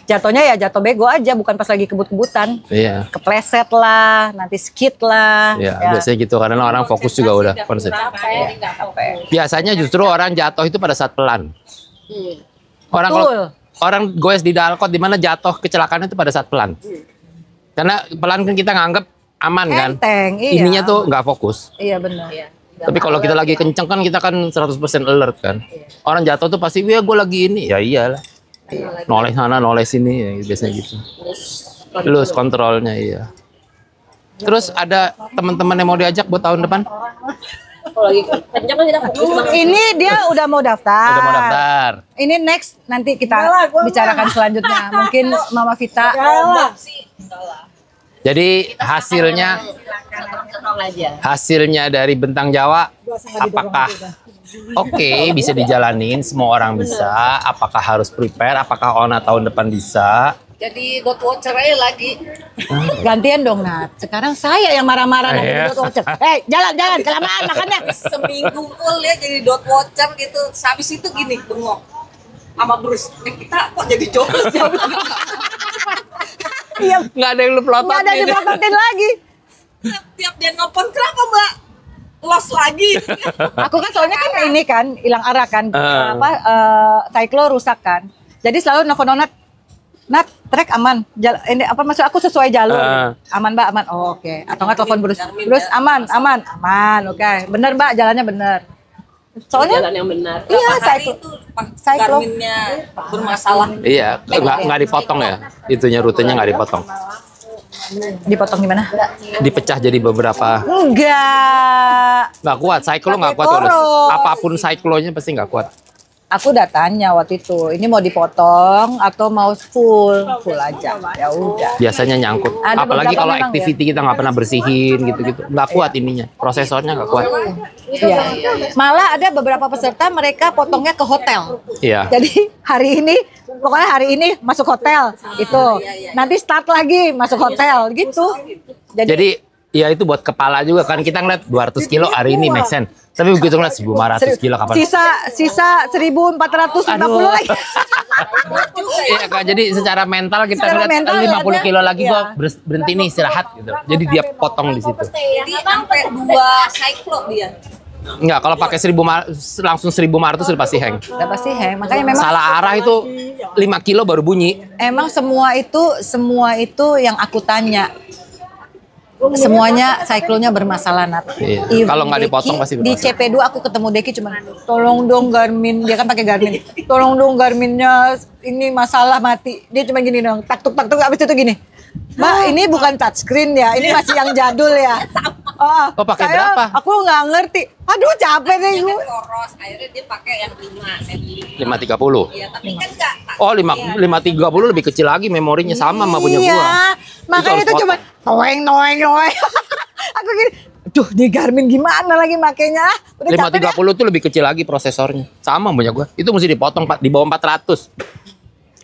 [SPEAKER 2] Jatuhnya ya jatuh bego aja, bukan pas lagi kebut-kebutan.
[SPEAKER 1] Iya.
[SPEAKER 2] Kepleset lah, nanti skid lah.
[SPEAKER 1] Iya, biasanya gitu karena orang fokus juga udah konsep. Biasanya justru orang jatuh itu pada saat pelan. Orang goes di dalkot di mana jatuh kecelakaannya itu pada saat pelan. Karena pelan kan kita nganggap aman kan.
[SPEAKER 2] Enteng, iya.
[SPEAKER 1] Ininya tuh nggak fokus.
[SPEAKER 2] Iya benar.
[SPEAKER 1] Tapi kalau kita lagi kenceng kan kita kan 100% alert kan. Orang jatuh tuh pasti, ya gue lagi ini. Ya iyalah. Noleh sana, noleh sini, ya, biasanya gitu. Lose kontrolnya, iya. Terus ada teman-teman yang mau diajak buat tahun depan?
[SPEAKER 4] Kalau lagi kencang kan kita fokus banget.
[SPEAKER 2] Ini dia udah mau daftar.
[SPEAKER 1] Udah mau daftar.
[SPEAKER 2] Ini next nanti kita bicarakan selanjutnya. Mungkin Mama Vita.
[SPEAKER 1] Jadi hasilnya dari Bentang Jawa, apakah oke bisa dijalanin, semua orang bisa? Apakah harus prepare? Apakah Ona tahun depan bisa?
[SPEAKER 3] Jadi dot watcher aja lagi.
[SPEAKER 2] Gantian dong, Nat. Sekarang saya yang marah-marah nanti
[SPEAKER 1] Iya.
[SPEAKER 2] dot watcher. Jalan-jalan kelamaan makannya.
[SPEAKER 3] Seminggu full ya jadi dot watcher gitu. Habis itu gini, bengok sama Bruce. Kita kok jadi jomblo sih?
[SPEAKER 2] Iya,
[SPEAKER 1] Nggak ada yang lu
[SPEAKER 2] nggak ada
[SPEAKER 1] pelototin.
[SPEAKER 2] dipototin lagi.
[SPEAKER 3] Tiap dia nelfon, kenapa Mbak? Los lagi.
[SPEAKER 2] Aku kan soalnya kan ini kan hilang arah kan. Cyclo rusak kan. Jadi selalu nelfon Nat, trek aman. Ini apa maksud aku sesuai jalur. Aman Mbak, aman. Oh, oke. Atau nggak telepon Bruce aman. Oke. Bener Mbak, jalannya bener. Soalnya
[SPEAKER 4] Jalan yang benar.
[SPEAKER 2] iya,
[SPEAKER 3] Hari
[SPEAKER 2] cyclo.
[SPEAKER 3] itu
[SPEAKER 2] Cyclo.
[SPEAKER 3] Garminnya bermasalah.
[SPEAKER 1] Iya, nggak dipotong ya. Itunya rutenya nggak dipotong.
[SPEAKER 2] Dipotong gimana?
[SPEAKER 1] Dipecah jadi beberapa.
[SPEAKER 2] Enggak.
[SPEAKER 1] Nggak kuat, cyclo nggak kuat.
[SPEAKER 2] Pakai
[SPEAKER 1] Udah.
[SPEAKER 2] poros.
[SPEAKER 1] Apapun cyclonya pasti nggak kuat.
[SPEAKER 2] Aku udah tanya waktu itu, ini mau dipotong atau mau full aja. Ya udah.
[SPEAKER 1] Biasanya nyangkut.
[SPEAKER 2] Ada
[SPEAKER 1] Apalagi
[SPEAKER 2] beberapa
[SPEAKER 1] kalau
[SPEAKER 2] memang
[SPEAKER 1] activity kita nggak pernah bersihin gitu-gitu. Nggak kuat ininya. Prosesornya nggak kuat.
[SPEAKER 2] Iya. Malah ada beberapa peserta mereka potongnya ke hotel.
[SPEAKER 1] Iya.
[SPEAKER 2] Jadi pokoknya hari ini masuk hotel itu. Nanti start lagi masuk hotel gitu.
[SPEAKER 1] Jadi ya itu buat kepala juga kan. Kita ngeliat 200 kilo hari ini make sense. Tapi begitu ngeliat 1.500 kilo kapan?
[SPEAKER 2] Sisa 1.450 lagi.
[SPEAKER 1] Iya kan, jadi secara mental kita
[SPEAKER 2] Secara
[SPEAKER 1] ngeliat
[SPEAKER 2] mental
[SPEAKER 1] 50
[SPEAKER 2] ngeliatnya,
[SPEAKER 1] kilo lagi
[SPEAKER 2] iya.
[SPEAKER 1] gua berhenti nih istirahat gitu. Jadi dia potong di situ.
[SPEAKER 3] Jadi sampai 2 cyclo dia.
[SPEAKER 1] Enggak, kalau pakai langsung 1.500 udah pasti hang.
[SPEAKER 2] Udah pasti hang. Makanya memang
[SPEAKER 1] Salah arah itu 5 kilo baru bunyi.
[SPEAKER 2] emang semua itu yang aku tanya. Semuanya cyclonya bermasalah, Nat.
[SPEAKER 1] Iya.
[SPEAKER 2] Even
[SPEAKER 1] Kalau nggak dipotong
[SPEAKER 2] Deki,
[SPEAKER 1] pasti
[SPEAKER 2] di
[SPEAKER 1] bermasalah.
[SPEAKER 2] CP2 aku ketemu Deki cuman tolong dong Garmin, dia kan pakai Garmin. Tolong dong Garminnya ini masalah mati. Dia cuma gini dong, tak tuk habis itu gini. Mbak, ini bukan touchscreen ya, ini masih yang jadul ya.
[SPEAKER 1] Oh, pakai berapa?
[SPEAKER 2] Aku nggak ngerti. Aduh capek deh
[SPEAKER 3] Dia
[SPEAKER 2] gue.
[SPEAKER 3] kan poros, akhirnya dia pakai yang 5 saya beli.
[SPEAKER 1] 530.
[SPEAKER 3] Iya, tapi kan enggak.
[SPEAKER 1] Oh, 530 lebih kecil lagi memorinya sama punya gua.
[SPEAKER 2] Iya, makanya
[SPEAKER 1] Itu
[SPEAKER 2] itu
[SPEAKER 1] harus
[SPEAKER 2] cuma noeng. Aku gini, duh di Garmin gimana lagi makainya? Udah capek deh.
[SPEAKER 1] 530 tuh lebih kecil lagi prosesornya. Sama punya gua. Itu mesti dipotong di bawah 400.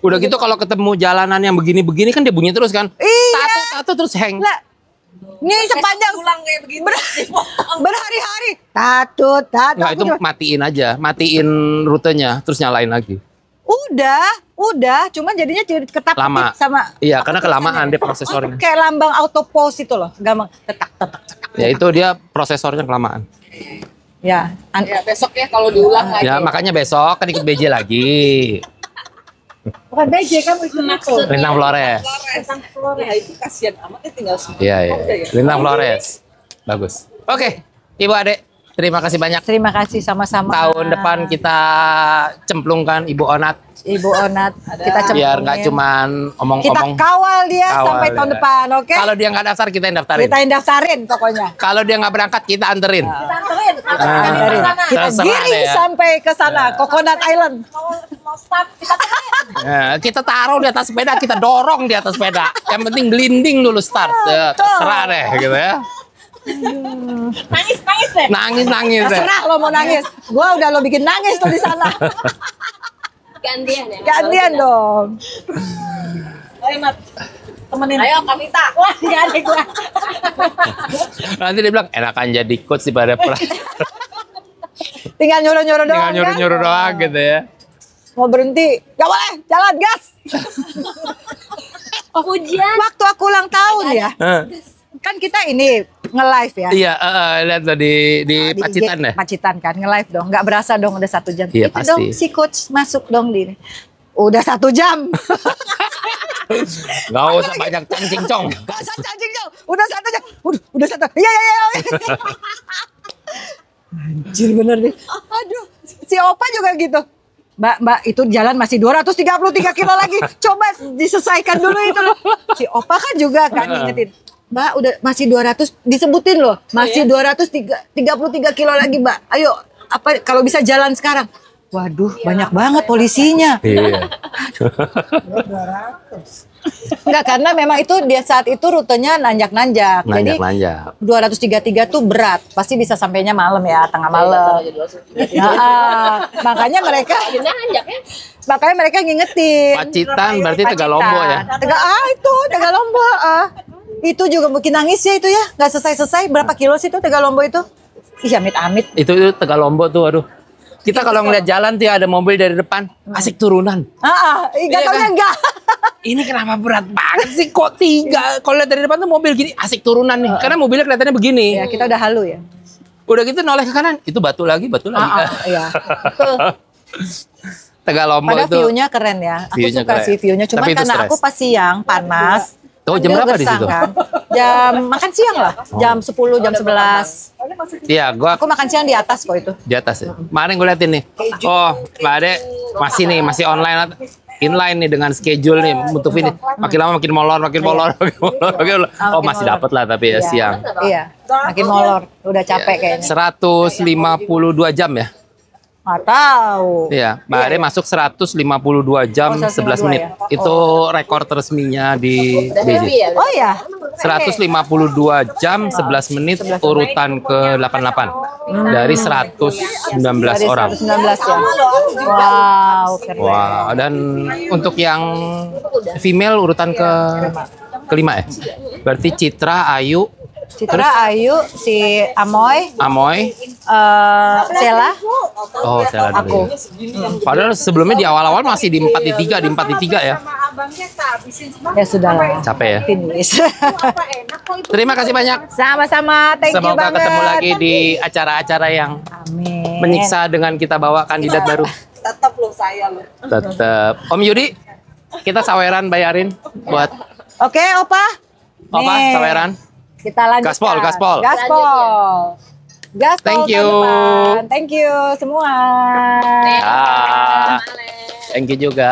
[SPEAKER 1] Udah gitu kalau ketemu jalanan yang begini-begini kan dia bunyi terus kan.
[SPEAKER 2] Iya.
[SPEAKER 1] Tato terus hang.
[SPEAKER 2] Lah, ini sepanjang
[SPEAKER 3] Pulang kayak begitu. dipotong.
[SPEAKER 2] berhari-hari. Tatut.
[SPEAKER 1] Nggak, itu
[SPEAKER 2] Aku cuma,
[SPEAKER 1] matiin aja. Matiin rutenya terus nyalain lagi.
[SPEAKER 2] udah. Cuman jadinya ketak
[SPEAKER 1] Lama.
[SPEAKER 2] sama.
[SPEAKER 1] Iya, karena kelamaan dia prosesornya.
[SPEAKER 2] Kayak lambang auto pause itu loh, gampang tetak.
[SPEAKER 1] Ya itu dia prosesornya kelamaan.
[SPEAKER 2] Ya,
[SPEAKER 3] Ya, besok ya kalau diulang lagi.
[SPEAKER 1] Ya makanya besok kan ikut BJ lagi.
[SPEAKER 4] Bukan BJ kamu itu maksud.
[SPEAKER 1] Lintang Flores.
[SPEAKER 3] Ya itu kasihan amat dia tinggal
[SPEAKER 1] Iya. Lintang Flores. Bagus. Oke, Ibu Ade, terima kasih banyak.
[SPEAKER 2] terima kasih sama-sama.
[SPEAKER 1] Tahun depan kita cemplungkan Ibu Onat.
[SPEAKER 2] Ibu Onat, kita cemplungin.
[SPEAKER 1] Biar nggak cuman
[SPEAKER 2] Kita
[SPEAKER 1] omong-omong.
[SPEAKER 2] kawal dia
[SPEAKER 1] Kawal
[SPEAKER 2] sampai tahun
[SPEAKER 1] dia.
[SPEAKER 2] depan, oke?
[SPEAKER 1] Kalau dia nggak daftar kita yang daftarin.
[SPEAKER 2] Kita yang daftarin pokoknya.
[SPEAKER 1] Kalau dia nggak berangkat kita anterin.
[SPEAKER 2] Daftarin. Kita
[SPEAKER 1] Terserah
[SPEAKER 2] giring
[SPEAKER 1] deh ya.
[SPEAKER 2] sampai ke sana, Coconut Island.
[SPEAKER 4] Mau start kita
[SPEAKER 1] Nah, kita taruh di atas sepeda, kita dorong di atas sepeda. Yang penting gelinding dulu start. Ya, terserah deh gitu ya.
[SPEAKER 4] nangis deh.
[SPEAKER 1] Nangis deh.
[SPEAKER 2] Terserah lo mau nangis. Gua udah lo bikin nangis tuh di sana.
[SPEAKER 4] Gantian ya.
[SPEAKER 2] Gantian dong.
[SPEAKER 4] Ayo Mat, temenin.
[SPEAKER 3] Ayo Kamita.
[SPEAKER 4] Wah, nggak ada gua.
[SPEAKER 1] Nanti dia bilang enakan jadi coach daripada
[SPEAKER 2] Tinggal nyuruh-nyuruh doang.
[SPEAKER 1] tinggal nyuruh-nyuruh
[SPEAKER 2] kan?
[SPEAKER 1] doang gitu ya.
[SPEAKER 2] Mau berhenti, gak boleh, jalan gas.
[SPEAKER 4] Hujan.
[SPEAKER 2] Waktu aku ulang tahun ya, kan kita ini nge-live ya.
[SPEAKER 1] Iya, lihat tuh di
[SPEAKER 2] Di
[SPEAKER 1] Pacitan
[SPEAKER 2] IG
[SPEAKER 1] deh.
[SPEAKER 2] Pacitan kan, nge-live dong. Nggak berasa dong udah 1 jam.
[SPEAKER 1] Iya,
[SPEAKER 2] Itu
[SPEAKER 1] pasti.
[SPEAKER 2] dong si coach masuk dong di ini. Udah 1 jam.
[SPEAKER 1] Nggak usah banyak cang-cingcong.
[SPEAKER 2] Gak usah cacing. Udah satu aja. Udah satu. Iya. Anjir bener nih. Aduh, si Opa juga gitu. Mbak, itu jalan masih 233 kilo lagi. Coba diselesaikan dulu itu loh. Si Opa kan juga kan ngingetin. Mbak, udah masih 200, disebutin loh. Masih 233 kilo lagi, Mbak. Ayo, apa kalau bisa jalan sekarang? Waduh, banyak banget polisinya.
[SPEAKER 1] Iya.
[SPEAKER 2] Enggak, karena memang itu dia saat itu rutenya nanjak-nanjak. Jadi
[SPEAKER 1] Nanjak.
[SPEAKER 2] 233 tuh berat. Pasti bisa sampainya malam ya, tengah malam. Makanya mereka ngingetin.
[SPEAKER 1] Pacitan berarti Tegalombo ya.
[SPEAKER 2] Itu Tegalombo. Itu juga mungkin nangis ya itu ya, nggak selesai. Berapa kilo sih itu Tegalombo itu? Ih, amit-amit.
[SPEAKER 1] Itu Tegalombo tuh, aduh. Kita kalau ngeliat jalan tuh ada mobil dari depan, asik turunan.
[SPEAKER 2] Enggak taunya enggak.
[SPEAKER 1] Ini kenapa berat banget sih? Kok 3? Kalau lihat dari depan tuh mobil gini, asik turunan nih. Karena mobilnya kelihatannya begini.
[SPEAKER 2] Ya, kita udah halu ya.
[SPEAKER 1] Udah gitu noleh ke kanan, itu batu lagi.
[SPEAKER 2] Iya. Betul.
[SPEAKER 1] Tegalombo
[SPEAKER 2] Padahal
[SPEAKER 1] itu.
[SPEAKER 2] view-nya keren ya. Aku
[SPEAKER 1] View-nya
[SPEAKER 2] suka
[SPEAKER 1] keren.
[SPEAKER 2] sih view-nya. Cuma
[SPEAKER 1] Tapi itu
[SPEAKER 2] karena
[SPEAKER 1] stres.
[SPEAKER 2] aku pas siang panas.
[SPEAKER 1] Tuh,
[SPEAKER 2] kan
[SPEAKER 1] jam
[SPEAKER 2] dia
[SPEAKER 1] berapa di
[SPEAKER 2] gersang
[SPEAKER 1] situ?
[SPEAKER 2] kan. Jam makan siang lah. Jam 10, jam 11.
[SPEAKER 1] Iya, gua
[SPEAKER 2] Aku makan siang di atas kok itu.
[SPEAKER 1] di atas ya. Kemarin gue liatin nih. Oh, Mbak Ade masih online, inline nih dengan schedule nih untuk ini. Makin lama makin molor. Oh, masih dapat lah tapi ya siang.
[SPEAKER 2] Iya. Makin molor. Udah capek kayaknya.
[SPEAKER 1] 152 jam ya.
[SPEAKER 2] Nggak tahu.
[SPEAKER 1] Iya, Mbak Ade masuk 152 jam 11 menit.
[SPEAKER 2] ya?
[SPEAKER 1] Itu rekor resminya di BJ.
[SPEAKER 2] Oh ya.
[SPEAKER 1] 152 jam 11 menit urutan ke-88 dari 119 orang.
[SPEAKER 2] 119 ya. Wow, keren.
[SPEAKER 1] Wah, dan untuk yang female urutan kelima ya. Berarti Citra, Ayu,
[SPEAKER 2] Citra, Ayu, si Amoy, Sela,
[SPEAKER 1] oh Sela
[SPEAKER 2] aku.
[SPEAKER 1] dulu. Padahal sebelumnya di awal-awal masih di 4 di 3 ya.
[SPEAKER 2] Ya sudah lah.
[SPEAKER 1] Capek ya.
[SPEAKER 2] Finish.
[SPEAKER 1] Terima kasih banyak.
[SPEAKER 2] Sama-sama, thank you
[SPEAKER 1] Semoga
[SPEAKER 2] banget.
[SPEAKER 1] ketemu lagi di acara-acara yang
[SPEAKER 2] Amin.
[SPEAKER 1] menyiksa dengan kita bawa kandidat baru.
[SPEAKER 3] Tetap loh saya loh.
[SPEAKER 1] Tetap. Om Yudi, kita saweran bayarin buat
[SPEAKER 2] Oke, Opa.
[SPEAKER 1] Opa,
[SPEAKER 2] Nih,
[SPEAKER 1] saweran.
[SPEAKER 2] Kita lanjutkan.
[SPEAKER 1] Gaspol.
[SPEAKER 2] Thank
[SPEAKER 1] Thank you.
[SPEAKER 2] Thank you semua.
[SPEAKER 1] Ah, thank you juga.